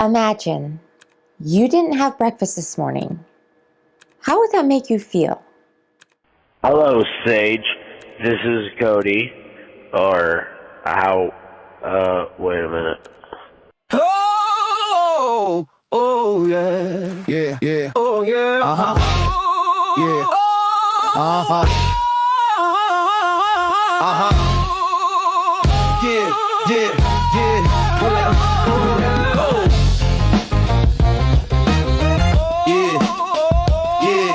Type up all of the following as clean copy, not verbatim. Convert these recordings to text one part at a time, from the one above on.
Imagine you didn't have breakfast this morning. How would that make you feel? Hello, Sage. This is Cody. Or how? Wait a minute. Oh, oh yeah, yeah, yeah, oh yeah, yeah, yeah, yeah, yeah, oh yeah, oh yeah, yeah,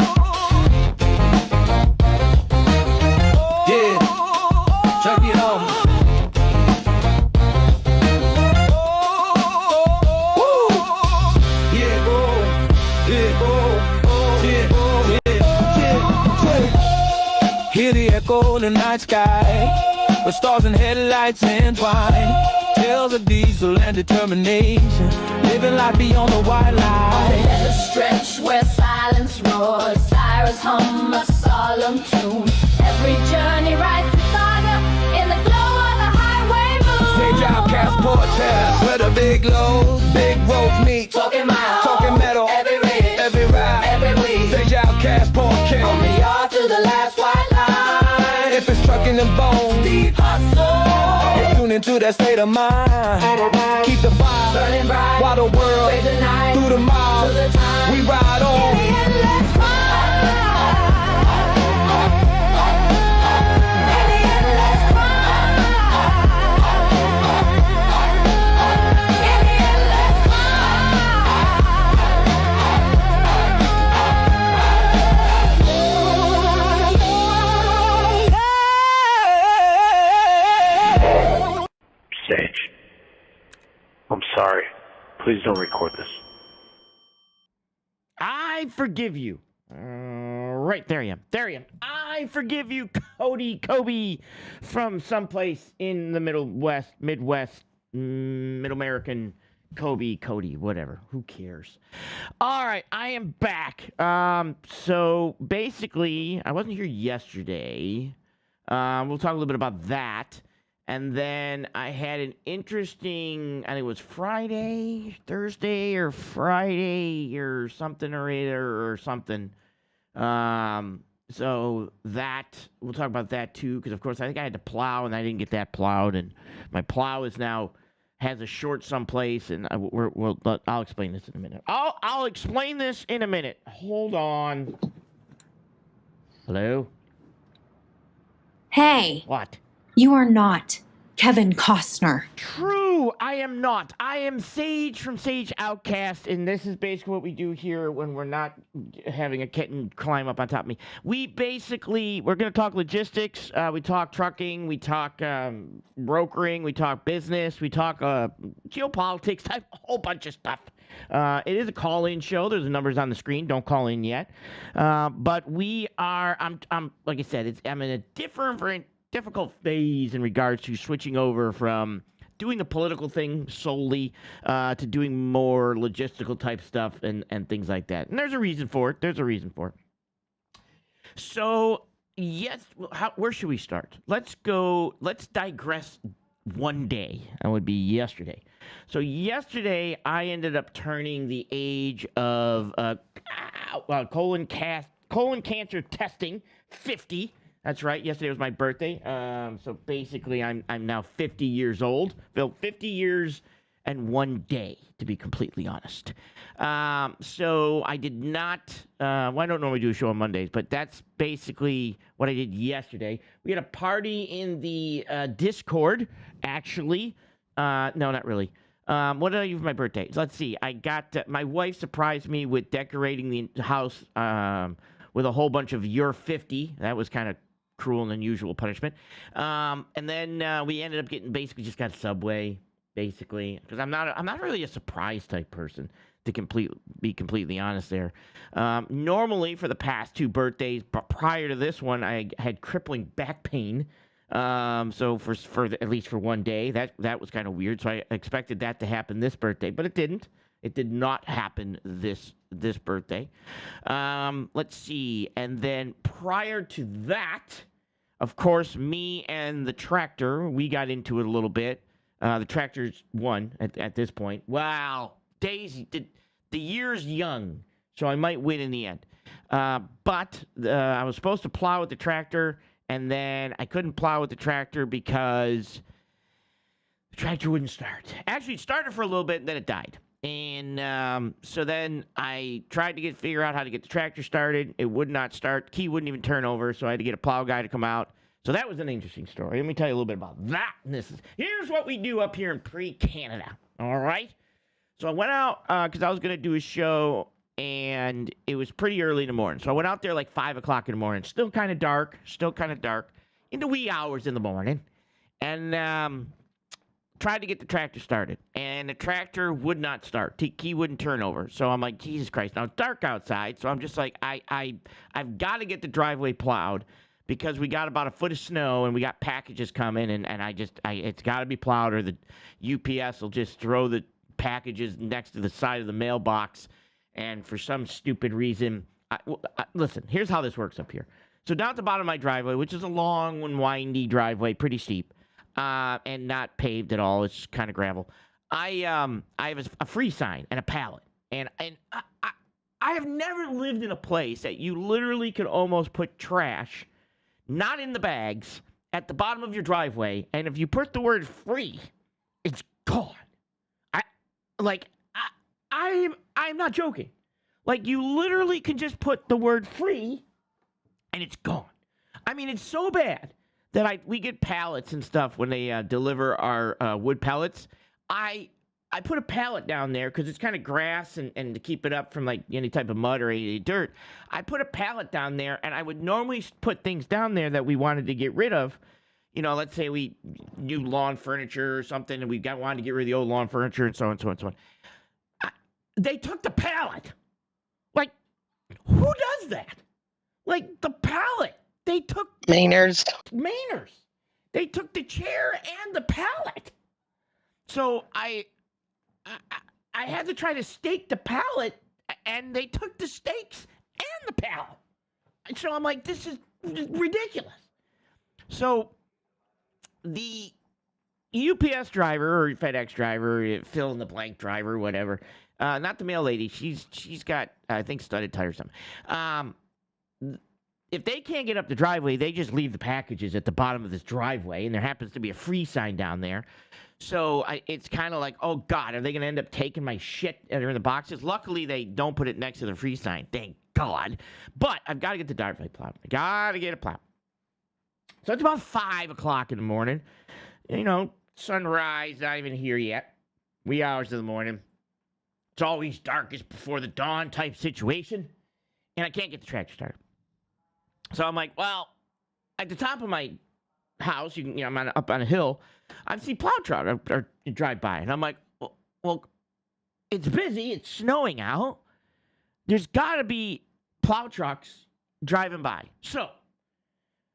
yeah. Check it out. Hear the echo in the night sky, with stars and headlights entwine. Tales of diesel and determination, living life beyond the white line. There's a stretch where silence roars, sirens hum a solemn tune. Every journey writes a saga in the glow of the highway moon. Sage outcast porches, where the big lows, big roads meet. Talking miles, talking metal, every ridge, every ride, every week. Sage outcast porches, From the yard to the last white line. if it's trucking and bones, Deep hustle, tune into that state of mind. Keep the fire burning bright, while the world wave the night, through the miles, till the time we ride on. in the endless climb. In the endless climb. In the endless Sage. I'm sorry. Please don't record this. I forgive you. Right, there I am. There I am. I forgive you, Kobe, from someplace in the Midwest, Mid American, Cody, whatever. Who cares? All right, I am back. So basically, I wasn't here yesterday. We'll talk a little bit about that. And then I had an interesting, I think it was Thursday or Friday or something or something. So that, we'll talk about that too, because of course I think I had to plow and I didn't get that plowed. And my plow is now, has a short someplace, and I'll explain this in a minute. I'll explain this in a minute. Hold on. Hello? Hey, What? you are not Kevin Costner. True, I am not. I am Sage from Sage Outcast, and this is basically what we do here when we're not having a kitten climb up on top of me. We're going to talk logistics, we talk trucking, we talk brokering, we talk business, we talk geopolitics, type, a whole bunch of stuff. It is a call-in show. There's the numbers on the screen. Don't call in yet. But I'm like I said, I'm in a difficult phase in regards to switching over from doing the political thing solely to doing more logistical type stuff and things like that. And there's a reason for it. So, yes, where should we start? Let's digress one day. That would be yesterday. So yesterday, I ended up turning the age of colon cancer testing 50. That's right. Yesterday was my birthday. So basically, I'm now 50 years old. Filled 50 years and 1 day, to be completely honest. So I did not. Well, I don't normally do a show on Mondays, but that's basically what I did yesterday. We had a party in the Discord, actually. No, not really. What did I do for my birthday? Let's see. I got my wife surprised me with decorating the house with a whole bunch of "You're 50." That was kind of cruel and unusual punishment. And then we ended up just got Subway, basically, because I'm not really a surprise type person, to be completely honest there. Normally, for the past two birthdays, but prior to this one, I had crippling back pain. So at least for 1 day, that was kind of weird. So I expected that to happen this birthday, but it didn't. It did not happen this birthday. Let's see. And then prior to that, of course, me and the tractor, we got into it a little bit. The tractor's won at this point. Wow. the year's young, so I might win in the end. But I was supposed to plow with the tractor, and then I couldn't plow with the tractor because the tractor wouldn't start. Actually, it started for a little bit, and then it died. And so then I tried to figure out how to get the tractor started. It would not start. The key wouldn't even turn over, so I had to get a plow guy to come out. So that was an interesting story. Let me tell you a little bit about that. Here's what we do up here in pre-Canada, all right? So I went out because I was going to do a show, and it was pretty early in the morning. So I went out there like 5 o'clock in the morning. Still kind of dark, in the wee hours in the morning. And tried to get the tractor started. And the tractor would not start. The key wouldn't turn over. So I'm like, Jesus Christ. Now it's dark outside, so I'm just like, I've got to get the driveway plowed because we got about a foot of snow and we got packages coming, and it's got to be plowed or the UPS will just throw the packages next to the side of the mailbox. And for some stupid reason, listen, here's how this works up here. So down at the bottom of my driveway, which is a long and windy driveway, pretty steep, and not paved at all, it's kind of gravel, I have a free sign and a pallet. And I have never lived in a place that you literally could almost put trash, not in the bags, at the bottom of your driveway, and if you put the word free, it's gone. I'm not joking. Like, you literally can just put the word free, and it's gone. I mean, it's so bad that we get pallets and stuff when they deliver our wood pellets. I put a pallet down there because it's kind of grass and to keep it up from like any type of mud or any dirt. I put a pallet down there, and I would normally put things down there that we wanted to get rid of. You know, let's say we new lawn furniture or something, and wanted to get rid of the old lawn furniture and so on and so on and so on. They took the pallet. Like, who does that? Like, the pallet. They took... Mainers. They took the chair and the pallet. So I had to try to stake the pallet, and they took the stakes and the pallet. And so I'm like, this is ridiculous. So the UPS driver or FedEx driver, fill in the blank driver, whatever, not the mail lady. She's got, I think, studded tires or something. If they can't get up the driveway, they just leave the packages at the bottom of this driveway, and there happens to be a free sign down there. So it's kind of like, oh, God, are they going to end up taking my shit that are in the boxes? Luckily, they don't put it next to the free sign. Thank God. But I've got to get the driveway plowed. I got to get it plowed. So it's about 5 o'clock in the morning. You know, sunrise, not even here yet. Wee hours of the morning. It's always darkest before the dawn type situation. And I can't get the tractor started. So I'm like, well, at the top of my house, I'm up on a hill, I see plow truck or drive by. And I'm like, well, it's busy. It's snowing out. There's got to be plow trucks driving by. So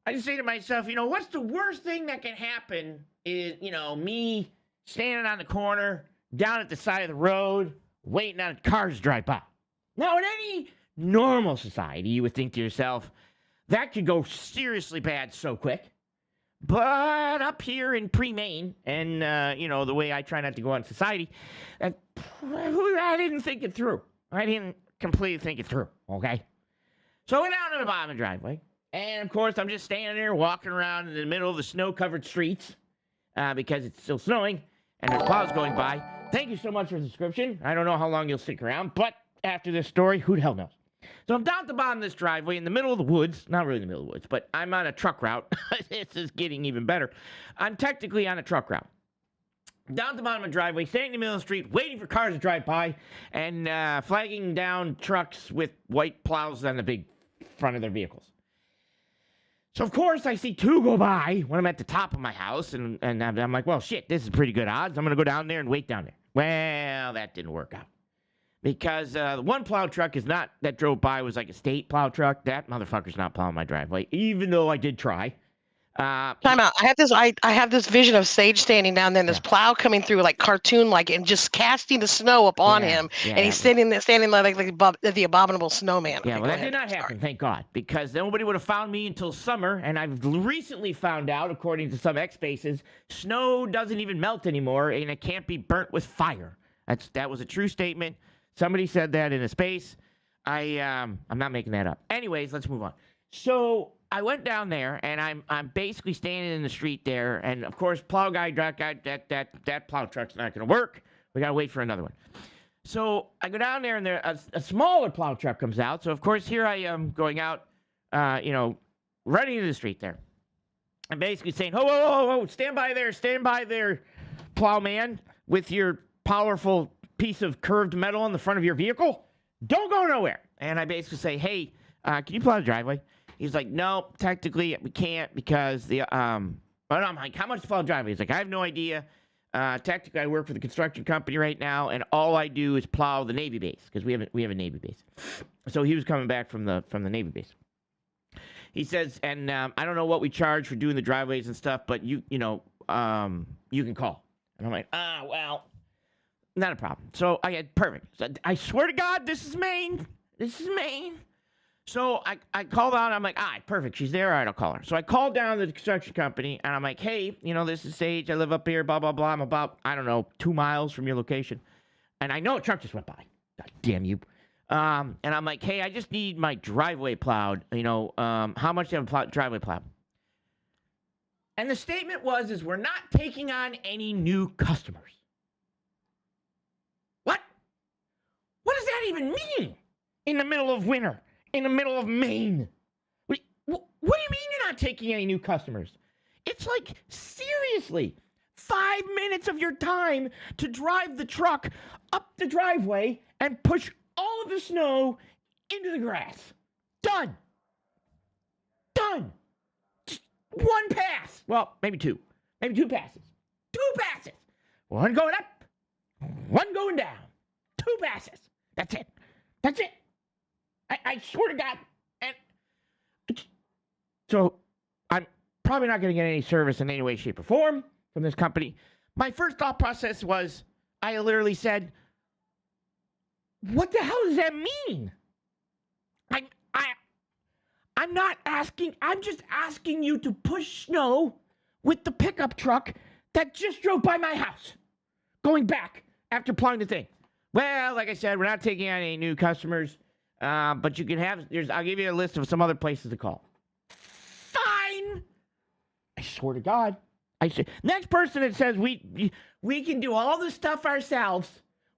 I just say to myself, what's the worst thing that can happen is, me standing on the corner, down at the side of the road, waiting on cars to drive by. Now, in any normal society, you would think to yourself, that could go seriously bad so quick. But up here in pre-Maine, and, the way I try not to go out in society, I didn't think it through. I didn't completely think it through, okay? So I went out to the bottom of the driveway, and, of course, I'm just standing there walking around in the middle of the snow-covered streets because it's still snowing, and there's plows going by. Thank you so much for the subscription. I don't know how long you'll stick around, but after this story, who the hell knows? So I'm down at the bottom of this driveway in the middle of the woods. Not really in the middle of the woods, but I'm on a truck route. This is getting even better. I'm technically on a truck route. Down at the bottom of the driveway, standing in the middle of the street, waiting for cars to drive by, and flagging down trucks with white plows on the big front of their vehicles. So, of course, I see two go by when I'm at the top of my house, and I'm like, well, shit, this is pretty good odds. I'm going to go down there and wait down there. Well, that didn't work out. Because the one plow truck that drove by was like a state plow truck. That motherfucker's not plowing my driveway, even though I did try. Time out. I have this vision of Sage standing down there, and this plow coming through like cartoon-like, and just casting the snow upon him, and he's standing like the abominable snowman. Yeah, well, that did not happen, thank God, because nobody would have found me until summer, and I've recently found out, according to some X-Bases, snow doesn't even melt anymore, and it can't be burnt with fire. That was a true statement. Somebody said that in a space. I'm not making that up. Anyways, let's move on. So I went down there, and I'm basically standing in the street there, and of course, plow guy, that plow truck's not going to work. We got to wait for another one. So I go down there, and a smaller plow truck comes out. So of course, here I am going out, running into the street there. I'm basically saying, whoa, stand by there, plowman, with your powerful piece of curved metal on the front of your vehicle. Don't go nowhere. And I basically say, hey, can you plow the driveway? He's like, no, technically we can't because but I'm like, how much to plow the driveway? He's like, I have no idea. Technically, I work for the construction company right now, and all I do is plow the Navy base because we have a Navy base. So he was coming back from the Navy base. He says, and I don't know what we charge for doing the driveways and stuff, but you can call. And I'm like, well, not a problem. So I had perfect. So I swear to God, this is Maine. So I called out. I'm like, all right, perfect. She's there. All right, I'll call her. So I called down to the construction company, and I'm like, hey, this is Sage. I live up here, blah, blah, blah. I'm about, 2 miles from your location. And I know a truck just went by. God damn you. And I'm like, hey, I just need my driveway plowed. How much do you have a driveway plowed? And the statement was, we're not taking on any new customers. What? What does that even mean? In the middle of winter, in the middle of Maine. What do you mean you're not taking any new customers? It's like, seriously, 5 minutes of your time to drive the truck up the driveway and push all of the snow into the grass. Done. Just one pass. Well, maybe two. Maybe 2 passes. 2 passes. One going up, one going down. 2 passes. That's it. I swear to God. And so I'm probably not going to get any service in any way, shape, or form from this company. My first thought process was, I literally said, what the hell does that mean? I'm not asking. I'm just asking you to push snow with the pickup truck that just drove by my house, going back after plowing the thing. Well, like I said, we're not taking on any new customers, but you can have. I'll give you a list of some other places to call. Fine. I swear to God. Next person that says we can do all this stuff ourselves.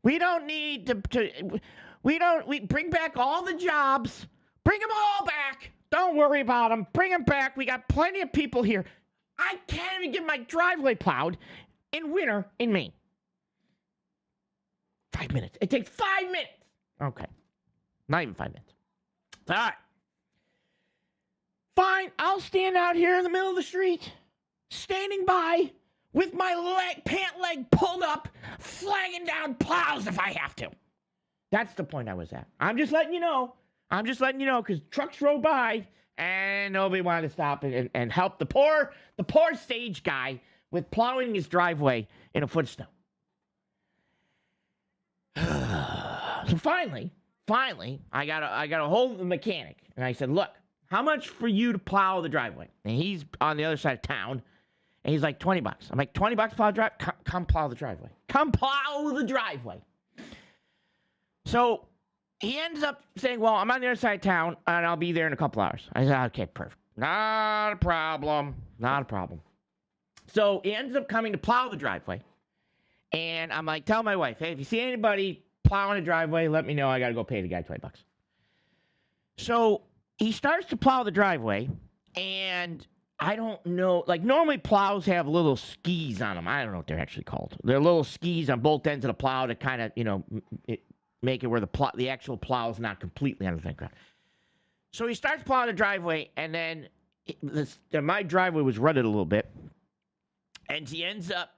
We don't need we bring back all the jobs. Bring them all back. Don't worry about them. Bring them back. We got plenty of people here. I can't even get my driveway plowed in winter in Maine. 5 minutes. It takes 5 minutes. Okay. Not even 5 minutes. All right. Fine. I'll stand out here in the middle of the street, standing by with my pant leg pulled up, flagging down plows if I have to. That's the point I was at. I'm just letting you know. Because trucks drove by and nobody wanted to stop and help the poor stage guy with plowing his driveway in a foot of snow. So finally, I got a hold of the mechanic, and I said, look, how much for you to plow the driveway? And he's on the other side of town, and he's like, $20. I'm like, $20 to plow the driveway? Come plow the driveway. Come plow the driveway. So he ends up saying, well, I'm on the other side of town, and I'll be there in a couple hours. I said, okay, perfect. Not a problem. So he ends up coming to plow the driveway. And I'm like, tell my wife, hey, if you see anybody plowing a driveway, let me know. I got to go pay the guy $20. So he starts to plow the driveway, and I don't know. Like, normally plows have little skis on them. I don't know what they're actually called. They're little skis on both ends of the plow to kind of, make it where the actual plow is not completely on the thing. So he starts plowing the driveway, and then my driveway was rutted a little bit, and he ends up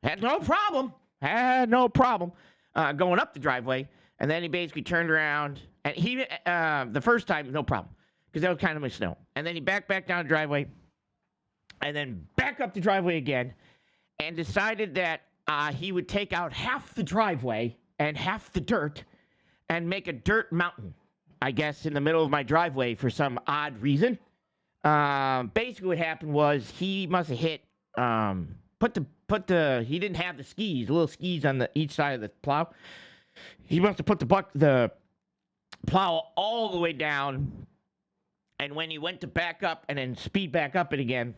had no problem going up the driveway, and then he basically turned around, and he the first time no problem because that was kind of much snow, and then he backed back down the driveway, and then back up the driveway again, and decided that he would take out half the driveway and half the dirt and make a dirt mountain, I guess, in the middle of my driveway for some odd reason. Basically what happened was he must have put the he didn't have the skis, the little skis on each side of the plow. He must have put the plow all the way down, and when he went to back up and then speed back up it again,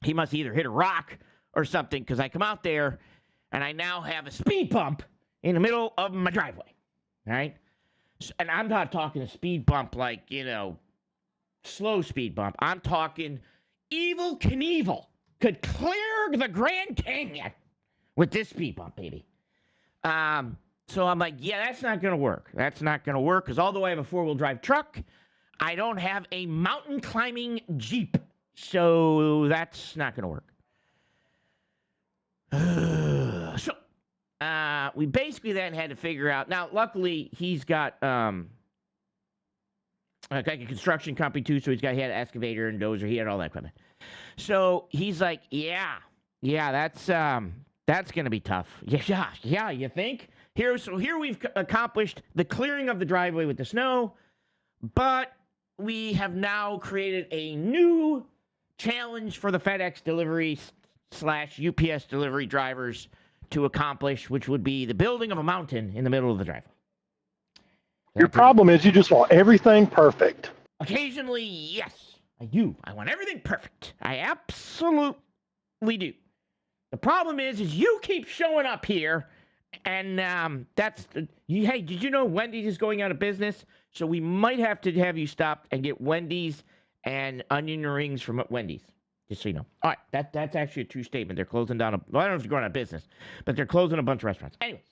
he must either hit a rock or something, because I come out there and I now have a speed bump in the middle of my driveway. All right? And I'm not talking a speed bump like, slow speed bump. I'm talking Evel Knievel could clear the Grand Canyon with this speed bump, baby. So I'm like, yeah, that's not going to work. That's not going to work, because although I have a four-wheel drive truck, I don't have a mountain climbing Jeep. So that's not going to work. So we basically then had to figure out. Now, luckily, he's got like a construction company too, so he had an excavator and dozer. He had all that equipment. So he's like, yeah, that's going to be tough. Yeah, you think? Here we've accomplished the clearing of the driveway with the snow, but we have now created a new challenge for the FedEx delivery / UPS delivery drivers to accomplish, which would be the building of a mountain in the middle of the driveway. Your problem is you just want everything perfect. Occasionally, yes, I do. I want everything perfect. I absolutely do. The problem is you keep showing up here, and hey, did you know Wendy's is going out of business? So we might have to have you stop and get Wendy's and onion rings from Wendy's. Just so you know. All right, that's actually a true statement. They're closing down I don't know if they're going out of business, but they're closing a bunch of restaurants. Anyways.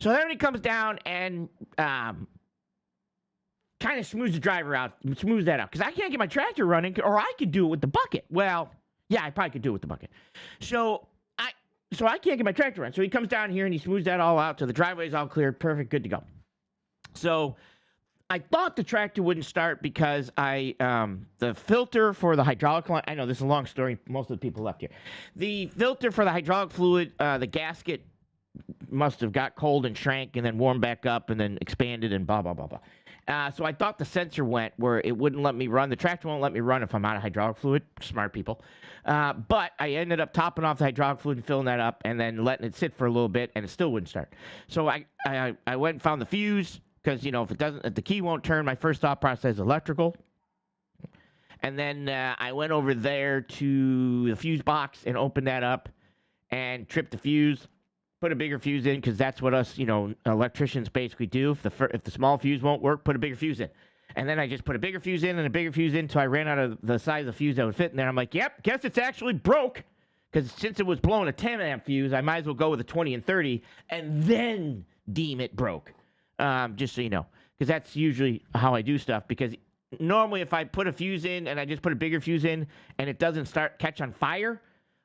So then he comes down and kind of smooths the driver out, smooths that out. Because I can't get my tractor running, or I could do it with the bucket. Well, yeah, I probably could do it with the bucket. So I can't get my tractor running. So he comes down here and he smooths that all out. So the driveway's all cleared. Perfect, good to go. So I thought the tractor wouldn't start because the filter for the hydraulic line, I know this is a long story, most of the people left here. The filter for the hydraulic fluid, the gasket must have got cold and shrank and then warmed back up and then expanded and blah, blah, blah, blah. So I thought the sensor went where it wouldn't let me run. The tractor won't let me run if I'm out of hydraulic fluid. Smart people. But I ended up topping off the hydraulic fluid and filling that up and then letting it sit for a little bit, and it still wouldn't start. So I went and found the if the key won't turn, my first thought process is electrical. And then I went over there to the fuse box and opened that up and tripped the fuse. Put a bigger fuse in, because that's what us, electricians basically do. If the small fuse won't work, put a bigger fuse in. And then I just put a bigger fuse in and a bigger fuse in until I ran out of the size of the fuse that would fit in there. I'm like, yep, guess it's actually broke. Because since it was blowing a 10 amp fuse, I might as well go with a 20 and 30 and then deem it broke. Just so you know. Because that's usually how I do stuff. Because normally if I put a fuse in and I just put a bigger fuse in and it doesn't catch on fire,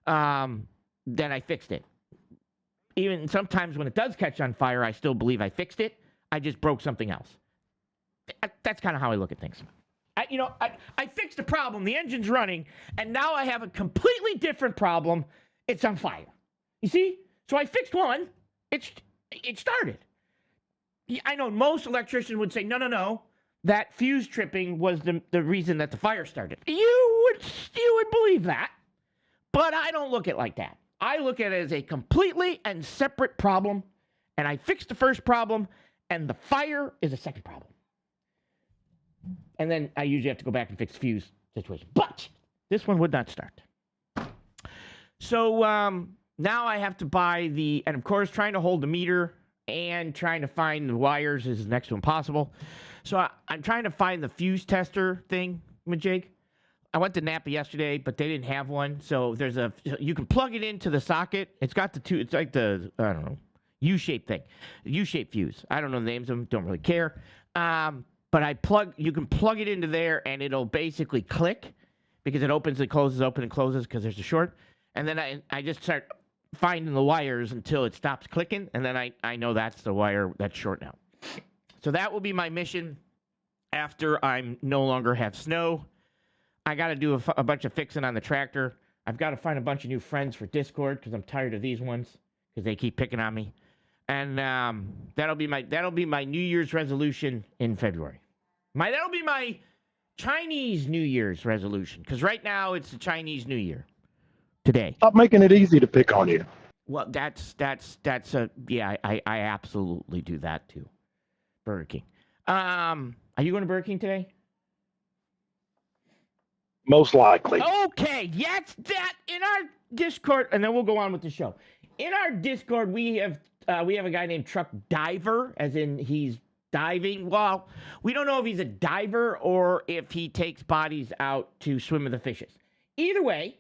then I fixed it. Even sometimes when it does catch on fire, I still believe I fixed it. I just broke something else. That's kind of how I look at things. I fixed the problem. The engine's running, and now I have a completely different problem. It's on fire. You see? So I fixed one. It started. I know most electricians would say, no. That fuse tripping was the reason that the fire started. You would believe that, but I don't look at it like that. I look at it as a completely and separate problem, and I fixed the first problem, and the fire is a second problem. And then I usually have to go back and fix the fuse situation. But this one would not start. So now I have to buy and of course, trying to hold the meter and trying to find the wires is next to impossible. So I'm trying to find the fuse tester thing, Jake. I went to Napa yesterday, but they didn't have one. So you can plug it into the socket. It's got it's like the, I don't know, U-shaped thing. U-shaped fuse. I don't know the names of them. Don't really care. But you can plug it into there and it'll basically click because it opens and closes, because there's a short. And then I just start finding the wires until it stops clicking. And then I know that's the wire that's short now. So that will be my mission after I no longer have snow. I got to do a bunch of fixing on the tractor. I've got to find a bunch of new friends for Discord because I'm tired of these ones because they keep picking on me. And that'll be my New Year's resolution in February. That'll be my Chinese New Year's resolution because right now it's the Chinese New Year. today. Stop making it easy to pick on you. Well, that's yeah. I absolutely do that too. Burger King. Are you going to Burger King today? Most likely. Okay, yes, that in our Discord, and then we'll go on with the show. In our Discord, we have a guy named Truck Diver, as in he's diving. Well, we don't know if he's a diver or if he takes bodies out to swim with the fishes. Either way,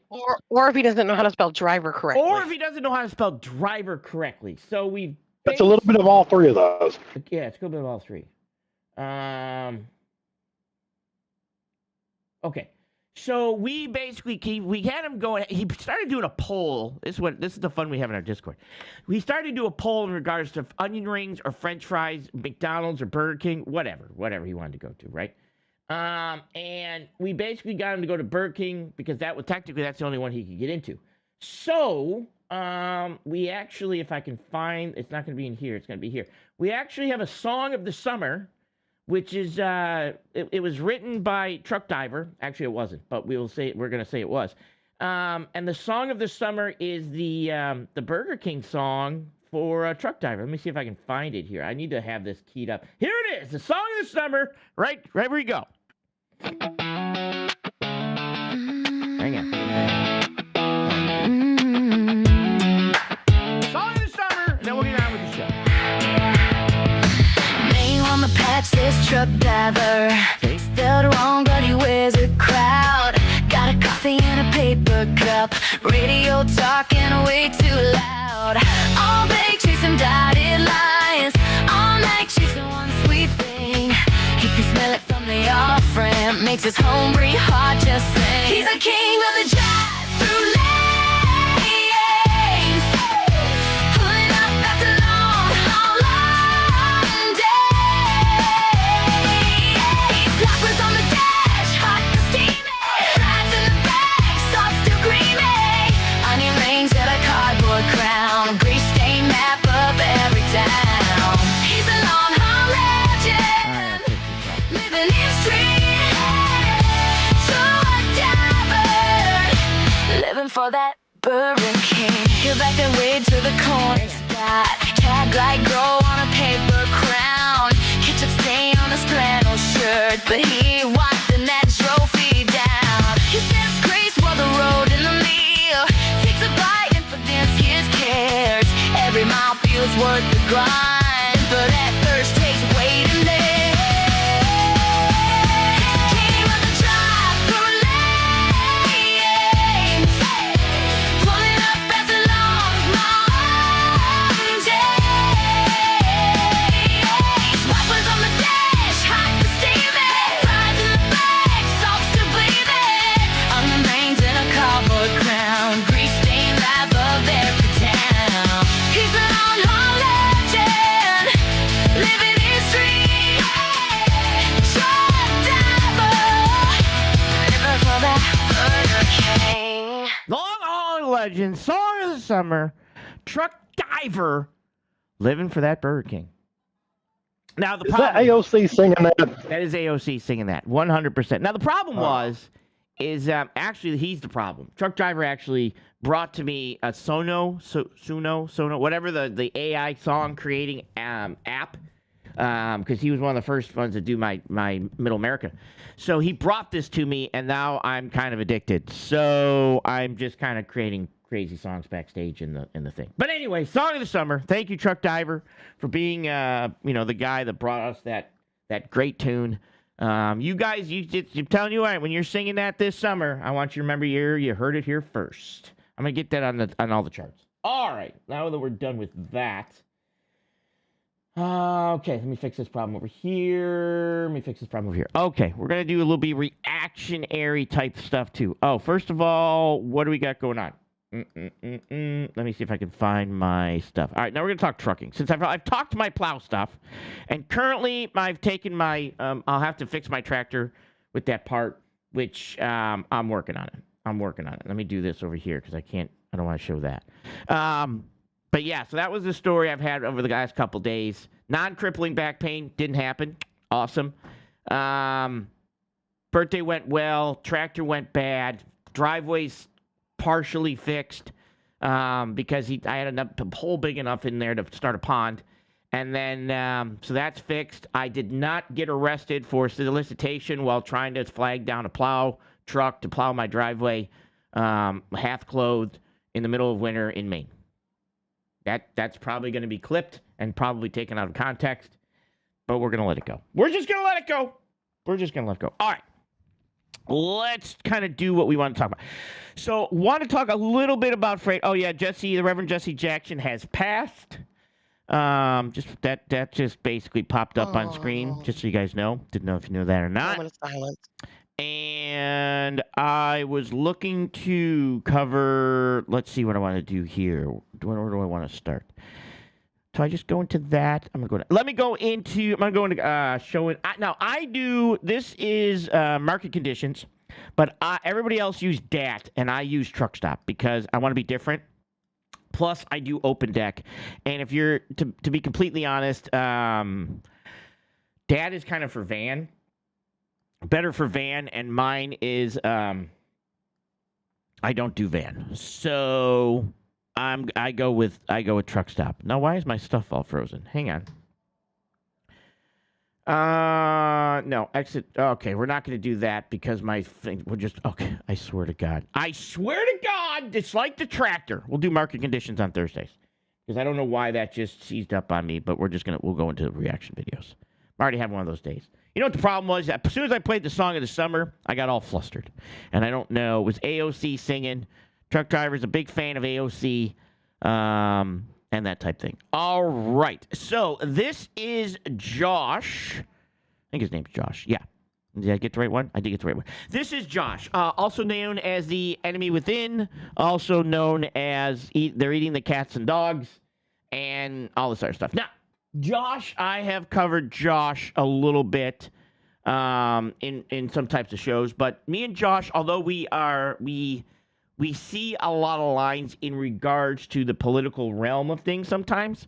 or if he doesn't know how to spell driver correctly, or if he doesn't know how to spell driver correctly. So we. It's a little bit of all three of those. Yeah, it's a little bit of all three. Okay. So we basically we had him going. He started doing a poll. This is the fun we have in our Discord. We started to do a poll in regards to onion rings or French fries, McDonald's or Burger King, whatever he wanted to go to, right? And we basically got him to go to Burger King because that's the only one he could get into. So we actually, if I can find, it's not going to be in here. It's going to be here. We actually have a song of the summer. Which is it was written by Truck Diver. Actually, it wasn't, but we're going to say it was. And the song of the summer is the Burger King song for Truck Diver. Let me see if I can find it here. I need to have this keyed up. Here it is, the song of the summer. Right where we go. Hang on. Song of the summer, and then we'll get on with the show. Patch this truck diver. Spelled wrong, but he wears a crowd. Got a coffee and a paper cup. Radio talking way too loud. All day chasing dotted lines. All night chasing one sweet thing. He can smell it from the off-ramp. Makes his home breathe hard, just saying. He's a king of the drive-through lanes. Pulling up after long days. Lockers on the dash, hot and steamy. Rides in the back, soft still creamy. Onion rings and a cardboard crown. Grease stain map of every town. He's a long haul legend, living in street. Truck diver, living for that Burger King. He'll back and wade to the corner spot. Tag like grow on a paper crown. Ketchup stain on his flannel shirt, but he wiped the that trophy down. He says grace while the road in the meal. Takes a bite and forgets his cares. Every mile feels worth the grind, but at first takes waiting there. King of the drive-through lanes. Pulling up as a long days. Wipers on the dash, hot and steamy. Fries in the back, salt still bleeding. Onion rings and a cardboard crown. Grease stained light above every town. He's an on-haul legend, living in street. Truck diver, living for that Burger King. Long Haul Legend, song of the summer, Truck Diver, living for that Burger King. Now the Is that problem, AOC singing that? that is AOC singing that 100%. Now the problem is actually he's the problem. Truck Driver actually brought to me a Sono, whatever the AI song creating app, because he was one of the first ones to do my Middle America. So he brought this to me, and now I'm kind of addicted. So I'm just kind of creating crazy songs backstage in the thing. But anyway, song of the summer. Thank you, Truck Diver, for being the guy that brought us that great tune. You guys, I'm telling you what, when you're singing that this summer, I want you to remember you heard it here first. I'm gonna get that on all the charts. All right, now that we're done with that, okay, let me fix this problem over here. Okay, we're gonna do a little bit reactionary type stuff too. Oh, first of all, what do we got going on? Let me see if I can find my stuff. All right, now we're going to talk trucking. Since I've talked my plow stuff, and currently I've taken my, I'll have to fix my tractor with that part, which I'm working on it. Let me do this over here because I don't want to show that. But yeah, so that was the story I've had over the last couple days. Non-crippling back pain, didn't happen. Awesome. Birthday went well. Tractor went bad. Driveway's partially fixed because I had a hole big enough in there to start a pond. And then, so that's fixed. I did not get arrested for solicitation while trying to flag down a plow truck to plow my driveway, half clothed in the middle of winter in Maine. That's probably going to be clipped and probably taken out of context, but we're going to let it go. We're just going to let it go. We're just going to let it go. All right. Let's kind of do what we want to talk about. So, want to talk a little bit about freight. Oh, yeah, the Reverend Jesse Jackson has passed. That just basically popped up on screen, just so you guys know. Didn't know if you knew that or not. Moment of silence. And I was looking to cover. Let's see what I want to do here. Where do I want to start? So I just go into that. I'm gonna go into showing. Now I do. This is market conditions, but everybody else use DAT and I use Truck Stop because I want to be different. Plus, I do Open Deck, and if you're to be completely honest, DAT is kind of for van, better for van, and mine is I don't do van, so I go with Truck Stop. Now, why is my stuff all frozen? Hang on. No, exit. Okay, we're not going to do that because my thing. We'll just. Okay, I swear to God. It's like the tractor. We'll do market conditions on Thursdays because I don't know why that just seized up on me. But we'll go into reaction videos. I already had one of those days. You know what the problem was? As soon as I played the song of the summer, I got all flustered, and I don't know. It was AOC singing. Truck driver's a big fan of AOC. And that type thing. All right. So this is Josh. I think his name's Josh. Yeah. Did I get the right one? I did get the right one. This is Josh, also known as the enemy within, also known as they're eating the cats and dogs, and all this other stuff. Now, Josh, I have covered Josh a little bit in some types of shows, but me and Josh, although we see a lot of lines in regards to the political realm of things sometimes.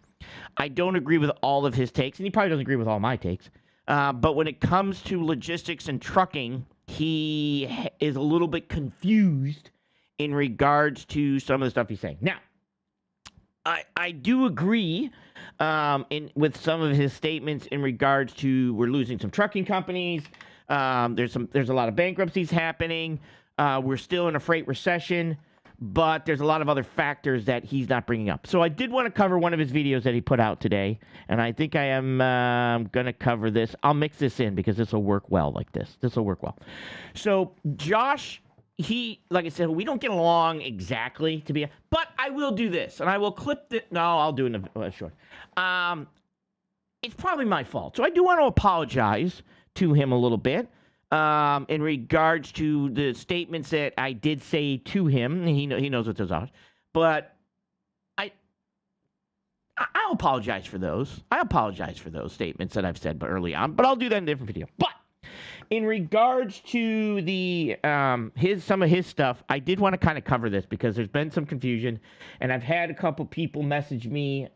I don't agree with all of his takes, and he probably doesn't agree with all my takes. But when it comes to logistics and trucking, he is a little bit confused in regards to some of the stuff he's saying. Now, I do agree with some of his statements in regards to we're losing some trucking companies. There's a lot of bankruptcies happening. We're still in a freight recession, but there's a lot of other factors that he's not bringing up. So I did want to cover one of his videos that he put out today, and I think I am going to cover this. I'll mix this in because this will work well like this. This will work well. So Josh, like I said, we don't get along exactly but I will do this, and I will clip it. No, I'll do it in a short. It's probably my fault. So I do want to apologize to him a little bit. In regards to the statements that I did say to him, he knows what those are, but I'll apologize for those. I apologize for those statements that I've said early on, but I'll do that in a different video. But in regards to the some of his stuff, I did want to kind of cover this because there's been some confusion, and I've had a couple people message me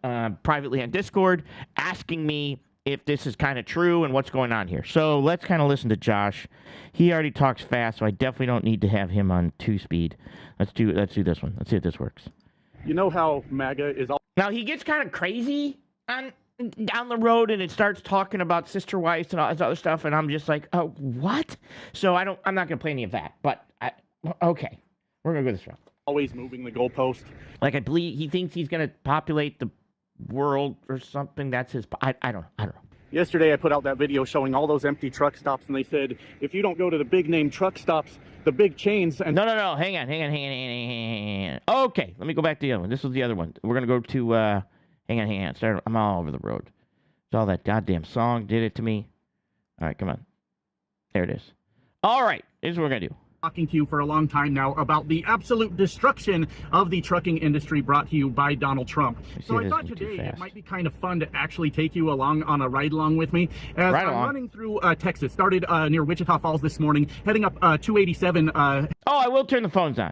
privately on Discord asking me if this is kind of true and what's going on here. So let's kind of listen to Josh. He already talks fast, so I definitely don't need to have him on 2-speed. Let's do this one. Let's see if this works. You know how MAGA is all... Now, he gets kind of crazy down the road, and it starts talking about sister wives and all this other stuff, and I'm just like, oh, what? So I'm not going to play any of that, but okay. We're going to go this route. Always moving the goalpost. Like, I believe he thinks he's going to populate the world or something. That's his... I don't know. Yesterday, I put out that video showing all those empty truck stops, and they said, if you don't go to the big name truck stops, the big chains... And No. Hang on. Okay, let me go back to the other one. This was the other one. We're going to go to... Hang on. I'm all over the road. It's all that goddamn song did it to me. All right, come on. There it is. All right, here's what we're going to do. Talking to you for a long time now about the absolute destruction of the trucking industry brought to you by Donald Trump. So I thought today it might be kind of fun to actually take you along on a ride along with me. As I'm running through Texas, started near Wichita Falls this morning, heading up 287. Oh, I will turn the phones on.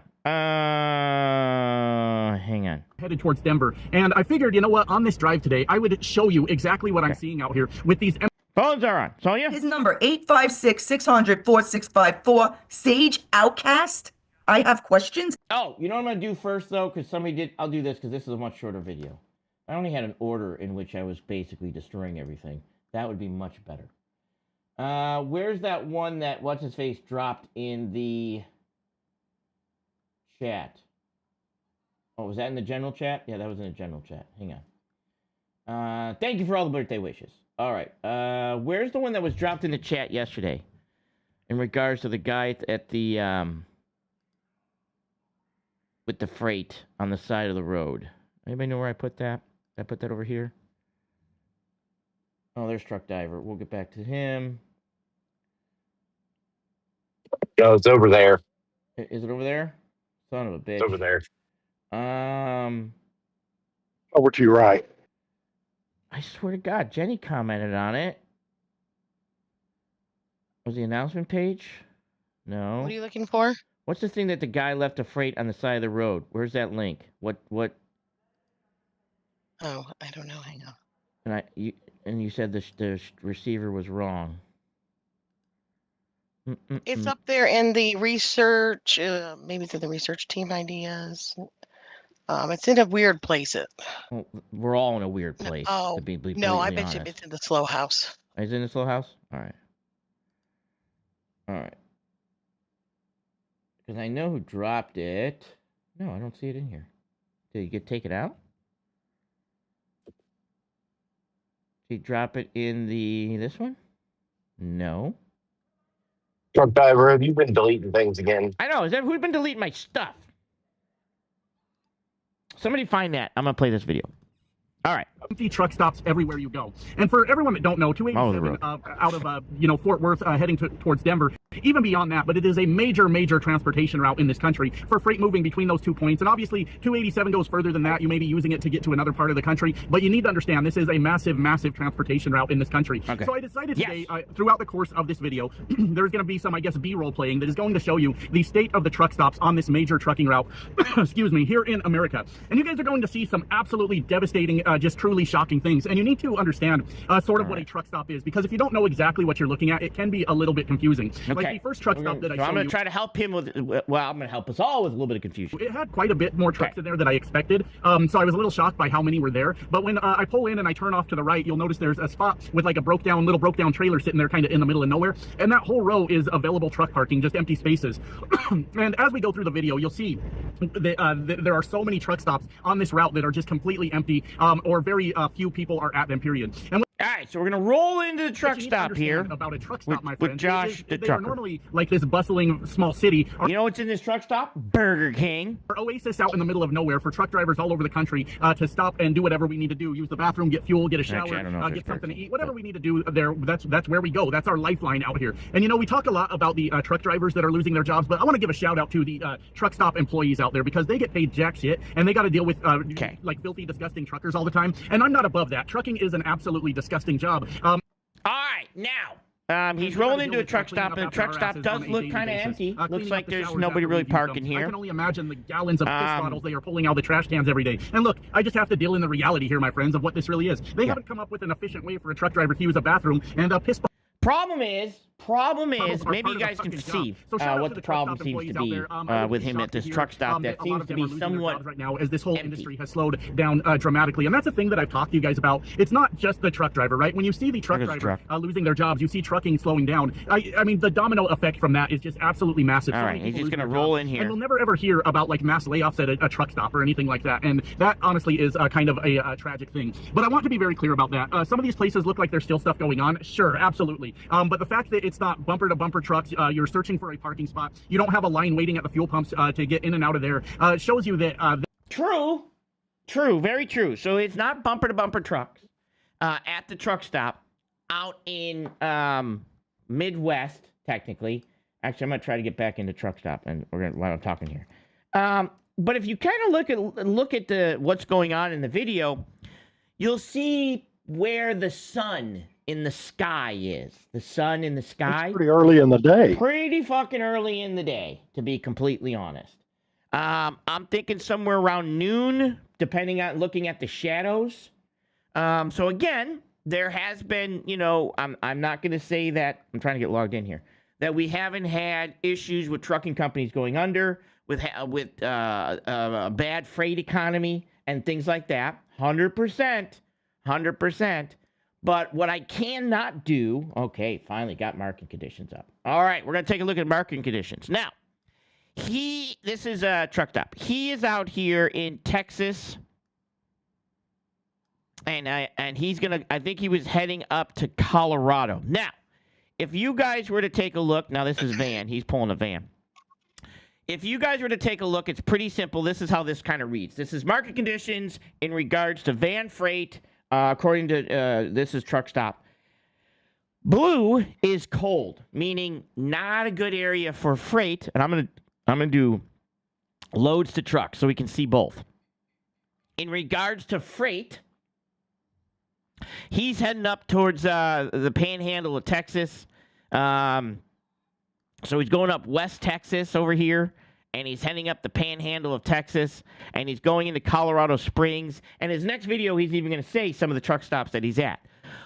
Hang on. Headed towards Denver. And I figured, you know what, on this drive today, I would show you exactly what I'm seeing out here with these... Phones are on. Sonia? His number, 856-600-4654. Sage Outcast. I have questions. Oh, you know what I'm going to do first, though? Because somebody did... I'll do this because this is a much shorter video. I only had an order in which I was basically destroying everything. That would be much better. Where's that one that What's-His-Face dropped in the chat? Oh, was that in the general chat? Yeah, that was in the general chat. Hang on. Thank you for all the birthday wishes. All right. Where's the one that was dropped in the chat yesterday? In regards to the guy at the, with the freight on the side of the road. Anybody know where I put that? Did I put that over here? Oh, there's Truck Diver. We'll get back to him. No, it's over there. Is it over there? Son of a bitch. It's over there. Over to your right. I swear to God, Jenny commented on it. Was the announcement page? No. What are you looking for? What's the thing that the guy left a freight on the side of the road? Where's that link? What? Oh, I don't know. Hang on. And you said the receiver was wrong. It's up there in the research. Maybe it's in the research team ideas. It's in a weird place. Well, we're all in a weird place. To be no, I completely bet you honest. it's in the slow house. Is it in the slow house? All right. All right. Because I know who dropped it. No, I don't see it in here. Did you take it out? Did you drop it in this one? No. Truck Diver, have you been deleting things again? I know. Who's been deleting my stuff? Somebody find that. I'm going to play this video. All right. Empty truck stops everywhere you go. And for everyone that don't know, 287 out of Fort Worth heading towards Denver, even beyond that, but it is a major transportation route in this country for freight moving between those 2 points. And obviously 287 goes further than that. You may be using it to get to another part of the country, but you need to understand this is a massive transportation route in this country. Okay. So I decided today, throughout the course of this video, there's going to be some, I guess, B-roll playing that is going to show you the state of the truck stops on this major trucking route, excuse me, here in America. And you guys are going to see some absolutely devastating, just truly shocking things. And you need to understand sort of what a truck stop is, because if you don't know exactly what you're looking at, it can be a little bit confusing. Okay. Like the first truck stop that I showed I'm going you, to try to help him with, well, I'm going to help us all with a little bit of confusion. it had quite a bit more trucks in there than I expected. So I was a little shocked by how many were there. But when I pull in and I turn off to the right, you'll notice there's a spot with like a little broke down trailer sitting there kind of in the middle of nowhere. And that whole row is available truck parking, just empty spaces. And as we go through the video, you'll see that there are so many truck stops on this route that are just completely empty, or very few people are at them, period. And all right, so we're going to roll into the truck stop here. About a truck stop, my friend. With Josh, the they trucker. are normally like this bustling small city. You know what's in this truck stop? Burger King. Our oasis out in the middle of nowhere for truck drivers all over the country to stop and do whatever we need to do. Use the bathroom, get fuel, get a shower, get something to eat, whatever we need to do there. That's where we go. That's our lifeline out here. And you know, we talk a lot about the truck drivers that are losing their jobs, but I want to give a shout out to the truck stop employees out there, because they get paid jack shit and they got to deal with like filthy, disgusting truckers all the time. And I'm not above that. Trucking is an absolutely disgusting job. All right, now, he's rolling into a truck stop, and the truck stop does look kind of empty. Looks like there's nobody really parking here. I can only imagine the gallons of piss bottles they are pulling out of the trash cans every day. And look, I just have to deal in the reality here, my friends, of what this really is. They haven't come up with an efficient way for a truck driver to use a bathroom and piss. Problem is, maybe you guys can see what the problem seems to be with him at this truck stop that seems to be somewhat right now, as this whole industry has slowed down dramatically. And that's the thing that I've talked to you guys about. It's not just the truck driver, right? When you see the truck driver losing their jobs, you see trucking slowing down. I mean, the domino effect from that is just absolutely massive. All right, he's just going to roll in here. And we'll never ever hear about like mass layoffs at a truck stop or anything like that. And that honestly is kind of a tragic thing. But I want to be very clear about that. Some of these places look like there's still stuff going on. Sure, absolutely. But the fact that it's not bumper to bumper trucks, you're searching for a parking spot, you don't have a line waiting at the fuel pumps to get in and out of there, shows you that True, very true. So it's not bumper to bumper trucks at the truck stop out in Midwest, technically. Actually, I'm gonna try to get back into truck stop, and while I'm talking here. But if you kind of look at what's going on in the video, you'll see where the sun in the sky is. The sun in the sky. It's pretty early in the day. Pretty fucking early in the day, to be completely honest. I'm thinking somewhere around noon, depending on looking at the shadows. So again, there has been, you know, I'm not going to say that, I'm trying to get logged in here, that we haven't had issues with trucking companies going under. with a bad freight economy and things like that. 100%. But what I cannot do, okay, finally got market conditions up. All right, we're going to take a look at market conditions. Now, this is a truck stop. He is out here in Texas, and he's going to, I think he was heading up to Colorado. Now, if you guys were to take a look, now this is van. He's pulling a van. If you guys were to take a look, it's pretty simple. This is how this kind of reads. This is market conditions in regards to van freight, according to this is truck stop. Blue is cold, meaning not a good area for freight. And I'm gonna do loads to trucks so we can see both. In regards to freight, he's heading up towards the panhandle of Texas. So he's going up West Texas over here, and he's heading up the panhandle of Texas, and he's going into Colorado Springs. And his next video, he's even going to say some of the truck stops that he's at.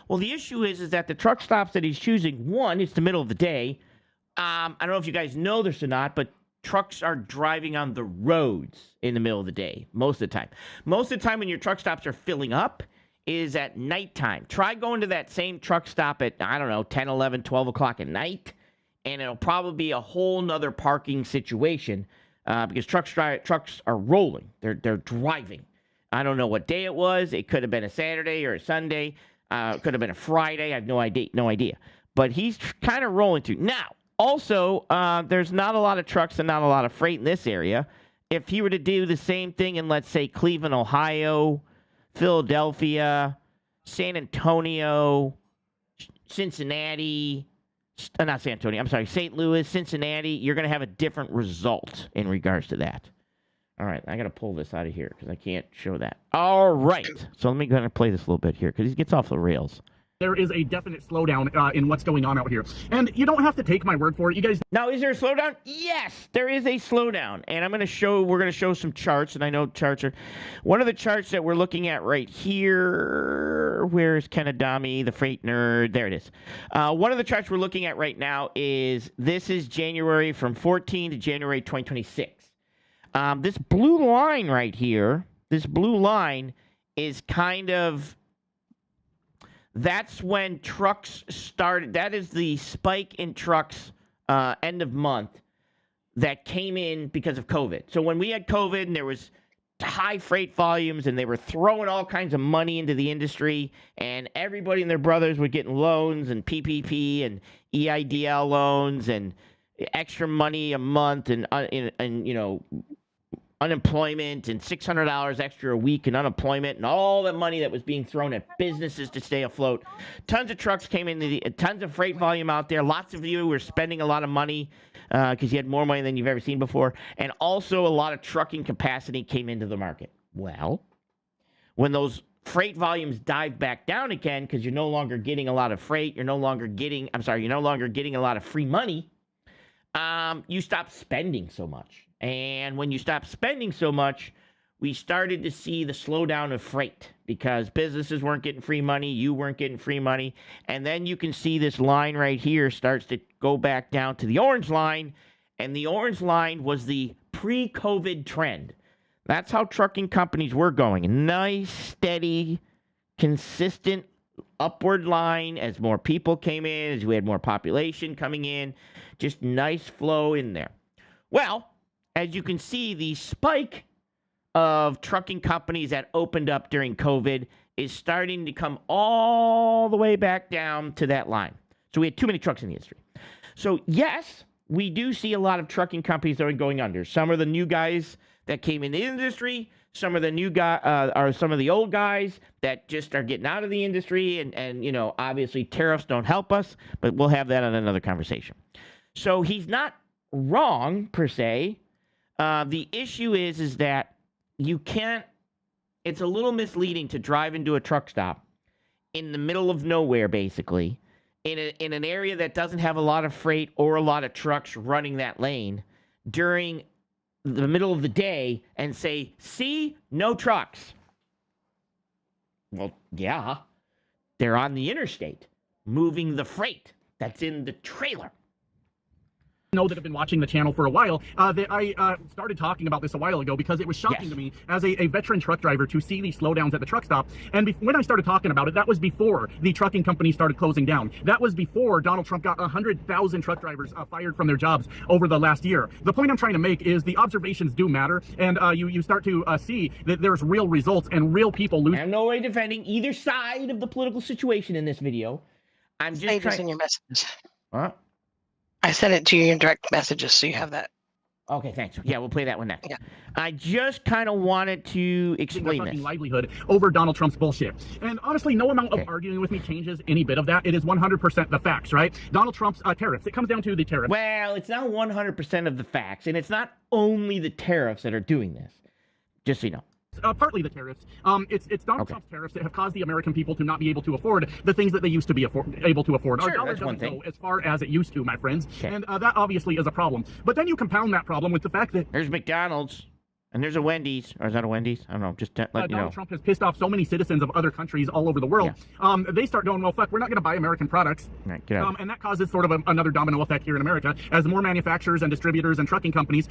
Well, the issue is that the truck stops that he's choosing, one, it's the middle of the day. I don't know if you guys know this or not, but trucks are driving on the roads in the middle of the day most of the time. Most of the time when your truck stops are filling up is at nighttime. Try going to that same truck stop at, 10, 11, 12 o'clock at night, and it'll probably be a whole nother parking situation because trucks are rolling. They're driving. I don't know what day it was. It could have been a Saturday or a Sunday. It could have been a Friday. I have no idea. But he's kind of rolling through. Now, also, there's not a lot of trucks and not a lot of freight in this area. If he were to do the same thing in, let's say, Cleveland, Ohio, Philadelphia, San Antonio, Cincinnati, not San Antonio, I'm sorry, St. Louis, Cincinnati, you're going to have a different result in regards to that. All right, I got to pull this out of here because I can't show that. All right, so let me go ahead and play this a little bit here because he gets off the rails. There is a definite slowdown in what's going on out here. And you don't have to take my word for it. You guys. Now, is there a slowdown? Yes, there is a slowdown. And we're going to show some charts. And I know charts are, one of the charts that we're looking at right here, where's Ken Adami, the freight nerd? There it is. One of the charts we're looking at right now is January from 14 to January 2026. This blue line right here, this blue line is kind of, that's when trucks started. That is the spike in trucks end of month that came in because of COVID. So when we had COVID and there was high freight volumes and they were throwing all kinds of money into the industry and everybody and their brothers were getting loans and PPP and EIDL loans and extra money a month and unemployment and $600 extra a week in unemployment and all the money that was being thrown at businesses to stay afloat. Tons of trucks came in, tons of freight volume out there. Lots of you were spending a lot of money because you had more money than you've ever seen before. And also a lot of trucking capacity came into the market. Well, when those freight volumes dive back down again because you're no longer getting a lot of freight, you're no longer getting a lot of free money, you stop spending so much. And when you stop spending so much, we started to see the slowdown of freight because businesses weren't getting free money, you weren't getting free money. And then you can see this line right here starts to go back down to the orange line. And the orange line was the pre-COVID trend. That's how trucking companies were going. A nice, steady, consistent upward line as more people came in, as we had more population coming in. Just nice flow in there. Well, as you can see, the spike of trucking companies that opened up during COVID is starting to come all the way back down to that line. So we had too many trucks in the industry. So yes, we do see a lot of trucking companies that are going under. Some are the new guys that came in the industry. Some are the new are some of the old guys that just are getting out of the industry. And obviously tariffs don't help us, but we'll have that on another conversation. So he's not wrong per se. The issue is that you can't, it's a little misleading to drive into a truck stop in the middle of nowhere, basically, in an area that doesn't have a lot of freight or a lot of trucks running that lane during the middle of the day and say, see, no trucks. Well, yeah, they're on the interstate moving the freight that's in the trailer. know that have been watching the channel for a while that I started talking about this a while ago because it was shocking to me as a veteran truck driver to see these slowdowns at the truck stop. And when I started talking about it, that was before the trucking companies started closing down. That was before Donald Trump got 100,000 truck drivers fired from their jobs over the last year. The point I'm trying to make is the observations do matter, and you start to see that there's real results and real people lose. I'm no way defending either side of the political situation in this video. I'm just trying. In your messages. Huh? I sent it to you in direct messages, so you have that. Okay, thanks. Yeah, we'll play that one next. Yeah. I just kind of wanted to explain this. Livelihood over Donald Trump's bullshit. And honestly, no amount of arguing with me changes any bit of that. It is 100% the facts, right? Donald Trump's tariffs. It comes down to the tariffs. Well, it's not 100% of the facts, and it's not only the tariffs that are doing this. Just so you know. Partly the tariffs. It's Donald Trump's tariffs that have caused the American people to not be able to afford the things that they used to be able to afford. Sure, Our dollar that's one doesn't thing. go as far as it used to, my friends. Okay. And that obviously is a problem. But then you compound that problem with the fact that there's McDonald's and there's a Wendy's. Or is that a Wendy's? I don't know. Just let you know. Donald Trump has pissed off so many citizens of other countries all over the world. Yeah. They start going, well, fuck, we're not going to buy American products. Right, get out. And that causes sort of another domino effect here in America as more manufacturers and distributors and trucking companies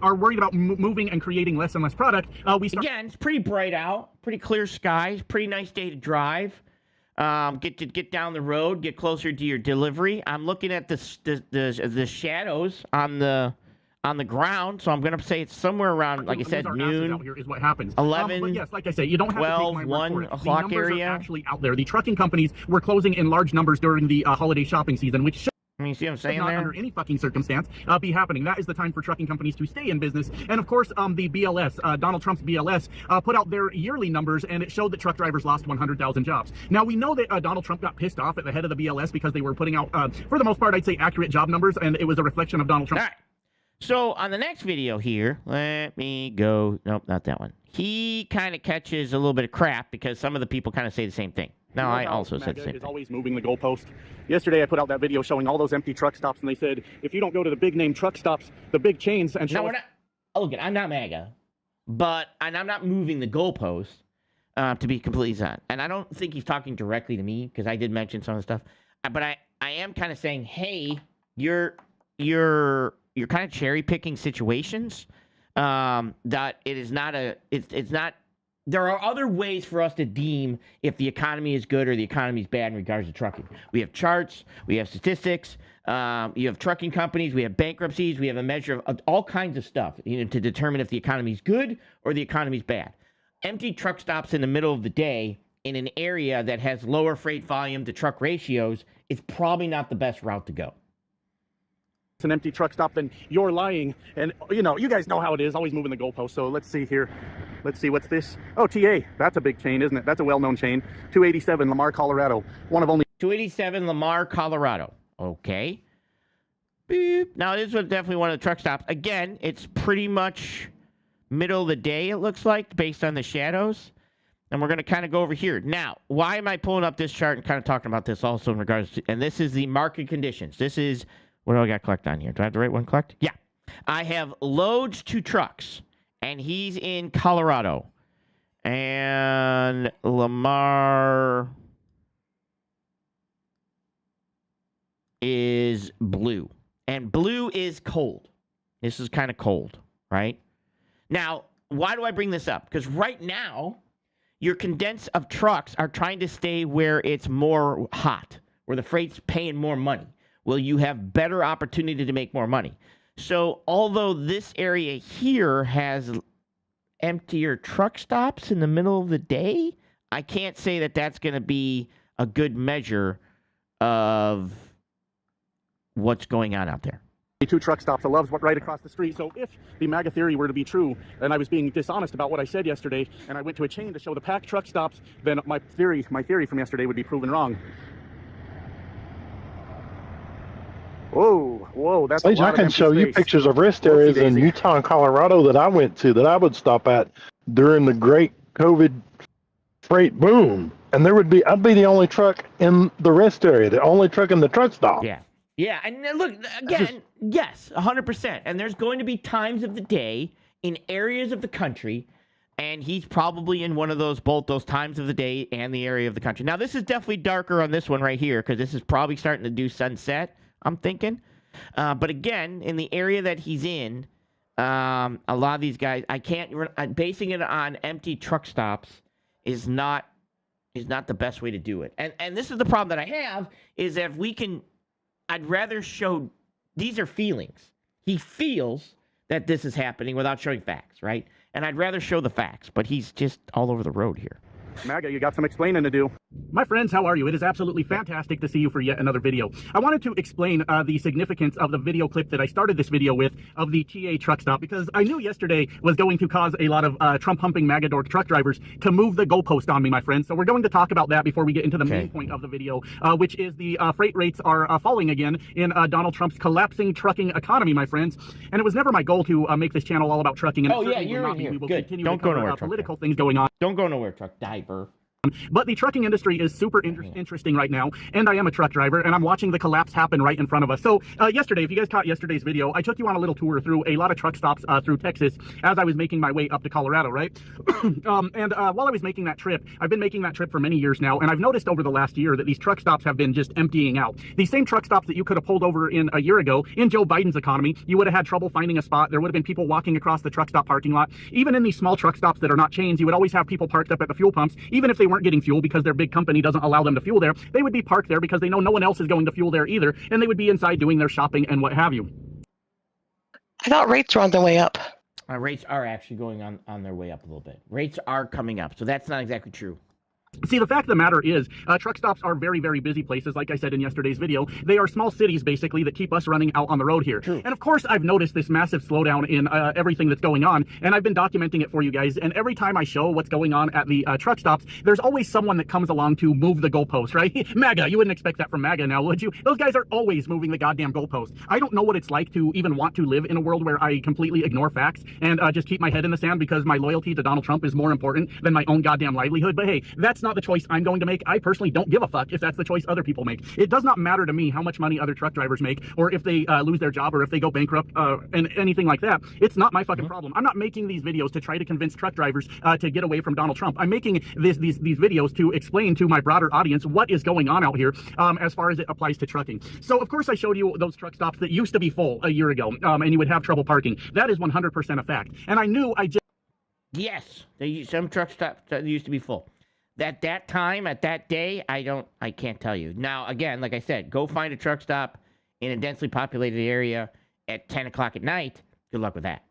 are worried about moving and creating less and less product. Again, it's pretty bright out, pretty clear skies, pretty nice day to drive. Get down the road, get closer to your delivery. I'm looking at the shadows on the ground, so I'm going to say it's somewhere around, like I said, noon, out here is what happens. 11, but yes, like I say, you don't have 12, to take my word 1 for it. o'clock the numbers area. Are actually out there. The trucking companies were closing in large numbers during the holiday shopping season, which should you see what I'm saying not there? under any fucking circumstance be happening. That is the time for trucking companies to stay in business. And of course, the BLS, Donald Trump's BLS, put out their yearly numbers, and it showed that truck drivers lost 100,000 jobs. Now, we know that Donald Trump got pissed off at the head of the BLS because they were putting out, for the most part, I'd say accurate job numbers, and it was a reflection of Donald Trump. All right. So on the next video here, let me go. Nope, not that one. He kind of catches a little bit of crap because some of the people kind of say the same thing. Now, I also said the same thing. Always moving the goalpost. Yesterday, I put out that video showing all those empty truck stops, and they said, if you don't go to the big name truck stops, the big chains, and show we're not. Oh, look, I'm not MAGA, and I'm not moving the goalpost to be completely honest. And I don't think he's talking directly to me because I did mention some of the stuff. But I am kind of saying, hey, you're kind of cherry picking situations. That it is not it's not. There are other ways for us to deem if the economy is good or the economy is bad in regards to trucking. We have charts, we have statistics, you have trucking companies, we have bankruptcies, we have a measure of all kinds of stuff, to determine if the economy is good or the economy is bad. Empty truck stops in the middle of the day in an area that has lower freight volume to truck ratios is probably not the best route to go. It's an empty truck stop, then you're lying. And, you guys know how it is, always moving the goalpost. So let's see here. Let's see, what's this? Oh, TA. That's a big chain, isn't it? That's a well-known chain. 287, Lamar, Colorado. One of only 287, Lamar, Colorado. Okay. Beep. Now, this was definitely one of the truck stops. Again, it's pretty much middle of the day, it looks like, based on the shadows. And we're going to kind of go over here. Now, why am I pulling up this chart and kind of talking about this also in regards to, and this is the market conditions. This is, what do I got collect on here? Do I have the right one collect? Yeah. I have loads to trucks, and he's in Colorado. And Lamar is blue. And blue is cold. This is kind of cold, right? Now, why do I bring this up? Because right now, your condensed of trucks are trying to stay where it's more hot, where the freight's paying more money. Will you have better opportunity to make more money? So although this area here has emptier truck stops in the middle of the day, I can't say that that's going to be a good measure of what's going on out there. 2 truck stops. I love right across the street. So if the MAGA theory were to be true, and I was being dishonest about what I said yesterday, and I went to a chain to show the packed truck stops, then my theory from yesterday would be proven wrong. Whoa, that's Sage, a lot I of can empty show you space. pictures of rest areas in Utah and Colorado that I went to that I would stop at during the great COVID freight boom. And I'd be the only truck in the rest area, the only truck in the truck stop. Yeah, and look, again, yes, 100%. And there's going to be times of the day in areas of the country, and he's probably in one of those, both those times of the day and the area of the country. Now, this is definitely darker on this one right here, because this is probably starting to do sunset, I'm thinking. But again, in the area that he's in, a lot of these guys, basing it on empty truck stops is not the best way to do it. And this is the problem that I have, is if we can, I'd rather show, these are feelings. He feels that this is happening without showing facts, right? And I'd rather show the facts, but he's just all over the road here. MAGA, you got some explaining to do. My friends, how are you? It is absolutely fantastic to see you for yet another video. I wanted to explain the significance of the video clip that I started this video with of the TA truck stop, because I knew yesterday was going to cause a lot of Trump-humping MAGA dork truck drivers to move the goalpost on me, my friends. So we're going to talk about that before we get into the main point of the video, which is the freight rates are falling again in Donald Trump's collapsing trucking economy, my friends. And it was never my goal to make this channel all about trucking. And You're in here. We will Good. continue Don't to go cover nowhere, political things going on. Don't go nowhere, truck diver. But the trucking industry is super interesting right now, and I am a truck driver, and I'm watching the collapse happen right in front of us. So yesterday, if you guys caught yesterday's video, I took you on a little tour through a lot of truck stops through Texas as I was making my way up to Colorado, right? While I was making that trip, I've been making that trip for many years now, and I've noticed over the last year that these truck stops have been just emptying out. These same truck stops that you could have pulled over in a year ago, in Joe Biden's economy, you would have had trouble finding a spot. There would have been people walking across the truck stop parking lot. Even in these small truck stops that are not chains, you would always have people parked up at the fuel pumps, even if they weren't getting fuel because their big company doesn't allow them to fuel there. They would be parked there because they know no one else is going to fuel there either, and they would be inside doing their shopping and what have you. I thought rates were on their way up. Rates are actually going on their way up a little bit. Rates are coming up, so that's not exactly true. See, the fact of the matter is, truck stops are very, very busy places. Like I said in yesterday's video, they are small cities, basically, that keep us running out on the road here. True. And of course, I've noticed this massive slowdown in everything that's going on, and I've been documenting it for you guys. And every time I show what's going on at the truck stops, there's always someone that comes along to move the goalpost, right? MAGA, you wouldn't expect that from MAGA now, would you? Those guys are always moving the goddamn goalpost. I don't know what it's like to even want to live in a world where I completely ignore facts and just keep my head in the sand because my loyalty to Donald Trump is more important than my own goddamn livelihood. But hey, that's not the choice I'm going to make. I personally don't give a fuck if that's the choice other people make. It does not matter to me how much money other truck drivers make, or if they lose their job, or if they go bankrupt, and anything like that. It's not my fucking problem. I'm not making these videos to try to convince truck drivers to get away from Donald Trump. I'm making these videos to explain to my broader audience what is going on out here as far as it applies to trucking. So of course I showed you those truck stops that used to be full a year ago, and you would have trouble parking. That is 100% a fact. And I knew Yes, some truck stops that used to be full. At that time, at that day, I can't tell you. Now, again, like I said, go find a truck stop in a densely populated area at 10 o'clock at night. Good luck with that.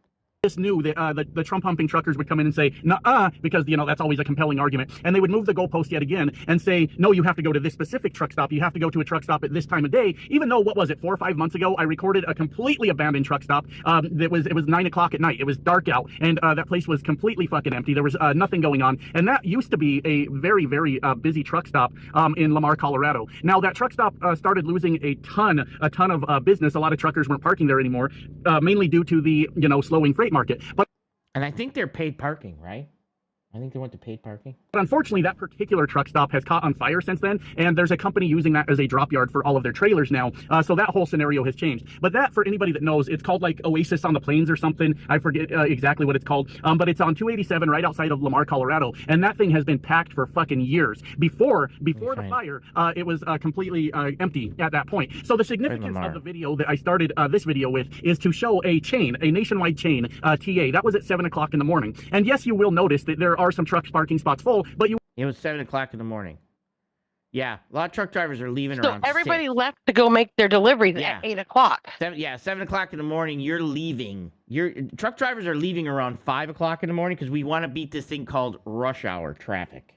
just knew that the Trump-humping truckers would come in and say, nuh-uh, because, you know, that's always a compelling argument. And they would move the goalpost yet again and say, no, you have to go to this specific truck stop. You have to go to a truck stop at this time of day. Even though, what was it, 4 or 5 months ago, I recorded a completely abandoned truck stop. It was 9 o'clock at night. It was dark out. And that place was completely fucking empty. There was nothing going on. And that used to be a very, very busy truck stop in Lamar, Colorado. Now, that truck stop started losing a ton of business. A lot of truckers weren't parking there anymore, mainly due to the, you know, slowing freight market. And I think they're paid parking, right? I think they went to paid parking. But unfortunately, that particular truck stop has caught on fire since then, and there's a company using that as a drop yard for all of their trailers now. So that whole scenario has changed. But that, for anybody that knows, it's called like Oasis on the Plains or something. I forget exactly what it's called. But it's on 287 right outside of Lamar, Colorado. And that thing has been packed for fucking years. Before the fire, it was completely empty at that point. So the significance of the video that I started this video with is to show a chain, a nationwide chain, TA. That was at 7 o'clock in the morning. And yes, you will notice that there are some truck parking spots full, but it was 7 o'clock in the morning. Yeah, a lot of truck drivers are leaving so around everybody 6. left to go make their deliveries at 8 o'clock. 7 o'clock in the morning, you're leaving. Truck drivers are leaving around 5 o'clock in the morning because we want to beat this thing called rush hour traffic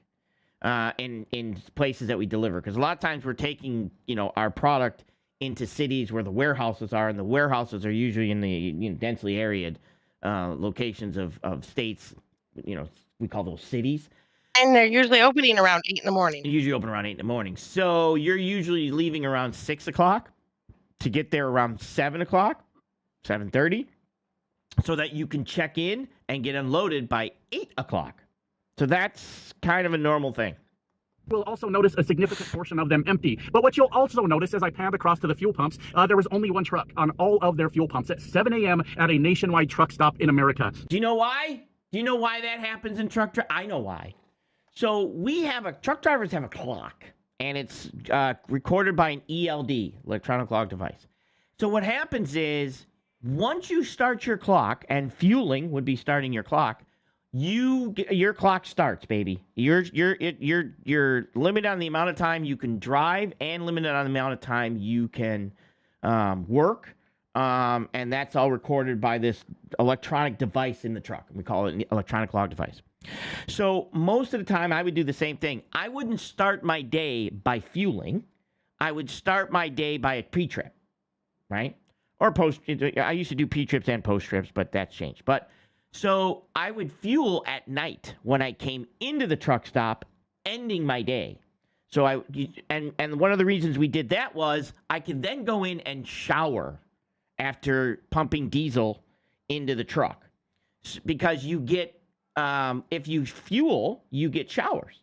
in places that we deliver. Because a lot of times we're taking, you know, our product into cities where the warehouses are, and the warehouses are usually in the, you know, densely areaed locations of states. You know, we call those cities. And they're usually opening around 8 in the morning. They usually open around 8 in the morning. So you're usually leaving around 6 o'clock to get there around 7 o'clock, 7:30, so that you can check in and get unloaded by 8 o'clock. So that's kind of a normal thing. You'll also notice a significant portion of them empty. But what you'll also notice as I panned across to the fuel pumps, there was only one truck on all of their fuel pumps at 7 a.m. at a nationwide truck stop in America. Do you know why? Do you know why that happens in truck drivers? I know why. So truck drivers have a clock, and it's recorded by an ELD, electronic log device. So what happens is once you start your clock, and fueling would be starting your clock, your clock starts, baby. You're limited on the amount of time you can drive and limited on the amount of time you can work. And that's all recorded by this electronic device in the truck. We call it an electronic log device. So most of the time I would do the same thing. I wouldn't start my day by fueling. I would start my day by a pre-trip, right? Or post. I used to do pre-trips and post-trips, but that's changed. But so I would fuel at night when I came into the truck stop, ending my day. So and one of the reasons we did that was I could then go in and shower after pumping diesel into the truck, because you get if you fuel, you get showers.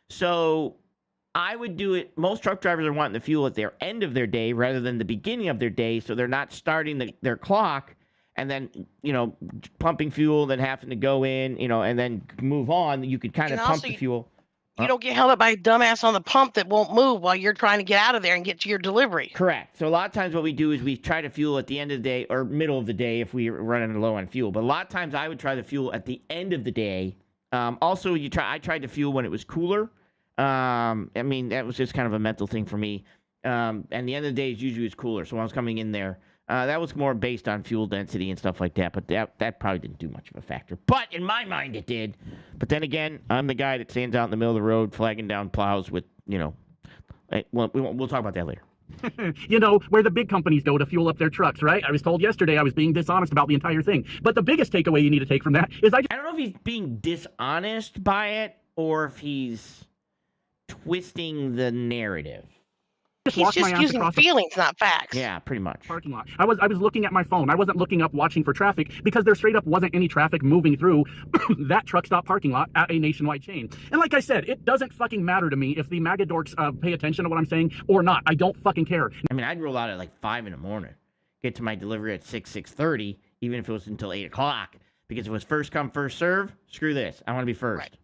So I would do it. Most truck drivers are wanting to fuel at their end of their day rather than the beginning of their day, so they're not starting their clock and then, pumping fuel, then having to go in, and then move on. You could kind of pump the fuel. You don't get held up by a dumbass on the pump that won't move while you're trying to get out of there and get to your delivery. Correct. So a lot of times what we do is we try to fuel at the end of the day or middle of the day if we're running low on fuel. But a lot of times I would try to fuel at the end of the day. Also, I tried to fuel when it was cooler. That was just kind of a mental thing for me. And the end of the day is usually cooler. So when I was coming in there, that was more based on fuel density and stuff like that. But that probably didn't do much of a factor. But in my mind, it did. But then again, I'm the guy that stands out in the middle of the road flagging down plows with, we'll talk about that later. Where the big companies go to fuel up their trucks, right? I was told yesterday I was being dishonest about the entire thing. But the biggest takeaway you need to take from that is I don't know if he's being dishonest by it or if he's twisting the narrative. He's just using feelings, not facts. Yeah, pretty much. Parking lot. I was looking at my phone. I wasn't looking up watching for traffic because there straight up wasn't any traffic moving through that truck stop parking lot at a nationwide chain. And like I said, it doesn't fucking matter to me if the MAGA dorks pay attention to what I'm saying or not. I don't fucking care. I'd roll out at like 5 a.m, get to my delivery at 6:30, even if it was until 8 o'clock. Because if it was first come, first serve, screw this. I want to be first. Right.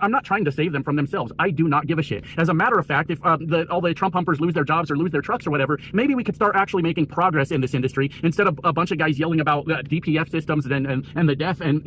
I'm not trying to save them from themselves. I do not give a shit. As a matter of fact, if all the Trump humpers lose their jobs or lose their trucks or whatever, maybe we could start actually making progress in this industry instead of a bunch of guys yelling about DPF systems and the deaf and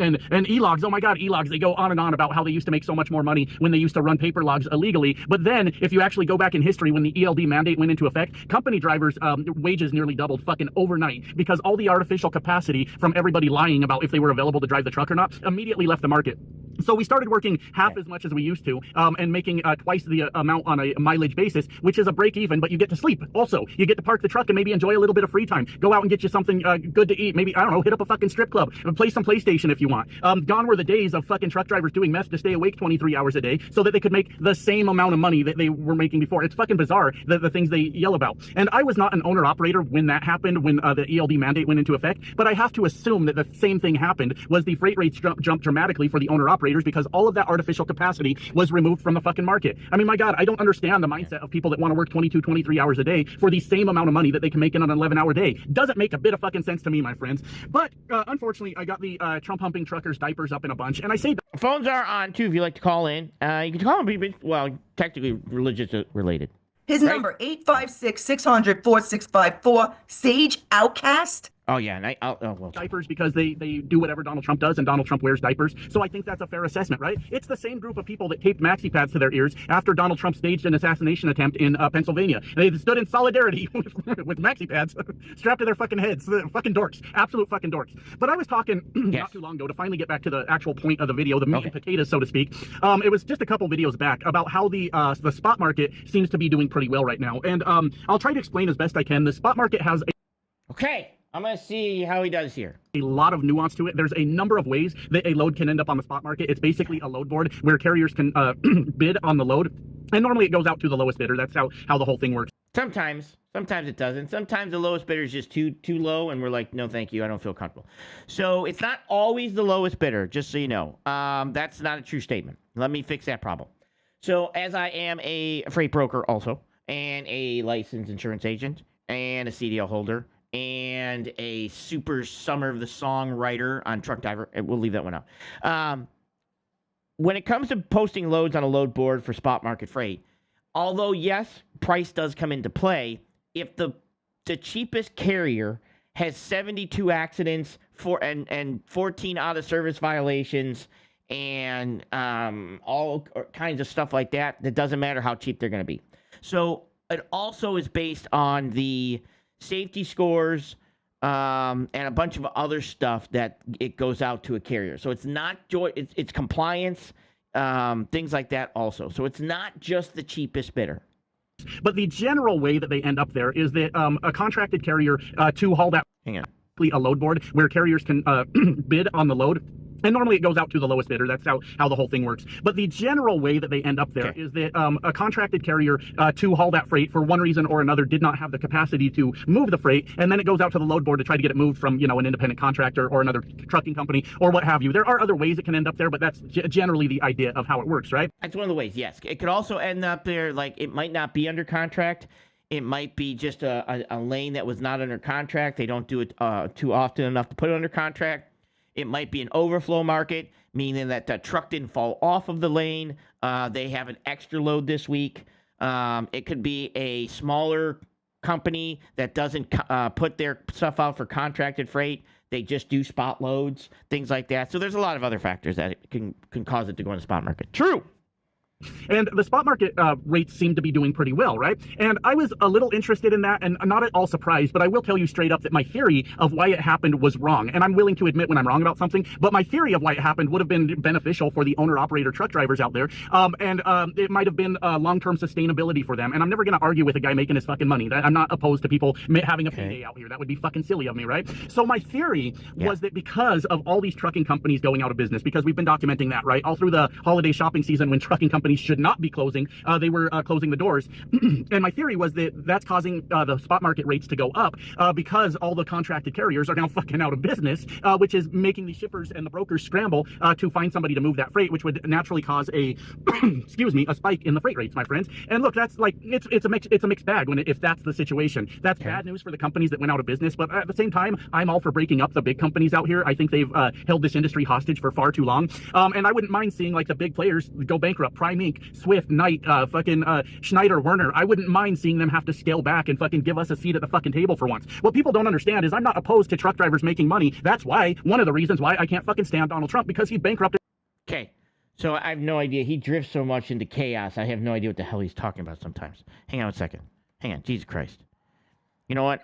e-logs. Oh my God, e-logs. They go on and on about how they used to make so much more money when they used to run paper logs illegally. But then if you actually go back in history when the ELD mandate went into effect, company drivers' wages nearly doubled fucking overnight because all the artificial capacity from everybody lying about if they were available to drive the truck or not immediately left the market. So we started working half as much as we used to and making twice the amount on a mileage basis, which is a break even, but you get to sleep. Also, you get to park the truck and maybe enjoy a little bit of free time. Go out and get you something good to eat. Maybe, I don't know, hit up a fucking strip club, play some PlayStation if you want. Gone were the days of fucking truck drivers doing meth to stay awake 23 hours a day so that they could make the same amount of money that they were making before. It's fucking bizarre, the things they yell about. And I was not an owner-operator when that happened, when the ELD mandate went into effect, but I have to assume that the same thing happened, was the freight rates jumped dramatically for the owner-operators because all of that artificial capacity was removed from the fucking market. My God, I don't understand the mindset of people that want to work 22, 23 hours a day for the same amount of money that they can make in an 11-hour day. Doesn't make a bit of fucking sense to me, my friends. But unfortunately, I got the Trump-humping truckers' diapers up in a bunch, and I say... Phones are on, too, if you'd like to call in. You can call them, well, technically religious related. His number, 856-600-4654, Sage Outcast. Oh, yeah, and diapers because they do whatever Donald Trump does, and Donald Trump wears diapers. So I think that's a fair assessment, right? It's the same group of people that taped maxi pads to their ears after Donald Trump staged an assassination attempt in Pennsylvania. They stood in solidarity with maxi pads strapped to their fucking heads. Fucking dorks. Absolute fucking dorks. But I was talking not too long ago, to finally get back to the actual point of the video, the meat and potatoes, so to speak. It was just a couple videos back about how the spot market seems to be doing pretty well right now. And I'll try to explain as best I can. The spot market has a... Okay. I'm going to see how he does here. A lot of nuance to it. There's a number of ways that a load can end up on the spot market. It's basically a load board where carriers can bid on the load. And normally it goes out to the lowest bidder. That's how the whole thing works. Sometimes it doesn't. Sometimes the lowest bidder is just too low, and we're like, no, thank you. I don't feel comfortable. So it's not always the lowest bidder, just so you know. That's not a true statement. Let me fix that problem. So as I am a freight broker also, and a licensed insurance agent, and a CDL holder, and a super Summer of the Song writer on Truck Diver. We'll leave that one out. When it comes to posting loads on a load board for spot market freight, although, yes, price does come into play, if the the cheapest carrier has 72 accidents and 14 out of service violations and all kinds of stuff like that. That doesn't matter how cheap they're going to be. So it also is based on the safety scores and a bunch of other stuff that it goes out to a carrier. So it's not it's compliance, things like that also. So it's not just the cheapest bidder. But the general way that they end up there is that a contracted carrier to haul that a load board where carriers can bid on the load. And normally it goes out to the lowest bidder. That's how the whole thing works. But the general way that they end up there is that a contracted carrier to haul that freight for one reason or another did not have the capacity to move the freight, and then it goes out to the load board to try to get it moved from, an independent contractor or another trucking company or what have you. There are other ways it can end up there, but that's generally the idea of how it works, right? That's one of the ways, yes. It could also end up there, like it might not be under contract. It might be just a lane that was not under contract. They don't do it too often enough to put it under contract. It might be an overflow market, meaning that the truck didn't fall off of the lane. They have an extra load this week. It could be a smaller company that doesn't put their stuff out for contracted freight. They just do spot loads, things like that. So there's a lot of other factors that it can cause it to go in the spot market. True. And the spot market rates seem to be doing pretty well, right? And I was a little interested in that, and not at all surprised, but I will tell you straight up that my theory of why it happened was wrong. And I'm willing to admit when I'm wrong about something, but my theory of why it happened would have been beneficial for the owner-operator truck drivers out there. And it might have been long-term sustainability for them. And I'm never going to argue with a guy making his fucking money. I'm not opposed to people having a payday out here. That would be fucking silly of me, right? So my theory was that because of all these trucking companies going out of business, because we've been documenting that, right? All through the holiday shopping season when trucking companies should not be closing, they were closing the doors. And my theory was that that's causing the spot market rates to go up because all the contracted carriers are now fucking out of business, which is making the shippers and the brokers scramble to find somebody to move that freight, which would naturally cause a a spike in the freight rates, my friends. And look, that's like it's a mixed bag if that's the situation. That's bad news for the companies that went out of business, but at the same time, I'm all for breaking up the big companies out here. I think they've held this industry hostage for far too long. And I wouldn't mind seeing like the big players go bankrupt. Prime Inc., Swift, Knight, Schneider, Werner. I wouldn't mind seeing them have to scale back and fucking give us a seat at the fucking table for once. What people don't understand is I'm not opposed to truck drivers making money. That's why, one of the reasons why I can't fucking stand Donald Trump, because he bankrupted. Okay, so I have no idea. He drifts so much into chaos. I have no idea what the hell he's talking about sometimes. Hang on a second. Hang on. Jesus Christ. You know what?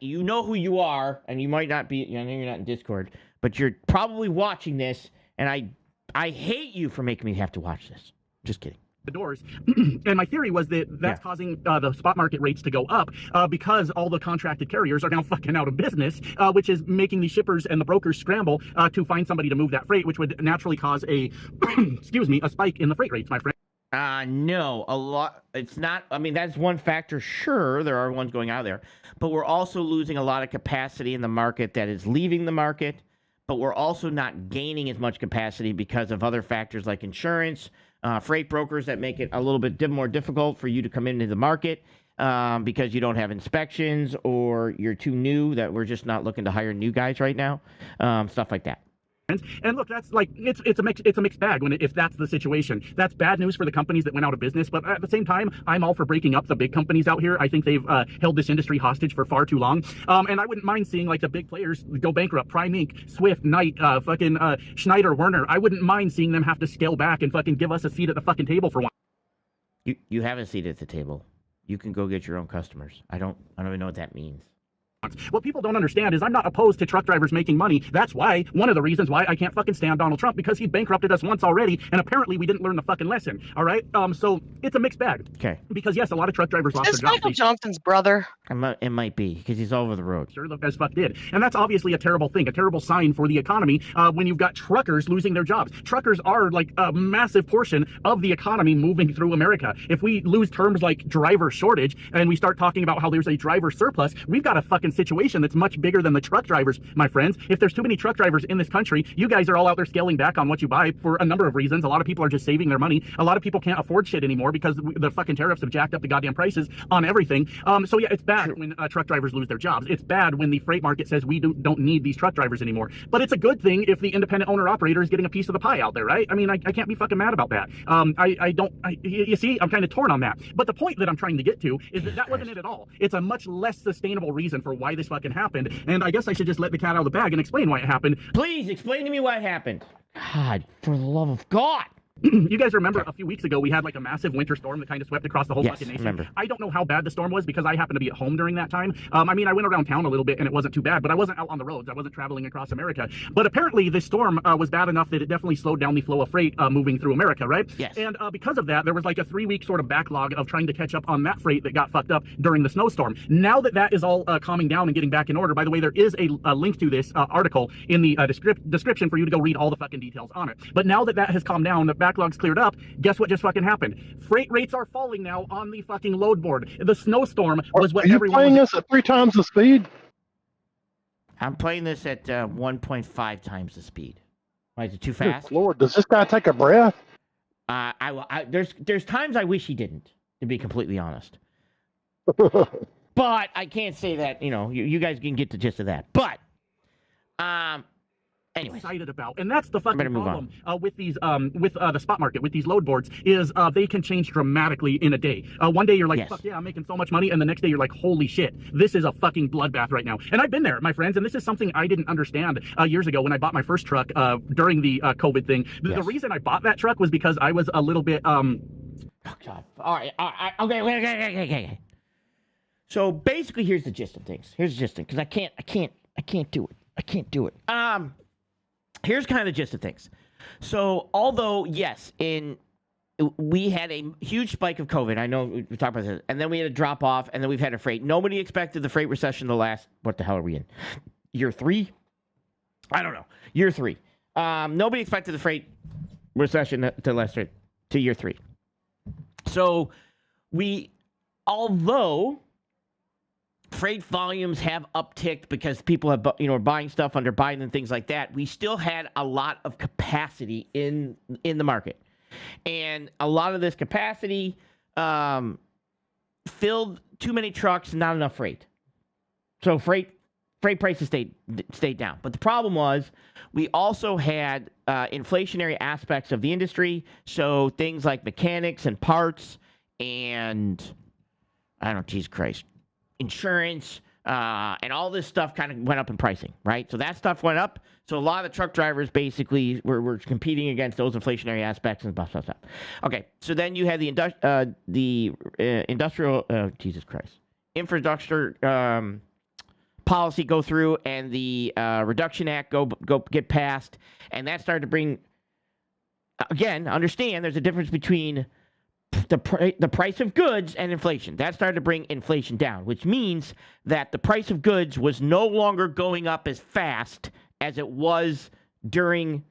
You know who you are, and you might not be, I know you're not in Discord, but you're probably watching this, and I hate you for making me have to watch this. Just kidding. The doors. And my theory was that that's causing the spot market rates to go up because all the contracted carriers are now fucking out of business, which is making the shippers and the brokers scramble to find somebody to move that freight, which would naturally cause a a spike in the freight rates, my friend. No, a lot. It's not. I mean, that's one factor. Sure, there are ones going out there, but we're also losing a lot of capacity in the market that is leaving the market. But we're also not gaining as much capacity because of other factors like insurance, freight brokers that make it a little bit more difficult for you to come into the market because you don't have inspections or you're too new, that we're just not looking to hire new guys right now, stuff like that. And look, that's like it's a mixed bag if that's the situation. That's bad news for the companies that went out of business, but at the same time, I'm all for breaking up the big companies out here. I think they've held this industry hostage for far too long. And I wouldn't mind seeing like the big players go bankrupt. Prime Inc., Swift, Knight, Schneider, Werner. I wouldn't mind seeing them have to scale back and fucking give us a seat at the fucking table for one. You have a seat at the table. You can go get your own customers. I don't even know what that means. What people don't understand is I'm not opposed to truck drivers making money. That's why, one of the reasons why I can't fucking stand Donald Trump, because he bankrupted us once already, and apparently we didn't learn the fucking lesson, all right? So it's a mixed bag. Okay. Because, yes, a lot of truck drivers lost their jobs. Michael Johnson's brother. It might be, because he's all over the road. Sure as fuck did. And that's obviously a terrible thing, a terrible sign for the economy when you've got truckers losing their jobs. Truckers are like a massive portion of the economy moving through America. If we lose terms like driver shortage and we start talking about how there's a driver surplus, we've got to fucking fucking situation that's much bigger than the truck drivers, my friends. If there's too many truck drivers in this country, you guys are all out there scaling back on what you buy for a number of reasons. A lot of people are just saving their money. A lot of people can't afford shit anymore because the fucking tariffs have jacked up the goddamn prices on everything. So yeah, it's bad when truck drivers lose their jobs. It's bad when the freight market says we don't need these truck drivers anymore. But it's a good thing if the independent owner operator is getting a piece of the pie out there, right? I mean, I can't be fucking mad about that. You see, I'm kind of torn on that. But the point that I'm trying to get to is that wasn't it at all. It's a much less sustainable reason for why this fucking happened. And I guess I should just let the cat out of the bag and explain why it happened. Please explain to me what happened. God, for the love of God. You guys remember a few weeks ago we had like a massive winter storm that kind of swept across the whole fucking nation. Remember. I don't know how bad the storm was because I happened to be at home during that time. I mean, I went around town a little bit and it wasn't too bad, but I wasn't out on the roads. I wasn't traveling across America. But apparently this storm was bad enough that it definitely slowed down the flow of freight moving through America, right? Yes. And because of that, there was like a 3-week sort of backlog of trying to catch up on that freight that got fucked up during the snowstorm. Now that that is all calming down and getting back in order, by the way, there is a link to this article in the description for you to go read all the fucking details on it. But now that that has calmed down, the backlog's cleared up, guess what just fucking happened? Freight rates are falling now on the fucking load board. The snowstorm was what everyone was... Are you playing this at 3 times the speed? I'm playing this at 1.5 times the speed. Why, is it too fast? Good Lord, does this guy take a breath? There's times I wish he didn't, to be completely honest. But I can't say that, you guys can get the gist of that. But, anyways. Excited about, and that's the fucking problem with these with the spot market, with these load boards, is they can change dramatically in a day. One day you're like, fuck yeah, I'm making so much money, and the next day you're like, holy shit, this is a fucking bloodbath right now. And I've been there, my friends, and this is something I didn't understand years ago when I bought my first truck during the COVID thing. The reason I bought that truck was because I was a little bit oh God. All right, okay. So basically, here's the gist of things. Because I can't do it. Here's kind of the gist of things. So, although, yes, we had a huge spike of COVID. I know we talked about this. And then we had a drop off, and then we've had a freight. Nobody expected the freight recession to last, what the hell are we in? Year 3? I don't know. Year 3. Nobody expected the freight recession to last to year 3. So, although freight volumes have upticked because people have, are buying stuff under Biden and things like that, we still had a lot of capacity in the market. And a lot of this capacity filled too many trucks, not enough freight. So freight prices stayed down. But the problem was we also had inflationary aspects of the industry. So things like mechanics and parts and, I don't know, Jesus Christ, insurance, and all this stuff kind of went up in pricing, right? So that stuff went up. So a lot of the truck drivers basically were competing against those inflationary aspects and stuff. Okay, so then you had the industrial, Jesus Christ, infrastructure policy go through, and the Reduction Act go get passed, and that started to bring. Again, understand there's a difference between the price of goods and inflation. That started to bring inflation down, which means that the price of goods was no longer going up as fast as it was during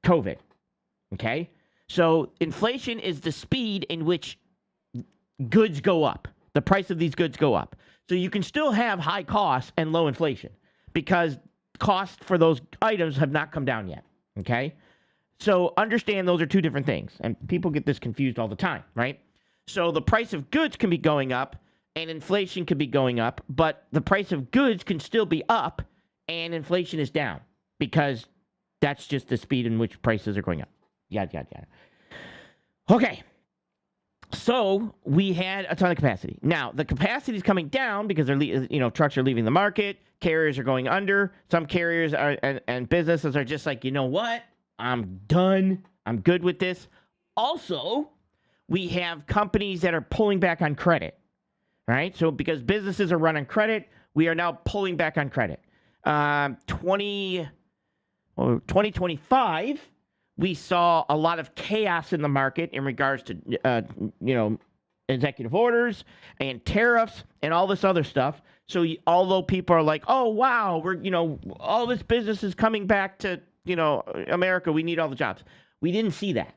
COVID. Okay? So inflation is the speed in which goods go up. The price of these goods go up. So you can still have high costs and low inflation because costs for those items have not come down yet. Okay? So understand those are two different things, and people get this confused all the time, right? So the price of goods can be going up, and inflation can be going up, but the price of goods can still be up, and inflation is down, because that's just the speed in which prices are going up. Yada, yada, yada. Okay, so we had a ton of capacity. Now, the capacity is coming down because trucks are leaving the market, carriers are going under, some carriers are and businesses are just like, you know what? I'm done. I'm good with this. Also, we have companies that are pulling back on credit, right? So because businesses are running credit, we are now pulling back on credit. 2025, we saw a lot of chaos in the market in regards to, executive orders and tariffs and all this other stuff. So although people are like, oh, wow, all this business is coming back to, America, we need all the jobs. We didn't see that.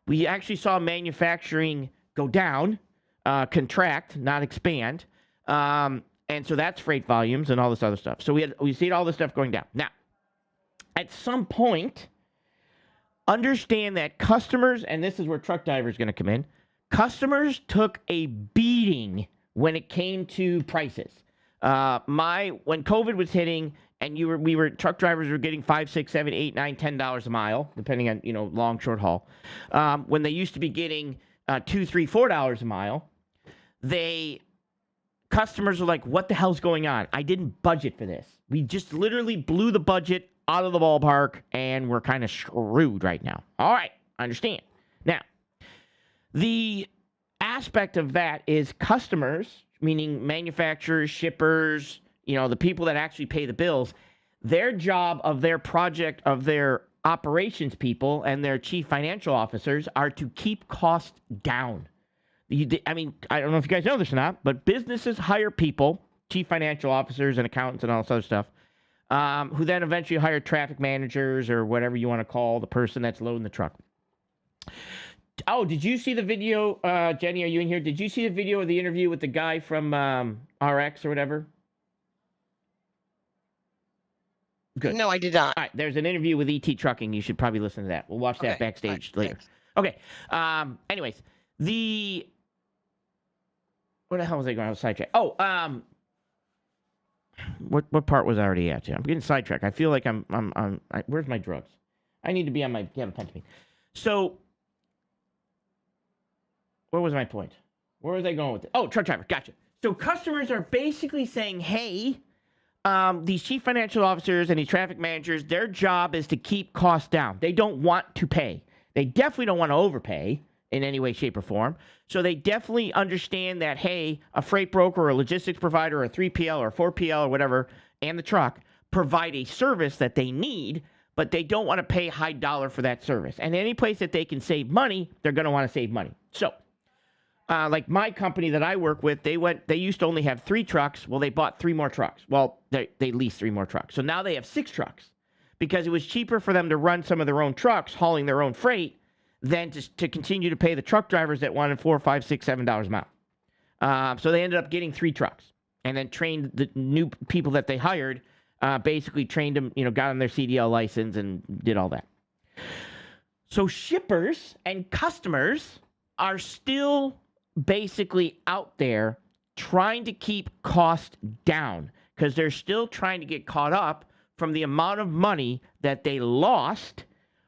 We actually saw manufacturing go down, contract, not expand. And And so that's freight volumes and all this other stuff. So we see all this stuff going down. Now, at some point, understand that customers, and this is where truck drivers going to come in, customers took a beating when it came to prices. When COVID was hitting and truck drivers were getting $5, $6, $7, $8, $9, $10 a mile, depending on, long, short haul. When they used to be getting $2, $3, $4 a mile, customers were like, what the hell's going on? I didn't budget for this. We just literally blew the budget out of the ballpark, and we're kind of screwed right now. All right, I understand. Now, the aspect of that is customers, meaning manufacturers, shippers, the people that actually pay the bills, their job of their project, of their operations people and their chief financial officers are to keep costs down. I don't know if you guys know this or not, but businesses hire people, chief financial officers and accountants and all this other stuff, who then eventually hire traffic managers or whatever you want to call the person that's loading the truck. Oh, did you see the video, Jenny, are you in here? Did you see the video of the interview with the guy from RX or whatever? Good. No, I did not. All right, there's an interview with ET Trucking. You should probably listen to that. We'll watch that backstage later. Thanks. Okay. Anyways, where the hell was I going? I was sidetracked. Oh, what part was I already at? I'm getting sidetracked. I feel like where's my drugs? I need to be on my, have a pen to me. So, where was my point? Where was I going with it? Oh, truck driver. Gotcha. So customers are basically saying, hey, these chief financial officers and these traffic managers, their job is to keep costs down. They don't want to pay. They definitely don't want to overpay in any way, shape, or form. So they definitely understand that, hey, a freight broker or a logistics provider or a 3PL or a 4PL or whatever, and the truck provide a service that they need, but they don't want to pay high dollar for that service. And any place that they can save money, they're going to want to save money. So, like my company that I work with, they used to only have 3 trucks. Well, they bought 3 more trucks. Well, they leased 3 more trucks. So now they have 6 trucks because it was cheaper for them to run some of their own trucks, hauling their own freight, than to continue to pay the truck drivers that wanted $4, $5, $6, $7 a mile. So they ended up getting 3 trucks and then trained the new people that they hired, basically trained them, got them their CDL license and did all that. So shippers and customers are still basically out there trying to keep costs down because they're still trying to get caught up from the amount of money that they lost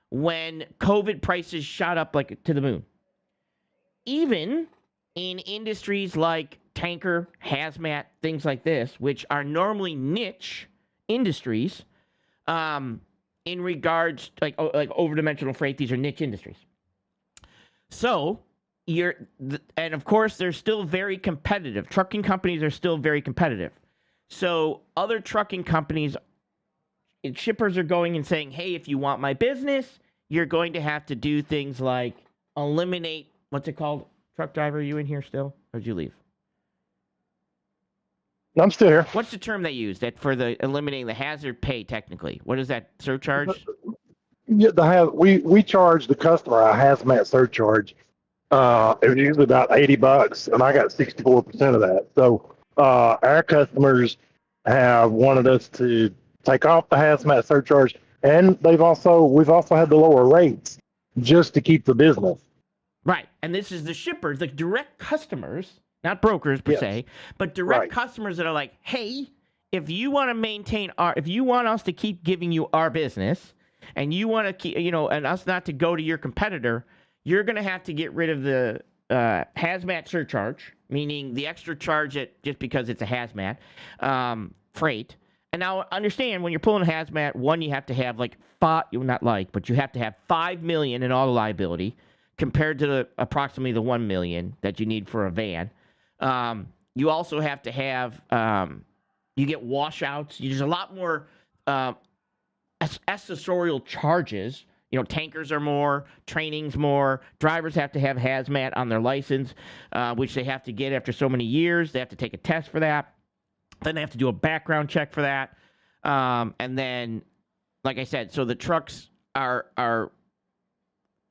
when COVID prices shot up like to the moon. Even in industries like tanker, hazmat, things like this, which are normally niche industries, in regards like overdimensional freight, these are niche industries. So and of course, they're still very competitive. Trucking companies are still very competitive. So other trucking companies, shippers are going and saying, hey, if you want my business, you're going to have to do things like eliminate, what's it called? Truck driver, are you in here still? Or did you leave? I'm still here. What's the term they use that for the eliminating the hazard pay technically? What is that surcharge? Yeah, we charge the customer a hazmat surcharge. It was usually about $80, and I got 64% of that. So our customers have wanted us to take off the hazmat surcharge, and we've also had to lower rates just to keep the business. Right, and this is the shippers, the direct customers, not brokers per se, but direct customers that are like, hey, if you want to if you want us to keep giving you our business, and you want to keep, and us not to go to your competitor, you're going to have to get rid of the hazmat surcharge, meaning the extra charge just because it's a hazmat freight. And now understand, when you're pulling a hazmat, one, you have to have you have to have $5 million in auto liability compared to approximately the $1 million that you need for a van. You also have to have, you get washouts. There's a lot more accessorial charges. Tankers are more, training's more, drivers have to have hazmat on their license, which they have to get after so many years. They have to take a test for that. Then they have to do a background check for that. And then, like I said, so the trucks are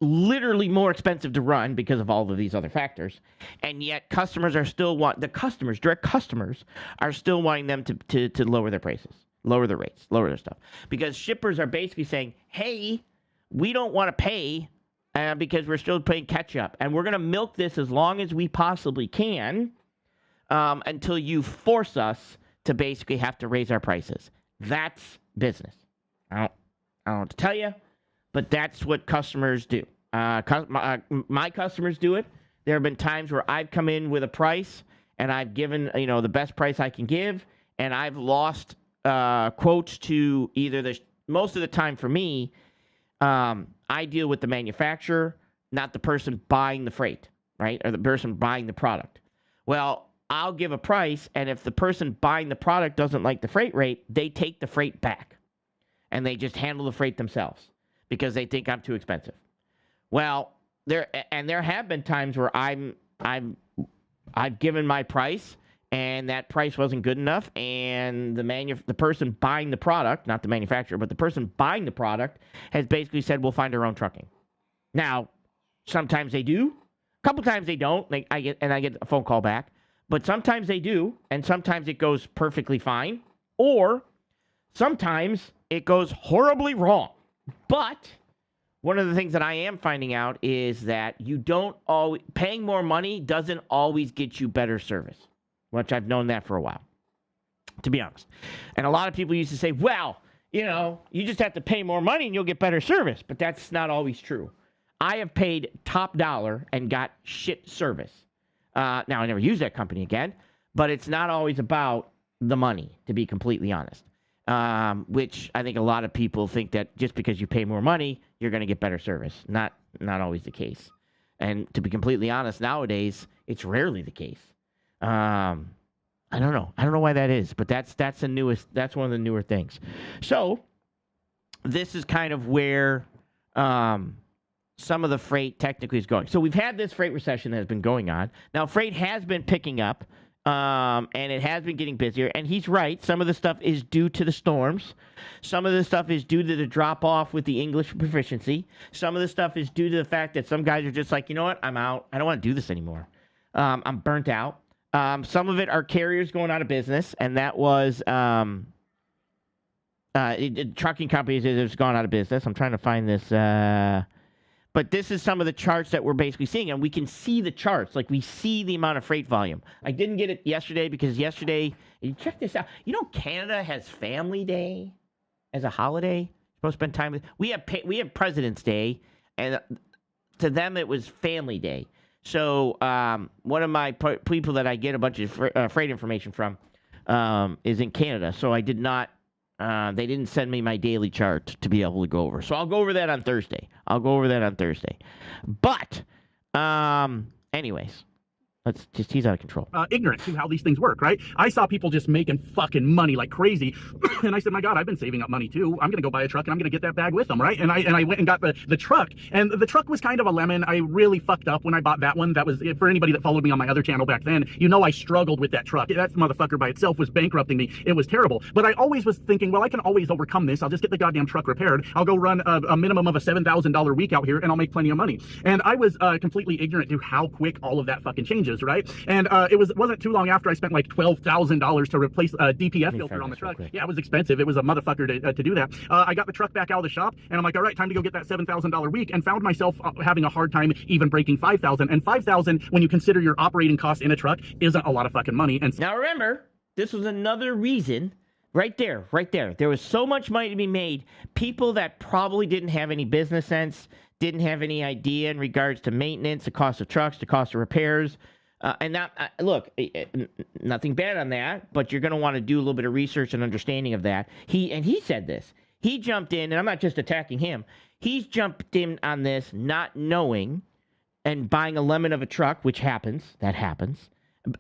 literally more expensive to run because of all of these other factors, and yet customers are still direct customers are still wanting them to lower their prices, lower their rates, lower their stuff, because shippers are basically saying, hey, we don't want to pay because we're still playing catch up, and we're going to milk this as long as we possibly can until you force us to basically have to raise our prices. That's business. I don't know what to tell you, but that's what customers do. My customers do it. There have been times where I've come in with a price and I've given, the best price I can give, and I've lost quotes to either most of the time for me, I deal with the manufacturer, not the person buying the freight, right? Or the person buying the product. Well, I'll give a price, and if the person buying the product doesn't like the freight rate, they take the freight back, and they just handle the freight themselves because they think I'm too expensive. Well, there have been times where I've given my price, and that price wasn't good enough, and the person buying the product, not the manufacturer, but the person buying the product has basically said, we'll find our own trucking. Now, sometimes they do, a couple times they don't. I get a phone call back, but sometimes they do, and sometimes it goes perfectly fine, or sometimes it goes horribly wrong. But one of the things that I am finding out is that paying more money doesn't always get you better service, which I've known that for a while, to be honest. And a lot of people used to say, well, you just have to pay more money and you'll get better service. But that's not always true. I have paid top dollar and got shit service. Now, I never use that company again, but it's not always about the money, to be completely honest. Which I think a lot of people think that just because you pay more money, you're going to get better service. Not always the case. And to be completely honest, nowadays, it's rarely the case. I don't know. I don't know why that is, but that's one of the newer things. So this is kind of where some of the freight technically is going. So we've had this freight recession that has been going on. Now freight has been picking up, and it has been getting busier. And he's right. Some of the stuff is due to the storms. Some of the stuff is due to the drop off with the English proficiency. Some of the stuff is due to the fact that some guys are just like, you know what? I'm out. I don't want to do this anymore. I'm burnt out. Some of it are carriers going out of business, and that was trucking companies that have gone out of business. I'm trying to find this. But this is some of the charts that we're basically seeing, and we can see the charts. Like, we see the amount of freight volume. I didn't get it yesterday because yesterday, you check this out. Canada has Family Day as a holiday. You're supposed to spend time with. We have President's Day, and to them it was Family Day. So one of my people that I get a bunch of freight information from is in Canada. So I did not. They didn't send me my daily chart to be able to go over. So I'll go over that on Thursday. But anyways, he's out of control. Ignorant to how these things work, right? I saw people just making fucking money like crazy. And I said, my God, I've been saving up money too. I'm going to go buy a truck and I'm going to get that bag with them, right? And I went and got the truck. And the truck was kind of a lemon. I really fucked up when I bought that one. That was, for anybody that followed me on my other channel back then, I struggled with that truck. That motherfucker by itself was bankrupting me. It was terrible. But I always was thinking, well, I can always overcome this. I'll just get the goddamn truck repaired. I'll go run a minimum of a $7,000 week out here and I'll make plenty of money. And I was completely ignorant to how quick all of that fucking changes, right? And it wasn't too long after I spent like $12,000 to replace a DPF filter on the truck. Yeah, it was expensive. It was a motherfucker to do that. I got the truck back out of the shop, and I'm like, all right, time to go get that $7,000 week, and found myself having a hard time even breaking $5,000. And $5,000, when you consider your operating cost in a truck, isn't a lot of fucking money. And now remember, this was another reason. Right there. There was so much money to be made. People that probably didn't have any business sense, didn't have any idea in regards to maintenance, the cost of trucks, the cost of repairs. And that, look, nothing bad on that, but you're going to want to do a little bit of research and understanding of that. He said this. He jumped in, and I'm not just attacking him. He's jumped in on this not knowing and buying a lemon of a truck, which happens. That happens.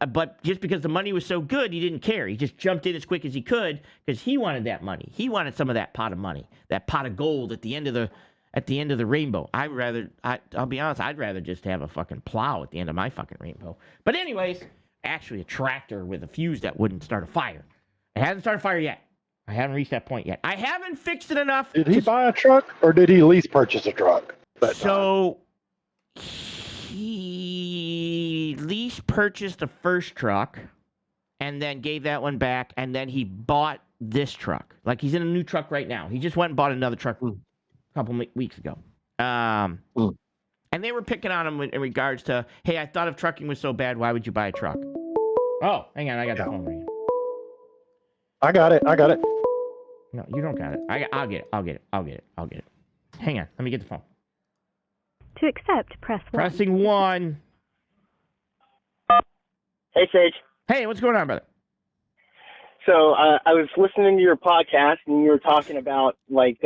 But just because the money was so good, he didn't care. He just jumped in as quick as he could because he wanted that money. He wanted some of that pot of money, that pot of gold at the end of the rainbow. I'll be honest, I'd rather just have a fucking plow at the end of my fucking rainbow. But anyways, actually a tractor with a fuse that wouldn't start a fire. It hasn't started a fire yet. I haven't reached that point yet. I haven't fixed it enough. Did he buy a truck or did he lease purchase a truck? that time. So he lease purchased the first truck and then gave that one back, and then he bought this truck. Like, he's in a new truck right now. He just went and bought another truck a couple weeks ago. And they were picking on him in regards to, hey, I thought if trucking was so bad, why would you buy a truck? Oh, hang on, I got the phone ringing. I got it. No, you don't got it. I'll get it. Hang on, let me get the phone. To accept, press 1. Pressing 1. Hey, Sage. Hey, what's going on, brother? So I was listening to your podcast, and you were talking about, like,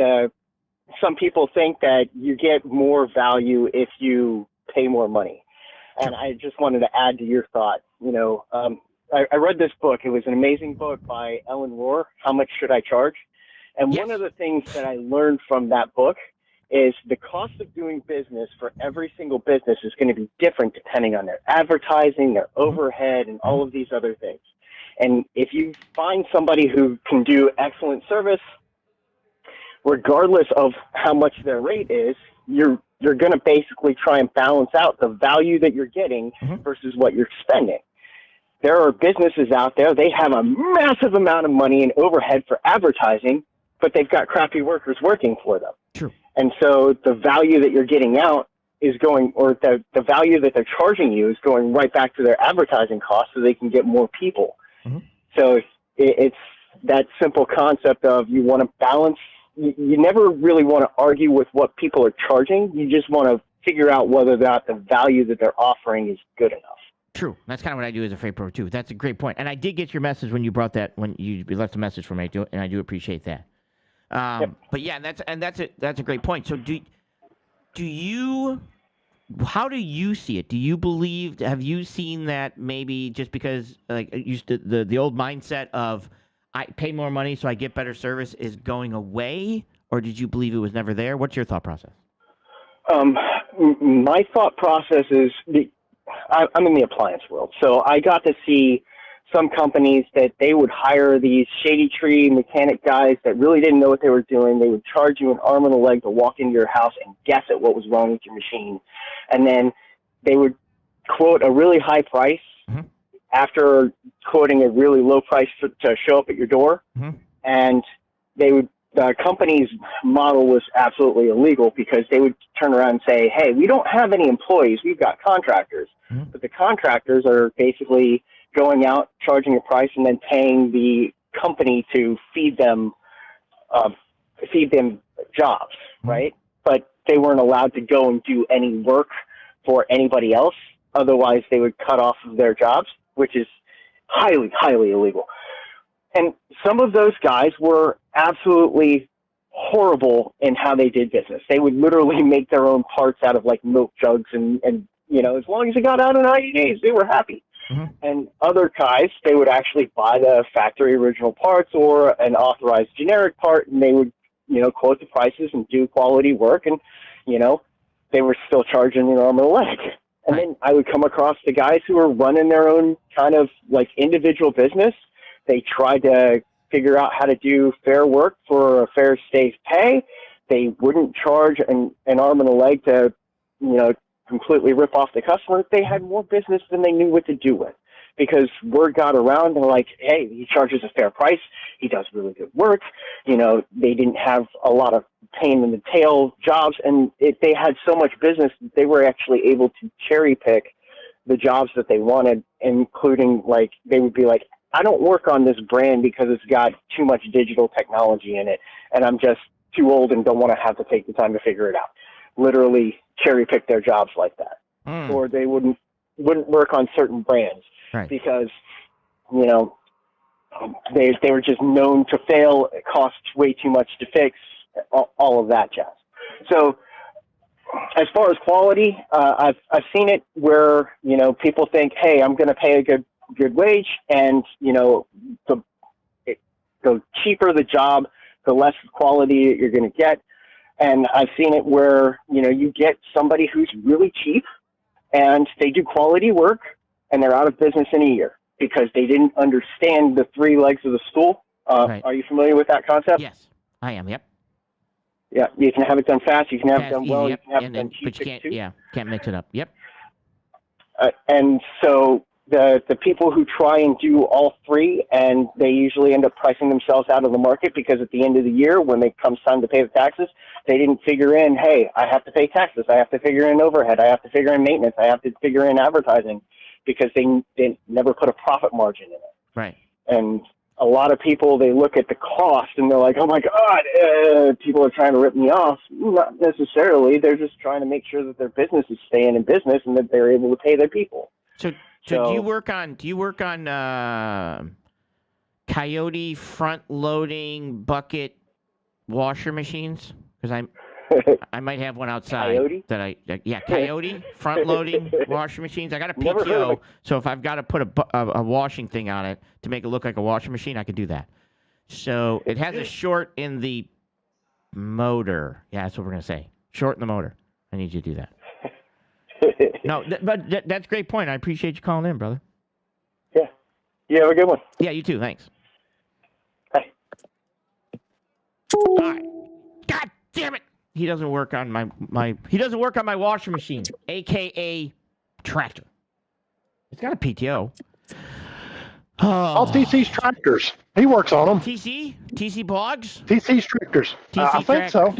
some people think that you get more value if you pay more money. And I just wanted to add to your thought. You know, I read this book. It was an amazing book by Ellen Rohr, How Much Should I Charge? And one of the things that I learned from that book is the cost of doing business for every single business is going to be different depending on their advertising, their overhead, and all of these other things. And if you find somebody who can do excellent service, regardless of how much their rate is, you're going to basically try and balance out the value that you're getting versus what you're spending. There are businesses out there, they have a massive amount of money in overhead for advertising, but they've got crappy workers working for them. True. And so the value that you're getting out is going, or the value that they're charging you is going right back to their advertising costs so they can get more people. So it's that simple concept of you want to balance. You never really want to argue with what people are charging. You just want to figure out whether or not the value that they're offering is good enough. True. That's kind of what I do as a freight pro too. That's a great point. And I did get your message when you brought that, when you left a message for me, and I do appreciate that. But yeah, that's a great point. So do you, how do you see it? Do you believe, have you seen that maybe just because, like, the old mindset of I pay more money so I get better service is going away, or did you believe it was never there? What's your thought process? My thought process is I'm in the appliance world, so I got to see some companies that they would hire these shady tree mechanic guys that really didn't know what they were doing. They would charge you an arm and a leg to walk into your house and guess at what was wrong with your machine. And then they would quote a really high price after quoting a really low price to show up at your door. And the company's model was absolutely illegal because they would turn around and say, hey, we don't have any employees. We've got contractors. But the contractors are basically going out, charging a price, and then paying the company to feed them jobs, right? But they weren't allowed to go and do any work for anybody else. Otherwise, they would cut off of their jobs, which is highly, highly illegal. And some of those guys were absolutely horrible in how they did business. They would literally make their own parts out of, like, milk jugs, and you know, as long as it got out in 90 days, they were happy. And other guys, they would actually buy the factory original parts or an authorized generic part, and they would, you know, quote the prices and do quality work, and, you know, they were still charging an arm and a leg. And then I would come across the guys who were running their own kind of, like, individual business. They tried to figure out how to do fair work for a fair safe pay. They wouldn't charge an arm and a leg to, you know, completely rip off the customer. They had more business than they knew what to do with, because word got around. They're like, hey, he charges a fair price. He does really good work. You know, they didn't have a lot of pain in the tail jobs, and they had so much business that they were actually able to cherry pick the jobs that they wanted, including, like, they would be like, I don't work on this brand because it's got too much digital technology in it, and I'm just too old and don't want to have to take the time to figure it out. Literally cherry pick their jobs like that. Or they wouldn't work on certain brands because, you know, they were just known to fail. It costs way too much to fix, all of that jazz. So as far as quality, I've seen it where, you know, people think, hey, I'm going to pay a good wage, and, you know, the cheaper the job, the less quality you're going to get. And I've seen it where, you know, you get somebody who's really cheap and they do quality work and they're out of business in a year because they didn't understand the three legs of the stool. Are you familiar with that concept? Yes, I am. Yep. Yeah, you can have it done fast. You can have it done well. Yep. You can have And it done then, cheap but you can't. too. Yeah, can't mix it up. Yep. And so the people who try and do all three, and they usually end up pricing themselves out of the market because at the end of the year, when it comes time to pay the taxes, they didn't figure in, hey, I have to pay taxes. I have to figure in overhead. I have to figure in maintenance. I have to figure in advertising because they never put a profit margin in it. Right. And a lot of people, they look at the cost and they're like, oh my God, people are trying to rip me off. Not necessarily. They're just trying to make sure that their business is staying in business and that they're able to pay their people. So do you work on Coyote front loading bucket washer machines? Because I might have one outside. Coyote? Coyote front loading washer machines. I got a Never heard of PTO, it. so if I've got to put a washing thing on it to make it look like a washing machine, I could do that. So it has a short in the motor. Yeah, that's what we're gonna say. Short in the motor. I need you to do that. No, but that's a great point. I appreciate you calling in, brother. Yeah. You have a good one. Yeah, you too. Thanks. Bye. All right. God damn it! He doesn't work on my washing machine, aka tractor. It's got a PTO. All TC's tractors. He works on them. TC blogs. TC's tractors. I think so.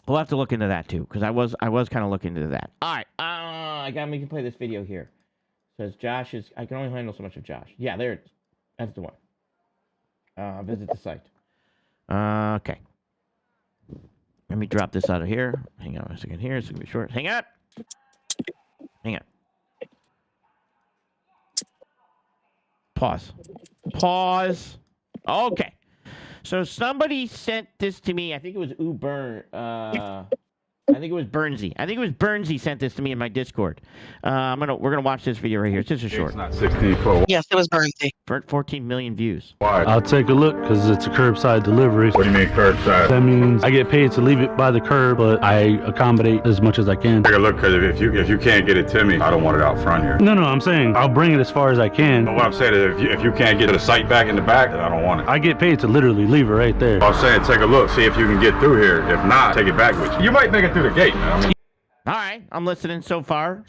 We'll have to look into that too, because I was kind of looking into that. All right, I gotta make you play this video here. It says Josh is. I can only handle so much of Josh. Yeah, there it is. That's the one. Visit the site. Okay. Let me drop this out of here. Hang on a second here. It's gonna be short. Hang on. Pause. Okay. So somebody sent this to me. I think it was I think it was Bernsey. Sent this to me in my Discord. We're gonna watch this video right here. It's just a short. It's not 16 foot. Yes, it was Bernsey. 14 million views. Why? I'll take a look because it's a curbside delivery. What do you mean curbside? That means I get paid to leave it by the curb, but I accommodate as much as I can. Take a look, because if you can't get it to me, I don't want it out front here. No, I'm saying I'll bring it as far as I can. But what I'm saying is if you can't get the site back in the back, I don't want it. I get paid to literally leave it right there. I'm saying take a look, see if you can get through here. If not, take it back with you. You might make it through the gate, man. All right, I'm listening so far.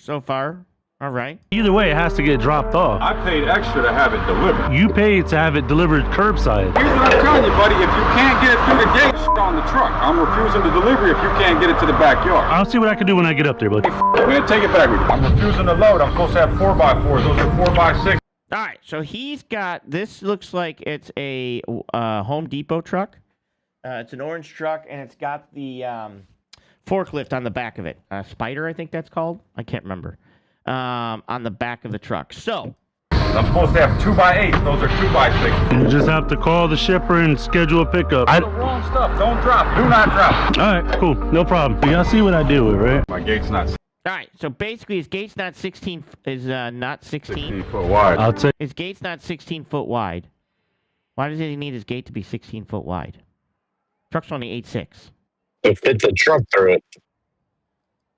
All right. Either way, it has to get dropped off. I paid extra to have it delivered. You paid to have it delivered curbside. Here's what I'm telling you, buddy. If you can't get it through the gate, on the truck. I'm refusing the delivery if you can't get it to the backyard. I'll see what I can do when I get up there, buddy. Man, take it back with you. I'm refusing the load. I'm supposed to have 4x4s. Those are 4x6. All right, so he's got, this looks like it's a Home Depot truck. It's an orange truck, and it's got the forklift on the back of it. Spider, I think that's called. I can't remember. On the back of the truck. So I'm supposed to have 2x8. Those are 2x6. You just have to call the shipper and schedule a pickup. The wrong stuff. Don't drop. Do not drop. All right, cool. No problem. You gotta see what I deal with, right? My gate's not. All right, so basically his gate's not 16, not 16 foot wide. I'll take. His gate's not 16 foot wide. Why does he need his gate to be 16 foot wide? Truck's only 8'6". To fit the truck through it.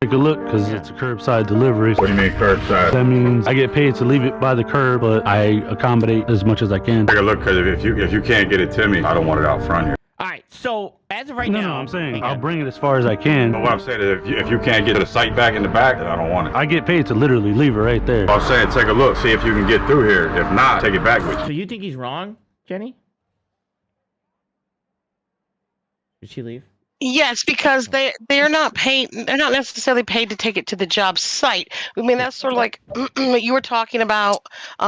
Take a look because it's a curbside delivery. What do you mean curbside? That means I get paid to leave it by the curb, but I accommodate as much as I can. Take a look, because if you can't get it to me, I don't want it out front here. All right, so as of right now... No, I'm saying I'll bring it as far as I can. But what I'm saying is if you can't get the site back in the back, I don't want it. I get paid to literally leave it right there. I'm saying take a look, see if you can get through here. If not, take it back with you. So you think he's wrong, Jenny? Did she leave? Yes, because they're not paid. They're not necessarily paid to take it to the job site. I mean, that's sort of like what you were talking about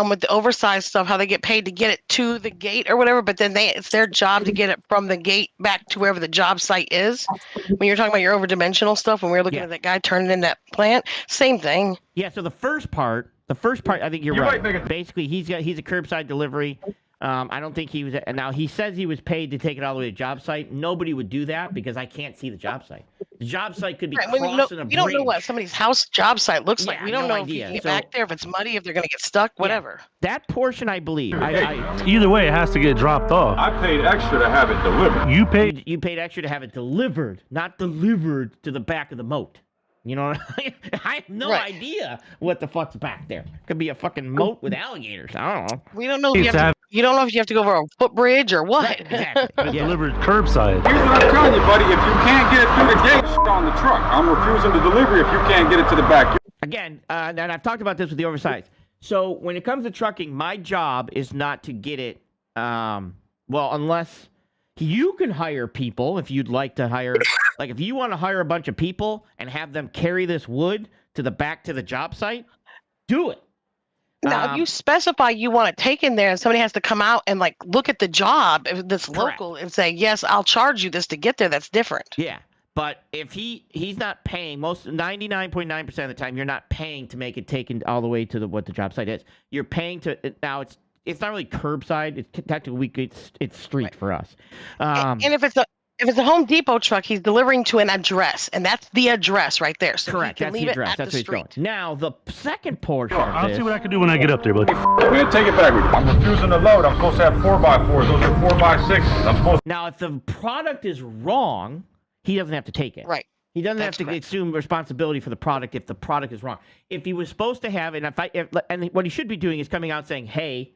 with the oversized stuff, how they get paid to get it to the gate or whatever. But then it's their job to get it from the gate back to wherever the job site is. When you're talking about your overdimensional stuff, when we were looking at that guy turning in that plant, same thing. Yeah. So the first part, I think you're right. Basically, he's a curbside delivery. I don't think he was. Now he says he was paid to take it all the way to job site. Nobody would do that because I can't see the job site. The job site could be crossing a bridge. We don't know what somebody's house job site looks like. We don't know if you can get So, back there, if it's muddy, if they're going to get stuck, whatever. That portion, I believe. Either way, it has to get dropped off. I paid extra to have it delivered. You paid extra to have it delivered, not delivered to the back of the moat. You know, I have no idea what the fuck's back there. Could be a fucking moat with alligators. I don't know. We don't know if you have to You don't know if you have to go over a footbridge or what. Right, exactly. But delivered curbside. Here's what I'm telling you, buddy. If you can't get it through the gate on the truck, I'm refusing the delivery if you can't get it to the back. Again, and I've talked about this with the oversized. So when it comes to trucking, my job is not to get it, well, unless you can hire people if you'd like to hire, like if you want to hire a bunch of people and have them carry this wood to the back to the job site, do it. Now, if you specify you want it taken there and somebody has to come out and like look at the job if that's local and say, yes, I'll charge you this to get there, that's different. Yeah. But if he's not paying, 99.9% of the time, you're not paying to make it taken all the way to what the job site is. You're paying to, now it's not really curbside. It's technically it's street for us. And if it's a Home Depot truck, he's delivering to an address, and that's the address right there. So correct. That's the address. That's where he's going. Now, the second portion of I'll see what I can do when I get up there, bud. We'll take it back. I'm refusing to load. I'm supposed to have 4x4s. Those are 4x6s. I'm supposed. Now, if the product is wrong, he doesn't have to take it. Right. He doesn't have to assume responsibility for the product if the product is wrong. If he was supposed to have it, and what he should be doing is coming out saying, hey,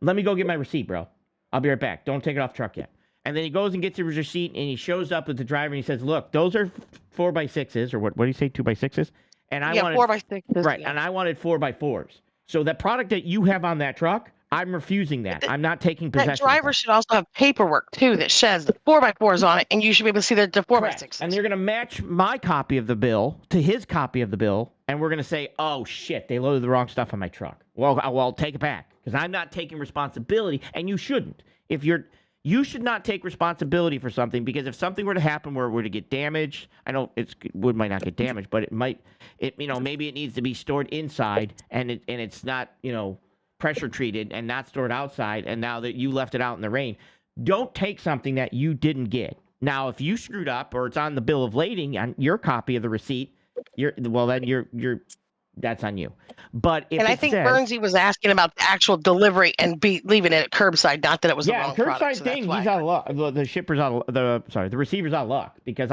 let me go get my receipt, bro. I'll be right back. Don't take it off the truck yet. And then he goes and gets his receipt, and he shows up with the driver, and he says, look, those are 4x6s, or what do you say, 2x6s? And I wanted 4x6s. Right, yeah. and I wanted 4x4s. So that product that you have on that truck, I'm refusing that. I'm not taking possession. That driver should also have paperwork, too, that says the 4x4s on it, and you should be able to see the 4x6s. And they're going to match my copy of the bill to his copy of the bill, and we're going to say, oh, shit, they loaded the wrong stuff on my truck. Well, take it back, because I'm not taking responsibility, and you shouldn't. You should not take responsibility for something, because if something were to happen where it were to get damaged, I know wood might not get damaged, but maybe it needs to be stored inside, and it's not, pressure treated and not stored outside, and now that you left it out in the rain, don't take something that you didn't get. Now, if you screwed up or it's on the bill of lading on your copy of the receipt, then that's on you. But if I think Bernsey was asking about the actual delivery and leaving it at curbside, not that it was the wrong product. Curbside thing, he's out of luck. The shipper's out of the receiver's out of luck, because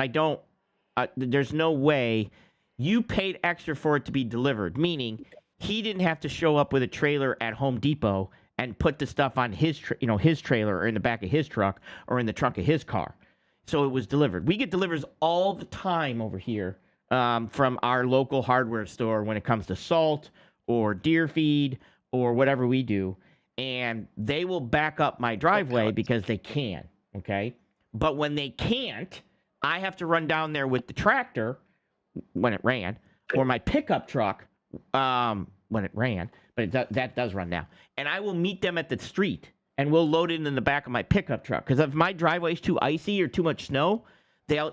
there's no way you paid extra for it to be delivered, meaning he didn't have to show up with a trailer at Home Depot and put the stuff on his trailer or in the back of his truck or in the trunk of his car. So it was delivered. We get delivers all the time over here from our local hardware store when it comes to salt or deer feed or whatever we do. And they will back up my driveway because they can, okay? But when they can't, I have to run down there with the tractor when it ran, or my pickup truck when it ran, but that does run now. And I will meet them at the street, and we'll load it in the back of my pickup truck. Because if my driveway is too icy or too much snow, they'll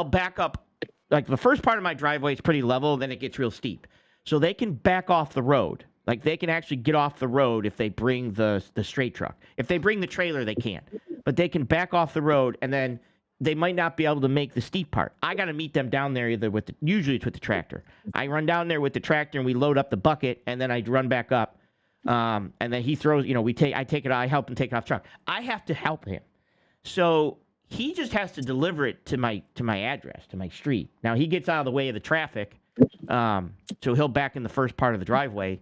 back up. Like the first part of my driveway is pretty level, then it gets real steep. So they can back off the road. Like they can actually get off the road if they bring the straight truck. If they bring the trailer, they can't. But they can back off the road, and then they might not be able to make the steep part. I got to meet them down there usually it's with the tractor. I run down there with the tractor, and we load up the bucket, and then I run back up. And then he throws, I take it, I help him take it off the truck. I have to help him. So he just has to deliver it to my address, to my street. Now he gets out of the way of the traffic. So he'll back in the first part of the driveway.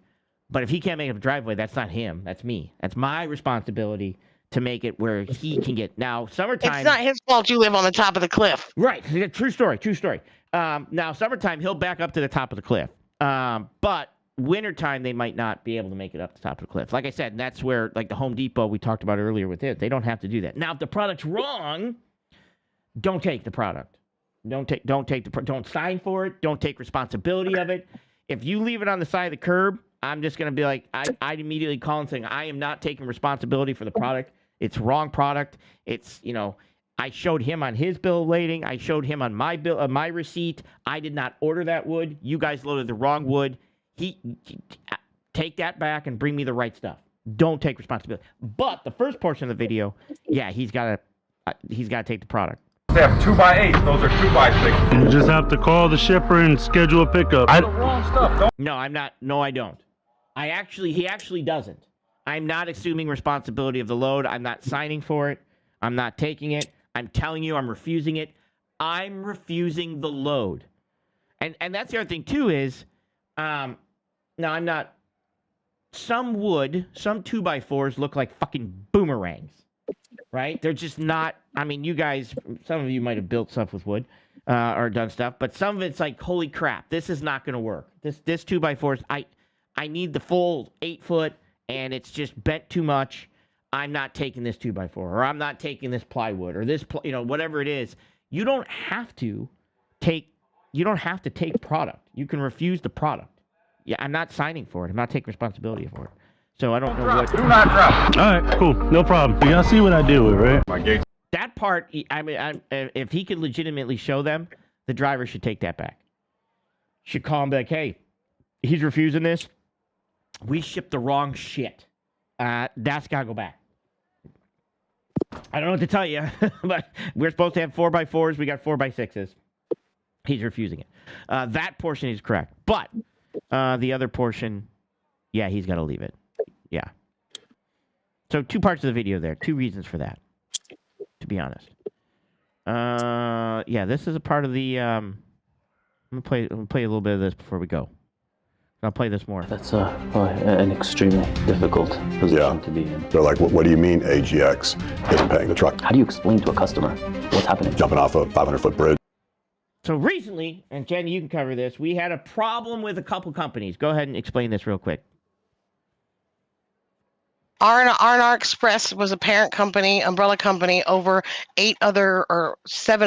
But if he can't make it the driveway, that's not him. That's me. That's my responsibility to make it where he can get. Now, summertime... It's not his fault you live on the top of the cliff. Right. True story. Now, summertime, he'll back up to the top of the cliff. But wintertime, they might not be able to make it up the top of the cliff. Like I said, that's where, like the Home Depot we talked about earlier with it, they don't have to do that. Now, if the product's wrong, don't take the product. Don't sign for it. Don't take responsibility of it. If you leave it on the side of the curb, I'm just going to be like, I'd immediately call and saying, I am not taking responsibility for the product. It's wrong product. It's, I showed him on his bill of lading. I showed him on my bill, my receipt. I did not order that wood. You guys loaded the wrong wood. Take that back and bring me the right stuff. Don't take responsibility. But the first portion of the video, yeah, he's got to take the product. They have 2x8s. Those are 2x6s. You just have to call the shipper and schedule a pickup. The wrong stuff. No, I'm not. No, I don't. He actually doesn't. I'm not assuming responsibility of the load. I'm not signing for it. I'm not taking it. I'm telling you, I'm refusing it. I'm refusing the load. And that's the other thing too is, now I'm not some wood, some 2x4s look like fucking boomerangs, right? They're just not, I mean, you guys, some of you might have built stuff with wood or done stuff, but some of it's like, holy crap, this is not going to work. This 2x4, I need the full 8 foot and it's just bent too much. I'm not taking this 2x4 or I'm not taking this plywood or this, whatever it is. You don't have to take product. You can refuse the product. Yeah, I'm not signing for it. I'm not taking responsibility for it. So I don't know what. Do not drop. All right, cool. No problem. Y'all see what I deal with, right? My gate. That part, I mean, if he could legitimately show them, the driver should take that back. Should call him back, hey, he's refusing this. We shipped the wrong shit. That's got to go back. I don't know what to tell you, but we're supposed to have 4x4s. We got 4x6s. He's refusing it. That portion is correct. But the other portion, yeah, he's got to leave it. Yeah. So 2 parts of the video there. 2 reasons for that, to be honest. Yeah, this is a part of the... I'm gonna play a little bit of this before we go. I'll play this more. That's an extremely difficult position to be in. They're like, what do you mean AGX isn't paying the truck? How do you explain to a customer what's happening? Jumping off a 500-foot bridge. So recently, and Jen, you can cover this, we had a problem with a couple companies. Go ahead and explain this real quick. R&R Express was a parent company, umbrella company, over 7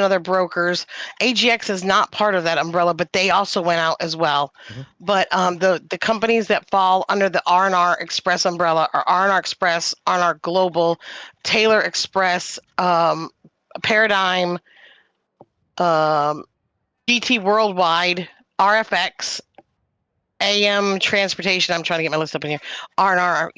other brokers. AGX is not part of that umbrella, but they also went out as well. Mm-hmm. But the companies that fall under the R&R Express umbrella are R&R Express, R&R Global, Taylor Express, Paradigm, GT Worldwide, RFX, AM Transportation, I'm trying to get my list up in here, R&R,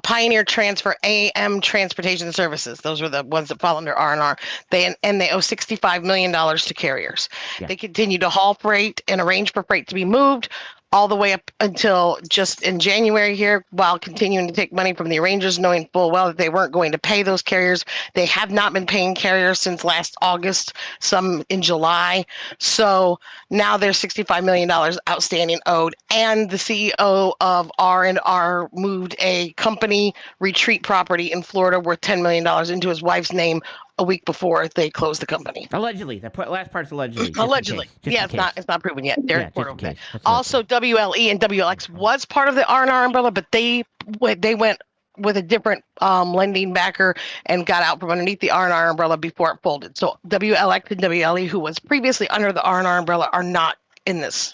Pioneer Transfer, AM Transportation Services. Those are the ones that fall under R&R. They owe $65 million to carriers. Yeah. They continue to haul freight and arrange for freight to be moved all the way up until just in January here, while continuing to take money from the arrangers, knowing full well that they weren't going to pay those carriers. They have not been paying carriers since last August, some in July. So now there's $65 million outstanding owed. And the CEO of R&R moved a company retreat property in Florida worth $10 million into his wife's name a week before they closed the company. Allegedly. That last part's allegedly. Allegedly. Yeah, it's not proven yet. They're okay. Also, WLE and WLX was part of the R&R umbrella, but they went with a different lending backer and got out from underneath the R&R umbrella before it folded. So WLX and WLE, who was previously under the R&R umbrella, are not in this.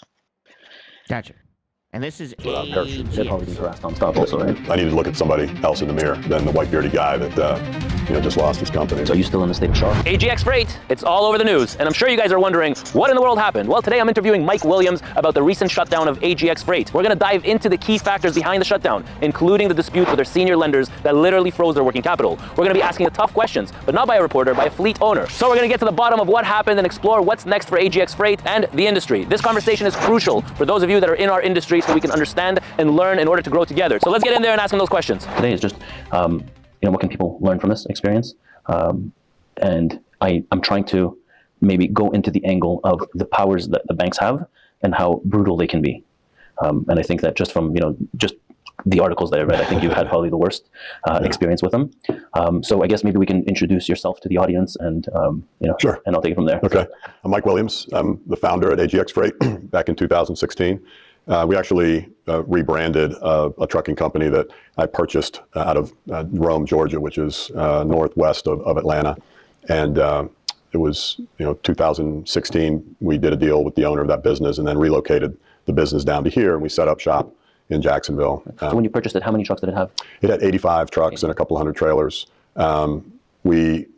Gotcha. And this is They'd probably be harassed on stuff also, right? I need to look at somebody else in the mirror than the white bearded guy that just lost his company. So are you still in the state of shock? AGX Freight, it's all over the news, and I'm sure you guys are wondering, what in the world happened? Well, today I'm interviewing Mike Williams about the recent shutdown of AGX Freight. We're gonna dive into the key factors behind the shutdown, including the dispute with their senior lenders that literally froze their working capital. We're gonna be asking the tough questions, but not by a reporter, by a fleet owner. So we're gonna get to the bottom of what happened and explore what's next for AGX Freight and the industry. This conversation is crucial for those of you that are in our industry so we can understand and learn in order to grow together. So let's get in there and ask them those questions. Today is just, what can people learn from this experience? And I'm trying to maybe go into the angle of the powers that the banks have and how brutal they can be. And I think that just from, just the articles that I read, I think you've had probably the worst experience with them. So I guess maybe we can introduce yourself to the audience and, Sure. And I'll take it from there. Okay. I'm Mike Williams. I'm the founder at AGX Freight back in 2016. We actually rebranded a trucking company that I purchased out of Rome, Georgia, which is northwest of Atlanta. And it was, 2016, we did a deal with the owner of that business and then relocated the business down to here, and we set up shop in Jacksonville. So when you purchased it, how many trucks did it have? It had 85 trucks and a couple hundred trailers.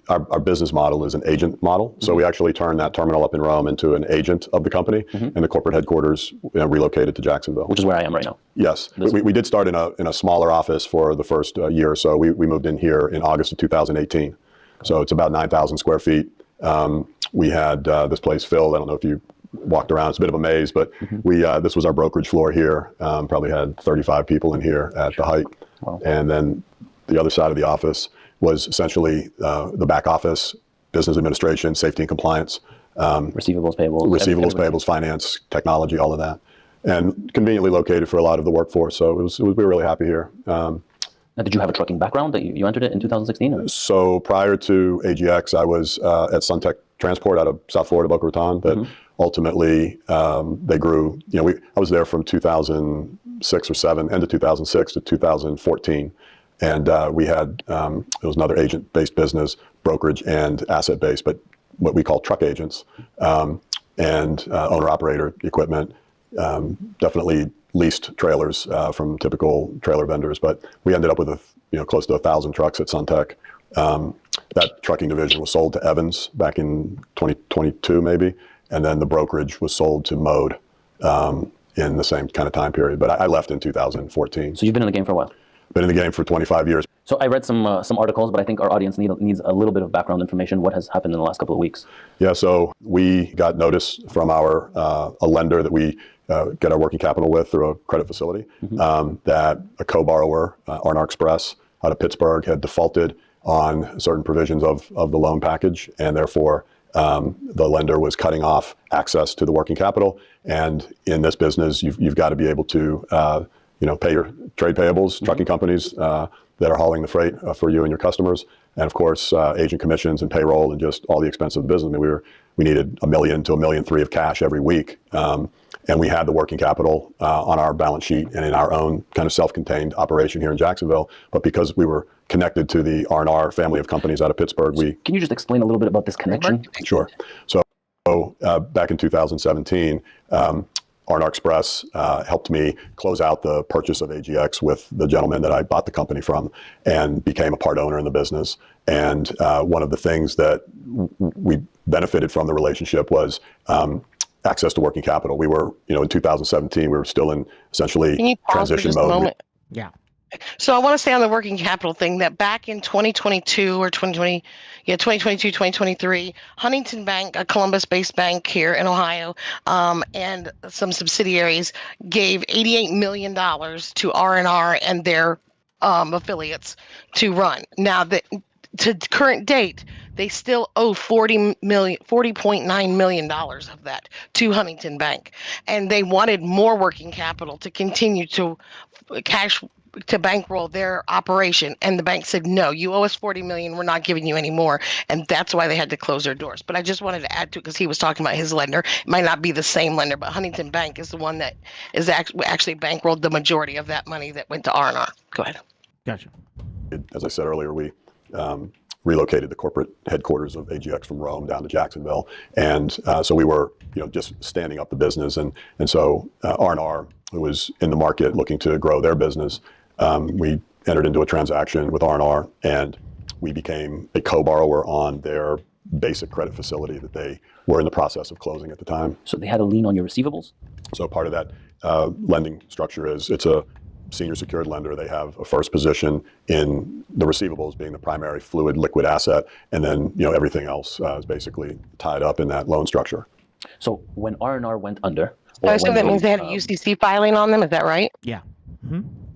Our business model is an agent model. Mm-hmm. So we actually turned that terminal up in Rome into an agent of the company, mm-hmm. and the corporate headquarters relocated to Jacksonville. Which is where I am right now. Yes. We did start in a smaller office for the first year or so. We moved in here in August of 2018. Okay. So it's about 9,000 square feet. We had this place filled. I don't know if you walked around. It's a bit of a maze, but mm-hmm. This was our brokerage floor here. Probably had 35 people in here at the height. Wow. And then the other side of the office was essentially the back office, business administration, safety and compliance. Receivables, payables. Receivables, payables, finance, technology, all of that. and conveniently located for a lot of the workforce. So we were really happy here. Now, did you have a trucking background that you entered it in 2016? Or? So prior to AGX, I was at Suntech Transport out of South Florida, Boca Raton, but ultimately they grew. I was there from 2006 or 7, end of 2006 to 2014, and we had it was another agent-based business, brokerage and asset-based, but what we call truck agents and owner-operator equipment. Definitely leased trailers from typical trailer vendors, but we ended up with close to 1,000 trucks at Suntech. That trucking division was sold to Evans back in 2022 maybe, and then the brokerage was sold to Mode in the same kind of time period. But I left in 2014. So you've been in the game for a while? Been in the game for 25 years. So I read some articles, but I think our audience needs a little bit of background information. What has happened in the last couple of weeks? Yeah, so we got notice from a lender that we get our working capital with through a credit facility that a co-borrower, R&R Express out of Pittsburgh, had defaulted on certain provisions of the loan package, and therefore the lender was cutting off access to the working capital. And in this business, you've got to be able to pay your trade payables, trucking companies that are hauling the freight for you and your customers, and of course agent commissions and payroll and just all the expense of the business. I mean, we needed $1 million to $1.3 million of cash every week, and we had the working capital on our balance sheet and in our own kind of self-contained operation here in Jacksonville. But because we were connected to the R&R family of companies out of Pittsburgh, Can you just explain a little bit about this connection? Sure. So back in 2017. R&R Express helped me close out the purchase of AGX with the gentleman that I bought the company from, and became a part owner in the business. And one of the things that we benefited from the relationship was access to working capital. We were, in 2017, we were still in essentially transition mode. Yeah. So I want to say on the working capital thing that back in 2022 or 2022, 2023, Huntington Bank, a Columbus-based bank here in Ohio, and some subsidiaries gave $88 million to R&R and their affiliates to run. Now, to current date, they still owe $40.9 million of that to Huntington Bank, and they wanted more working capital to continue to bankroll their operation, and the bank said, no, you owe us $40 million, we're not giving you any more, and that's why they had to close their doors. But I just wanted to add to it, because he was talking about his lender. It might not be the same lender, but Huntington Bank is the one that is actually bankrolled the majority of that money that went to R&R. Go ahead. Gotcha. As I said earlier, we relocated the corporate headquarters of AGX from Rome down to Jacksonville, and so we were, just standing up the business, and so R&R, who was in the market looking to grow their business, we entered into a transaction with R&R, and we became a co-borrower on their basic credit facility that they were in the process of closing at the time. So they had a lien on your receivables? So part of that lending structure is it's a senior secured lender. They have a first position in the receivables being the primary fluid liquid asset, and then everything else is basically tied up in that loan structure. So when R&R went under, So that means they had a UCC filing on them, is that right? Yeah.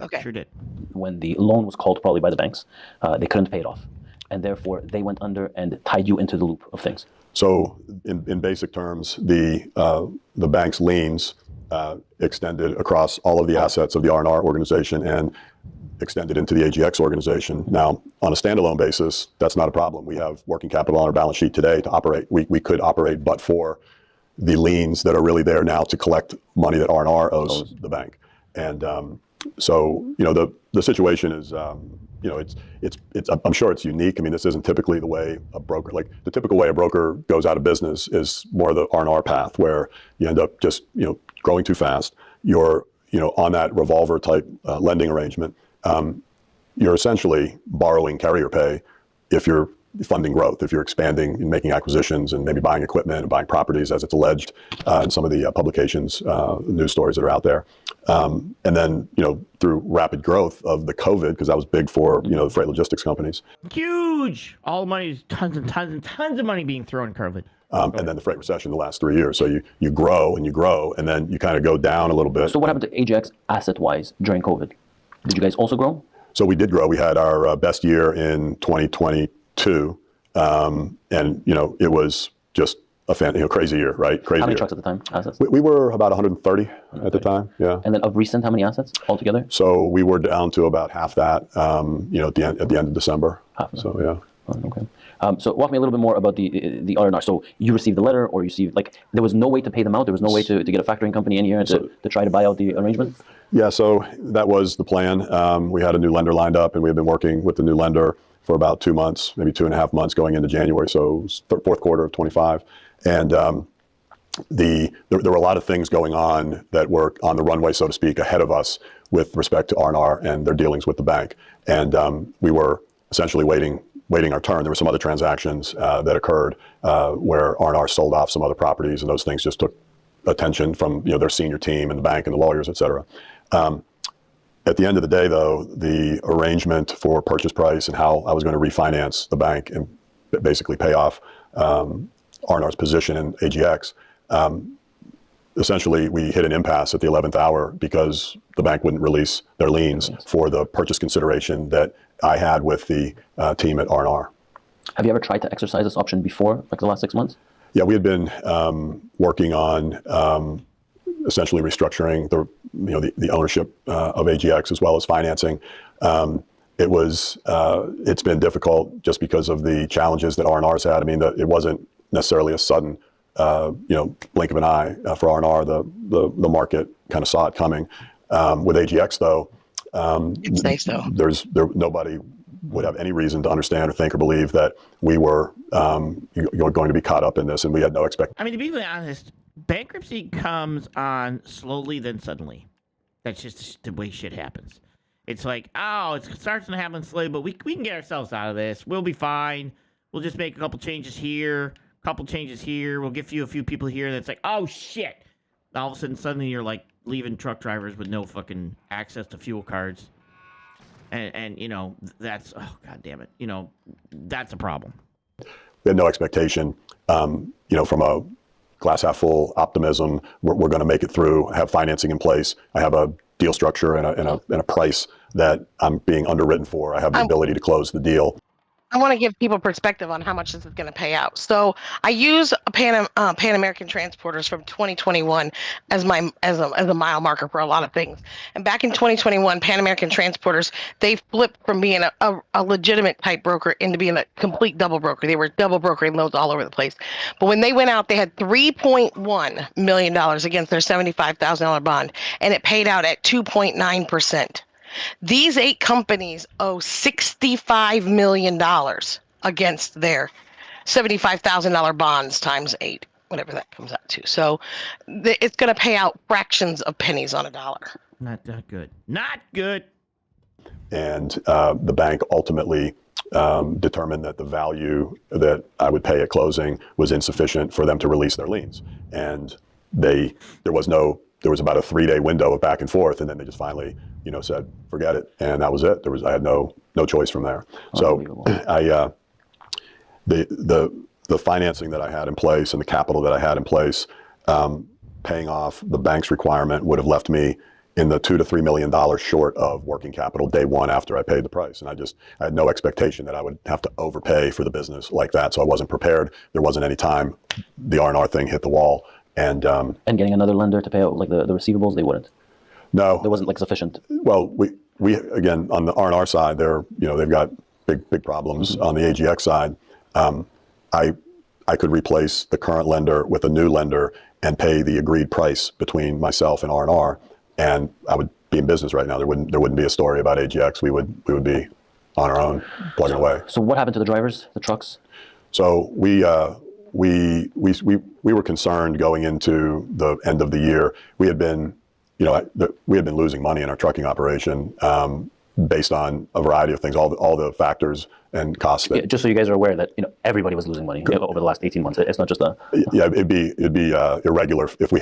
Okay. Sure did. When the loan was called probably by the banks, they couldn't pay it off, and therefore they went under and tied you into the loop of things. So in basic terms, the bank's liens extended across all of the assets of the R&R organization and extended into the AGX organization. Now, on a standalone basis, that's not a problem. We have working capital on our balance sheet today to operate. We could operate, but for the liens that are really there now to collect money that R&R owes the bank. And so, the situation is, it's. I'm sure it's unique. I mean, this isn't typically the way a broker, like the typical way a broker goes out of business is more the R&R path, where you end up just, growing too fast. You're, on that revolver type lending arrangement. You're essentially borrowing carrier pay if you're funding growth, if you're expanding and making acquisitions and maybe buying equipment and buying properties, as it's alleged in some of the publications, news stories that are out there. And then, through rapid growth of the COVID, because that was big for, the freight logistics companies. Huge! All the money is tons and tons and tons of money being thrown in COVID. And then the freight recession the last 3 years. So you grow and you grow, and then you kind of go down a little bit. So what happened to AGX asset-wise during COVID? Did you guys also grow? So we did grow. We had our best year in 2022. And, it was just crazy year, right? Crazy. How many year. trucks at the time? Assets? We were about 130 at the time. Yeah. And then of recent, how many assets altogether? So we were down to about half that. At the end of December. So yeah. Oh, okay. So walk me a little bit more about the R&R. So you received the letter, or you received, like, there was no way to pay them out? There was no way to get a factoring company in here to try to buy out the arrangement? Yeah, so that was the plan. We had a new lender lined up, and we had been working with the new lender for about 2 months, maybe 2.5 months going into January, so fourth quarter of 25. And there were a lot of things going on that were on the runway, so to speak, ahead of us with respect to R&R and their dealings with the bank. And we were essentially waiting our turn. There were some other transactions that occurred where R&R sold off some other properties, and those things just took attention from their senior team and the bank and the lawyers, et cetera. At the end of the day, though, the arrangement for purchase price and how I was going to refinance the bank and basically pay off R&R's position in AGX, essentially we hit an impasse at the 11th hour because the bank wouldn't release their liens for the purchase consideration that I had with the team at R&R. Have you ever tried to exercise this option before, like the last 6 months? Yeah, we had been working on essentially restructuring the ownership of AGX as well as financing. It's been difficult just because of the challenges that R&R's had. I mean, it wasn't necessarily a sudden blink of an eye for R&R. The market kind of saw it coming. With AGX though, nobody would have any reason to understand or think or believe that we were going to be caught up in this, and we had no expectation. I mean, to be really honest, bankruptcy comes on slowly, then suddenly. That's just the way shit happens. It's like, it starts to happen slowly, but we can get ourselves out of this. We'll be fine. We'll just make a couple changes here, We'll give you a few people here. And it's like, oh shit! All of a sudden, suddenly you're like leaving truck drivers with no fucking access to fuel cards. And that's, oh god damn it, that's a problem. We had no expectation, from a glass half full optimism. We're going to make it through. I have financing in place. I have a deal structure and a price that I'm being underwritten for. I have the ability to close the deal. I want to give people perspective on how much this is going to pay out. So I use Pan American Transporters from 2021 as a mile marker for a lot of things. And back in 2021, Pan American Transporters, they flipped from being a legitimate type broker into being a complete double broker. They were double brokering loads all over the place. But when they went out, they had $3.1 million against their $75,000 bond, and it paid out at 2.9%. These 8 companies owe $65 million against their $75,000 bonds times 8, whatever that comes out to. So it's going to pay out fractions of pennies on a dollar. Not that good. Not good. And the bank ultimately determined that the value that I would pay at closing was insufficient for them to release their liens. And there was about a 3-day window of back and forth, and then they just finally said, forget it. And that was it. I had no choice from there. So the financing that I had in place and the capital that I had in place, paying off the bank's requirement would have left me in the $2 to $3 million short of working capital day one after I paid the price. And I had no expectation that I would have to overpay for the business like that. So I wasn't prepared. There wasn't any time. The R&R thing hit the wall. And getting another lender to pay out like the receivables, they wouldn't. No, there wasn't like sufficient. Well, we again on the R&R side, they've got big problems. On the AGX side, I could replace the current lender with a new lender and pay the agreed price between myself and R&R, and I would be in business right now. There wouldn't be a story about AGX. We would be on our own, plugging away. So what happened to the drivers, the trucks? So we were concerned going into the end of the year. We had been losing money in our trucking operation based on a variety of things, all the factors and costs. Just so you guys are aware that everybody was losing money over the last 18 months. It's not just a. Yeah, it'd be irregular if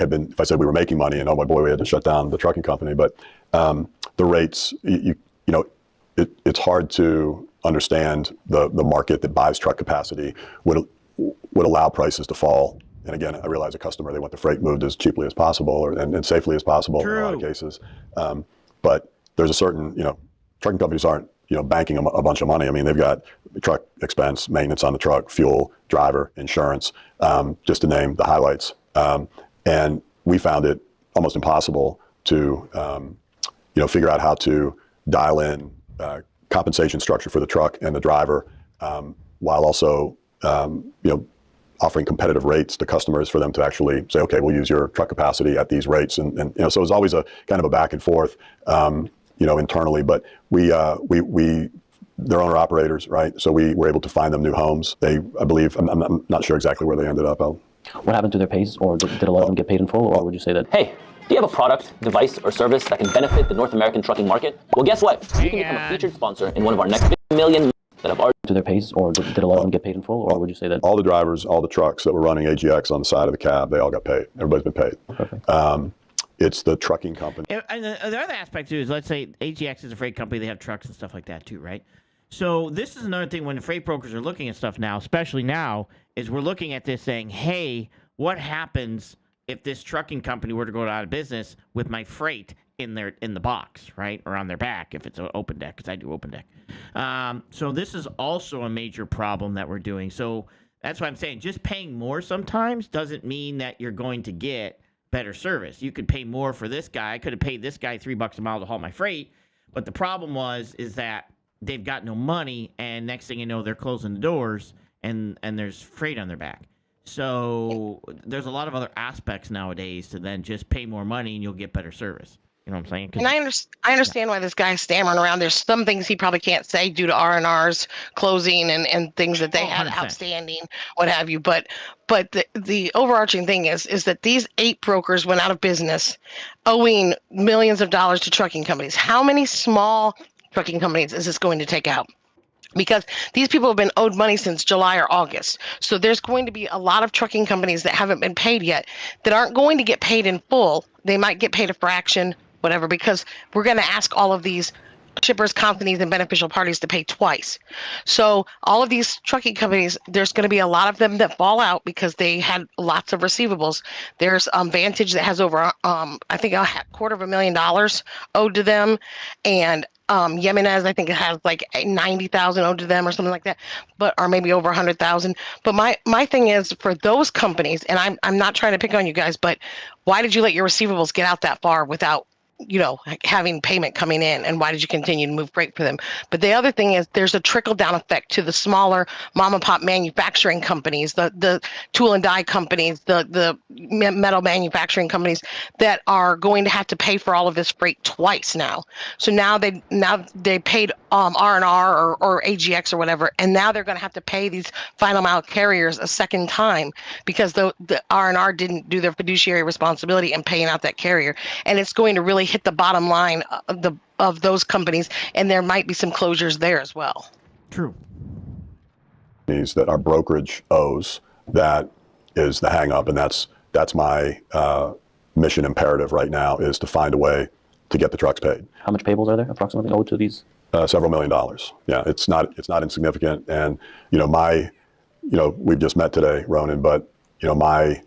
I said we were making money and oh my boy, we had to shut down the trucking company. But the rates, it's hard to understand the market that buys truck capacity would allow prices to fall. And again, I realize a customer, they want the freight moved as cheaply as possible and safely as possible. True. In a lot of cases. But there's a certain, trucking companies aren't banking a bunch of money. I mean, they've got truck expense, maintenance on the truck, fuel, driver, insurance, just to name the highlights. And we found it almost impossible to, figure out how to dial in compensation structure for the truck and the driver, while also, offering competitive rates to customers for them to actually say, okay, we'll use your truck capacity at these rates. And so it was always a kind of a back and forth, internally, but they're owner operators, right? So we were able to find them new homes. I believe, I'm not sure exactly where they ended up. What happened to their pays, or did a lot of them get paid in full, or would you say that, hey, do you have a product, device, or service that can benefit the North American trucking market? Well, guess what? You can become a featured sponsor in one of our next 50 million that have already to their pays, or did a lot of them get paid in full, or would you say that? All the drivers, all the trucks that were running AGX on the side of the cab, they all got paid. Everybody's been paid. Perfect. It's the trucking company. And the other aspect, too, is let's say AGX is a freight company. They have trucks and stuff like that, too, right? So this is another thing when the freight brokers are looking at stuff now, especially now, is we're looking at this saying, hey, what happens if this trucking company were to go out of business with my freight in the box, right? Or on their back if it's an open deck, because I do open deck. So this is also a major problem that we're doing. So that's why I'm saying just paying more sometimes doesn't mean that you're going to get better service. You could pay more for this guy. I could have paid this guy $3 a mile to haul my freight, but the problem is that they've got no money, and next thing you know, they're closing the doors, and there's freight on their back. So there's a lot of other aspects nowadays to then just pay more money and you'll get better service. You know what I'm saying? And I understand why this guy's stammering around. There's some things he probably can't say due to R&R's closing and things that they had 100%. outstanding, what have you. But the overarching thing is that these 8 brokers went out of business, owing millions of dollars to trucking companies. How many small trucking companies is this going to take out? Because these people have been owed money since July or August. So there's going to be a lot of trucking companies that haven't been paid yet that aren't going to get paid in full. They might get paid a fraction, whatever, because we're going to ask all of these shippers, companies, and beneficial parties to pay twice. So all of these trucking companies, there's going to be a lot of them that fall out because they had lots of receivables. There's Vantage that has over, I think, $250,000 owed to them, and Yemenez, I think it has like 90,000 owed to them or something like that, or maybe over 100,000. But my thing is for those companies, and I'm not trying to pick on you guys, but why did you let your receivables get out that far without having payment coming in, and why did you continue to move freight for them? But the other thing is there's a trickle down effect to the smaller mom and pop manufacturing companies, the tool and die companies, the metal manufacturing companies that are going to have to pay for all of this freight twice now. So now they paid R&R or AGX or whatever, and now they're going to have to pay these final mile carriers a second time because the R&R didn't do their fiduciary responsibility in paying out that carrier, and it's going to really hit the bottom line of those companies, and there might be some closures there as well. True. That our brokerage owes, that is the hang up, and that's my mission imperative right now, is to find a way to get the trucks paid. How much payables are there approximately owed to these? Several $1 million. Yeah, it's not insignificant, and we've just met today, Ronan, but my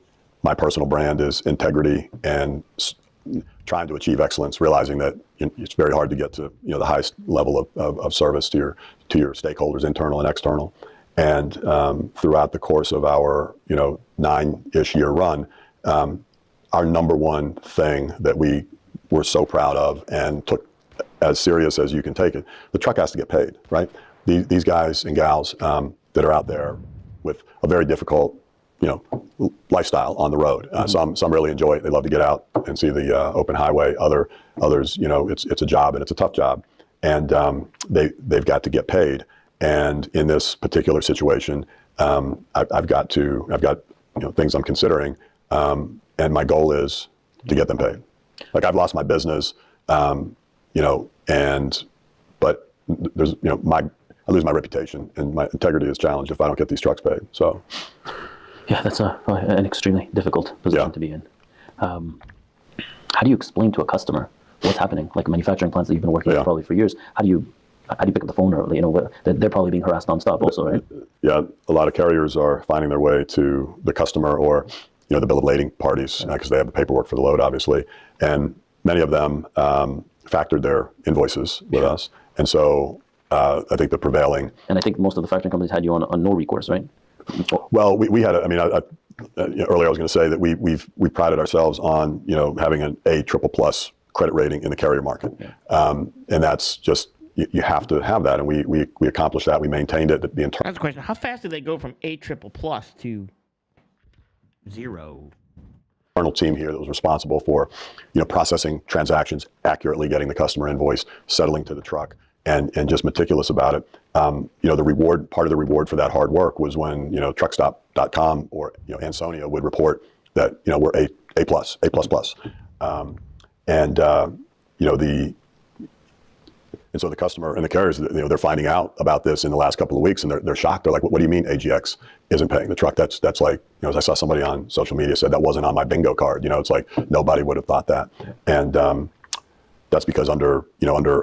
personal brand is integrity and trying to achieve excellence, realizing that it's very hard to get to the highest level of service to your stakeholders, internal and external. And throughout the course of our 9-ish year run, our number one thing that we were so proud of and took as serious as you can take it, the truck has to get paid, right? These guys and gals that are out there with a very difficult lifestyle on the road. Some really enjoy it. They love to get out and see the open highway. Others, it's a job, and it's a tough job, and they've got to get paid. And in this particular situation, I've got things I'm considering, and my goal is to get them paid. Like, I've lost my business, but there's I lose my reputation, and my integrity is challenged if I don't get these trucks paid. So. Yeah, that's an extremely difficult position to be in. How do you explain to a customer what's happening? Like manufacturing plants that you've been working with probably for years. How do you pick up the phone, or they're probably being harassed nonstop also, right? Yeah, a lot of carriers are finding their way to the customer or the bill of lading parties because they have the paperwork for the load, obviously, and many of them factored their invoices with us, and so I think the prevailing. And I think most of the factoring companies had you on no recourse, right? Well, we had. Earlier I was going to say that we prided ourselves on having an A++ credit rating in the carrier market, and that's just you have to have that, and we accomplished that. We maintained it. The That's a question. How fast did they go from A++ to 0? Internal team here that was responsible for processing transactions accurately, getting the customer invoice, settling to the truck, and just meticulous about it. The reward, part of the reward for that hard work was when truckstop.com or Ansonia would report that we're A++. And so the customer and the carriers, they're finding out about this in the last couple of weeks, and they're shocked. They're like, "What do you mean AGX isn't paying the truck?" That's like, as I saw somebody on social media said, that wasn't on my bingo card. It's like nobody would have thought that, and that's because under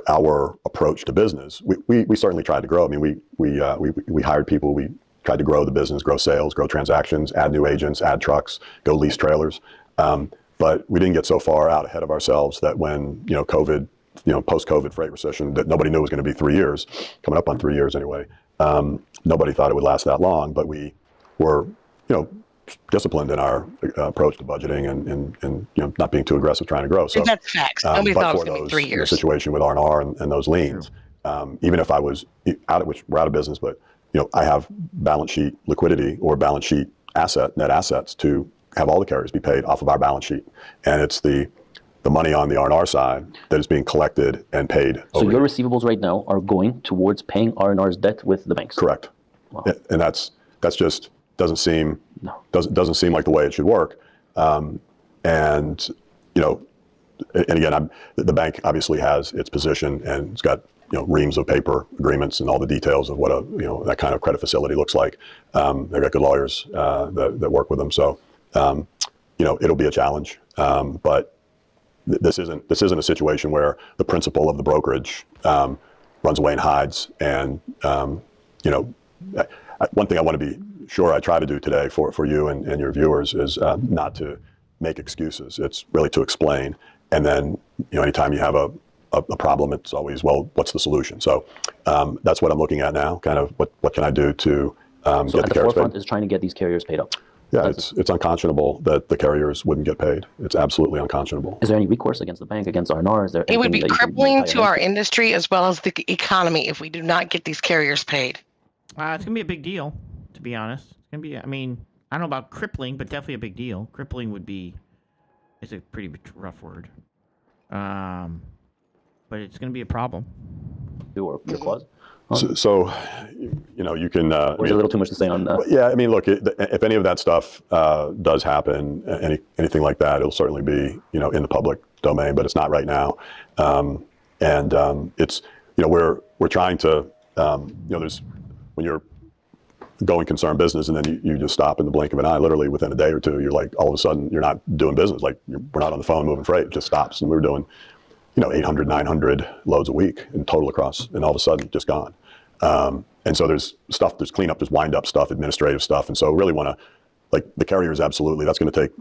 our approach to business, we certainly tried to grow. I mean, we hired people. We tried to grow the business, grow sales, grow transactions, add new agents, add trucks, go lease trailers, but we didn't get so far out ahead of ourselves that when COVID. Post-COVID freight recession that nobody knew was going to be 3 years, coming up on 3 years anyway. Nobody thought it would last that long, but we were, disciplined in our approach to budgeting and not being too aggressive trying to grow. So that's facts. Nobody thought it was going to be 3 years. The situation with R&R and those liens, even if I was which we're out of business, but I have balance sheet liquidity or balance sheet net assets to have all the carriers be paid off of our balance sheet, and it's the money on the R&R side that is being collected and paid. So your receivables right now are going towards paying R&R's debt with the banks. Correct. Wow. And that's just doesn't seem like the way it should work. And again, the bank obviously has its position, and it's got reams of paper agreements and all the details of what that kind of credit facility looks like. They've got good lawyers that work with them, so it'll be a challenge, but. This isn't a situation where the principal of the brokerage runs away and hides. And one thing I want to be sure I try to do today for you and your viewers is not to make excuses. It's really to explain. And then anytime you have a problem, it's always, well, what's the solution? So that's what I'm looking at now. Kind of what can I do to so get at the forefront is trying to get these carriers paid up. Yeah, it's unconscionable that the carriers wouldn't get paid. It's absolutely unconscionable. Is there any recourse against the bank, against R&R? Is there? It would be crippling to our industry as well as the economy if we do not get these carriers paid. It's going to be a big deal, to be honest. It's going to be, I don't know about crippling, but definitely a big deal. Crippling is a pretty rough word. But it's going to be a problem. Your cause? So, you can. Or is it a little too much to say on that? Yeah, look, if any of that stuff does happen, anything like that, it'll certainly be, in the public domain, but it's not right now. It's, we're trying to, there's, when you're going concern business and then you just stop in the blink of an eye, literally within a day or two, you're like, all of a sudden, you're not doing business. Like, we're not on the phone moving freight, it just stops. And we were doing 800, 900 loads a week in total across, and all of a sudden just gone. And so there's cleanup, there's wind up stuff, administrative stuff. And so really want to, like the carriers, absolutely, that's going to take,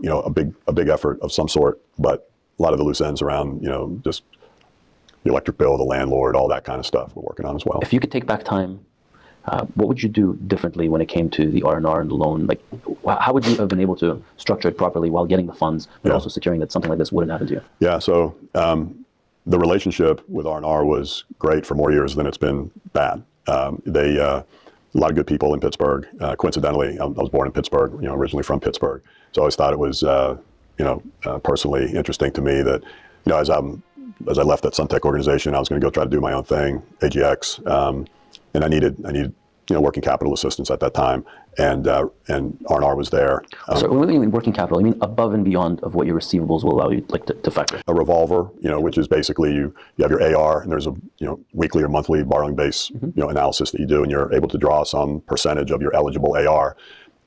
a big effort of some sort, but a lot of the loose ends around, just the electric bill, the landlord, all that kind of stuff we're working on as well. If you could take back time, what would you do differently when it came to the R&R and the loan? Like, how would you have been able to structure it properly while getting the funds, but also securing that something like this wouldn't happen to you? Yeah, so the relationship with R&R was great for more years than it's been bad. A lot of good people in Pittsburgh. Coincidentally, I was born in Pittsburgh, originally from Pittsburgh. So I always thought it was, personally interesting to me that, as I left that Suntech organization, I was going to go try to do my own thing, AGX, and I needed working capital assistance at that time, and R&R was there. So when you mean working capital, you mean above and beyond of what your receivables will allow you to factor? A revolver, which is basically you have your AR, and there's a weekly or monthly borrowing base analysis that you do, and you're able to draw some percentage of your eligible AR,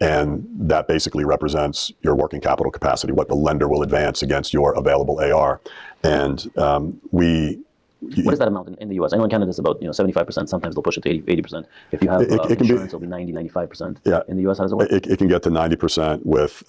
and that basically represents your working capital capacity, what the lender will advance against your available AR, and what is that amount in the U.S.? I know in Canada it's about 75%. Sometimes they'll push it to 80%. If you have insurance, it'll be 90, 95%. Yeah. In the U.S., how does it work? It can get to 90% with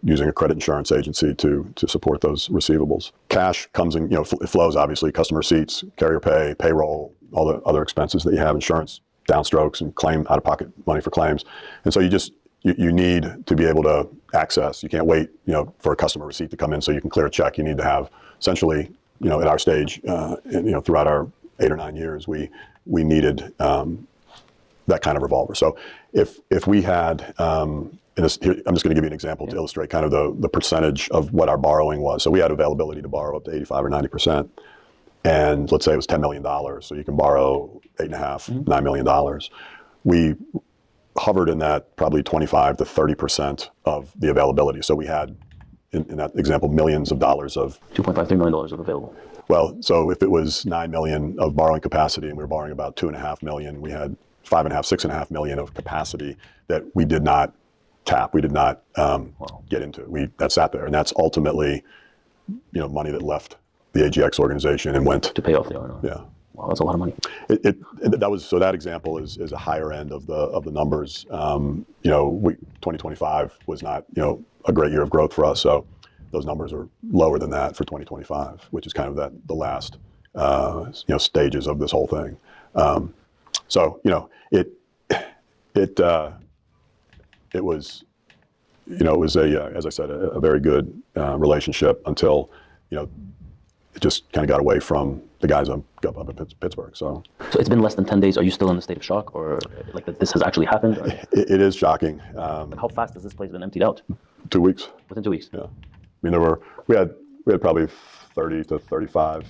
using a credit insurance agency to support those receivables. Cash comes in, it flows obviously. Customer receipts, carrier pay, payroll, all the other expenses that you have, insurance, downstrokes, and claim out-of-pocket money for claims. And so you need to be able to access. You can't wait, for a customer receipt to come in so you can clear a check. You need to have essentially, at our stage, throughout our 8 or 9 years, we needed that kind of revolver. So if we had, I'm just going to give you an example to illustrate kind of the percentage of what our borrowing was. So we had availability to borrow up to 85 or 90%. And let's say it was $10 million. So you can borrow $8.5, $9 million. We hovered in that probably 25 to 30% of the availability. So we had, in that example, millions of dollars of $2.5, $3 million of available. Well, so if it was $9 million of borrowing capacity and we were borrowing about $2.5 million, we had $5.5, $6.5 million of capacity that we did not tap. We did not get into. That sat there, and that's ultimately, money that left the AGX organization and went to pay off the R&R. Yeah. Wow, that's a lot of money. That example is a higher end of the numbers. 2025 was not a great year of growth for us, so those numbers are lower than that for 2025, which is kind of the last stages of this whole thing. It was as I said, a very good relationship until it just kind of got away from the guys up in Pittsburgh. So it's been less than 10 days. Are you still in a state of shock, or like that this has actually happened? It is shocking. How fast has this place been emptied out? 2 weeks. Within 2 weeks. Yeah. I mean, we had probably 30 to 35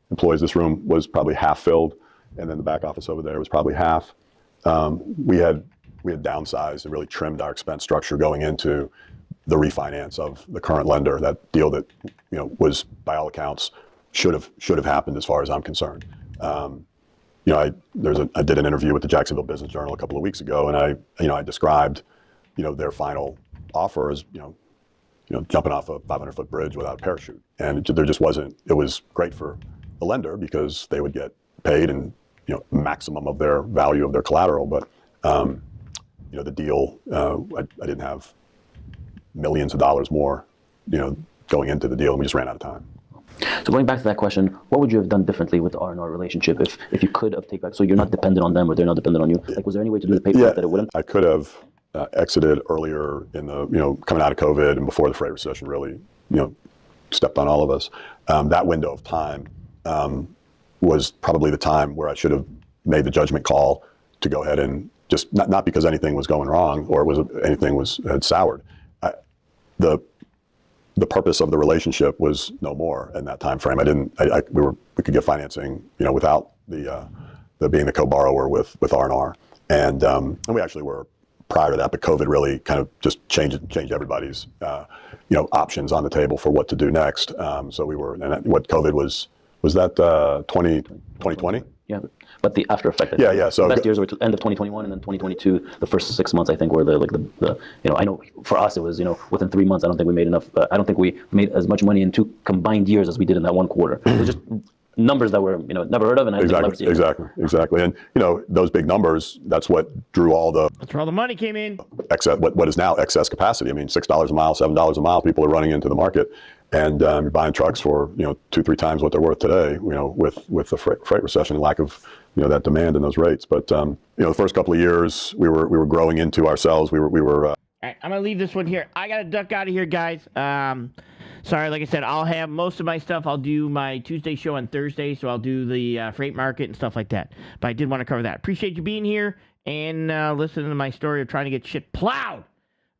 employees. This room was probably half filled, and then the back office over there was probably half. We had downsized and really trimmed our expense structure going into the refinance of the current lender. That deal that was by all accounts should have happened as far as I'm concerned. I did an interview with the Jacksonville Business Journal a couple of weeks ago, and I described their final offer as jumping off a 500-foot bridge without a parachute, and there just wasn't. It was great for the lender because they would get paid and maximum of their value of their collateral, but the deal I didn't have millions of dollars more going into the deal, and we just ran out of time. So going back to that question, what would you have done differently with the R&R relationship if you could have taken back? So you're not dependent on them, or they're not dependent on you. Like, was there any way to do the paperwork that it wouldn't? I could have exited earlier in the coming out of COVID and before the freight recession really stepped on all of us. That window of time was probably the time where I should have made the judgment call to go ahead and just not because anything was going wrong or anything had soured. The purpose of the relationship was no more in that time frame. We could get financing, without the being the co-borrower with R&R, and we actually were prior to that, but COVID really kind of just changed everybody's options on the table for what to do next. So we were, and what COVID was that 2020? Yeah, but the after effect. Yeah. So the best years were end of 2021, and then 2022. The first 6 months, I think, were the I know for us it was within 3 months. I don't think we made enough. I don't think we made as much money in 2 combined years as we did in that 1 quarter. It was just numbers that were never heard of, and exactly. And those big numbers. That's what drew That's where all the money came in. Excess, what is now excess capacity. I mean, $6 a mile, $7 a mile. People are running into the market. And you're buying trucks for 2-3 times what they're worth today. With the freight recession and lack of that demand and those rates. But the first couple of years we were growing into ourselves. We were. All right, I'm gonna leave this one here. I gotta duck out of here, guys. Sorry, like I said, I'll have most of my stuff. I'll do my Tuesday show on Thursday, so I'll do the freight market and stuff like that. But I did want to cover that. Appreciate you being here and listening to my story of trying to get shit plowed.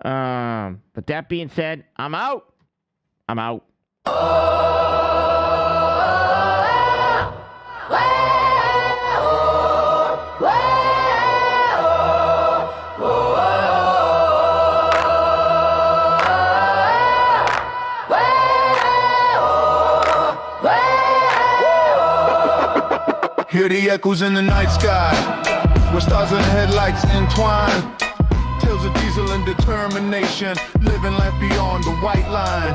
But that being said, I'm out. Hear the echoes in the night sky, where stars and headlights entwine. Tales of diesel and determination, living life beyond the white line.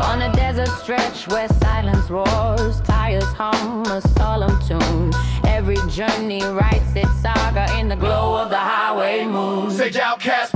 On a desert stretch where silence roars, tires hum a solemn tune. Every journey writes its saga in the glow of the highway moon. Sage outcast.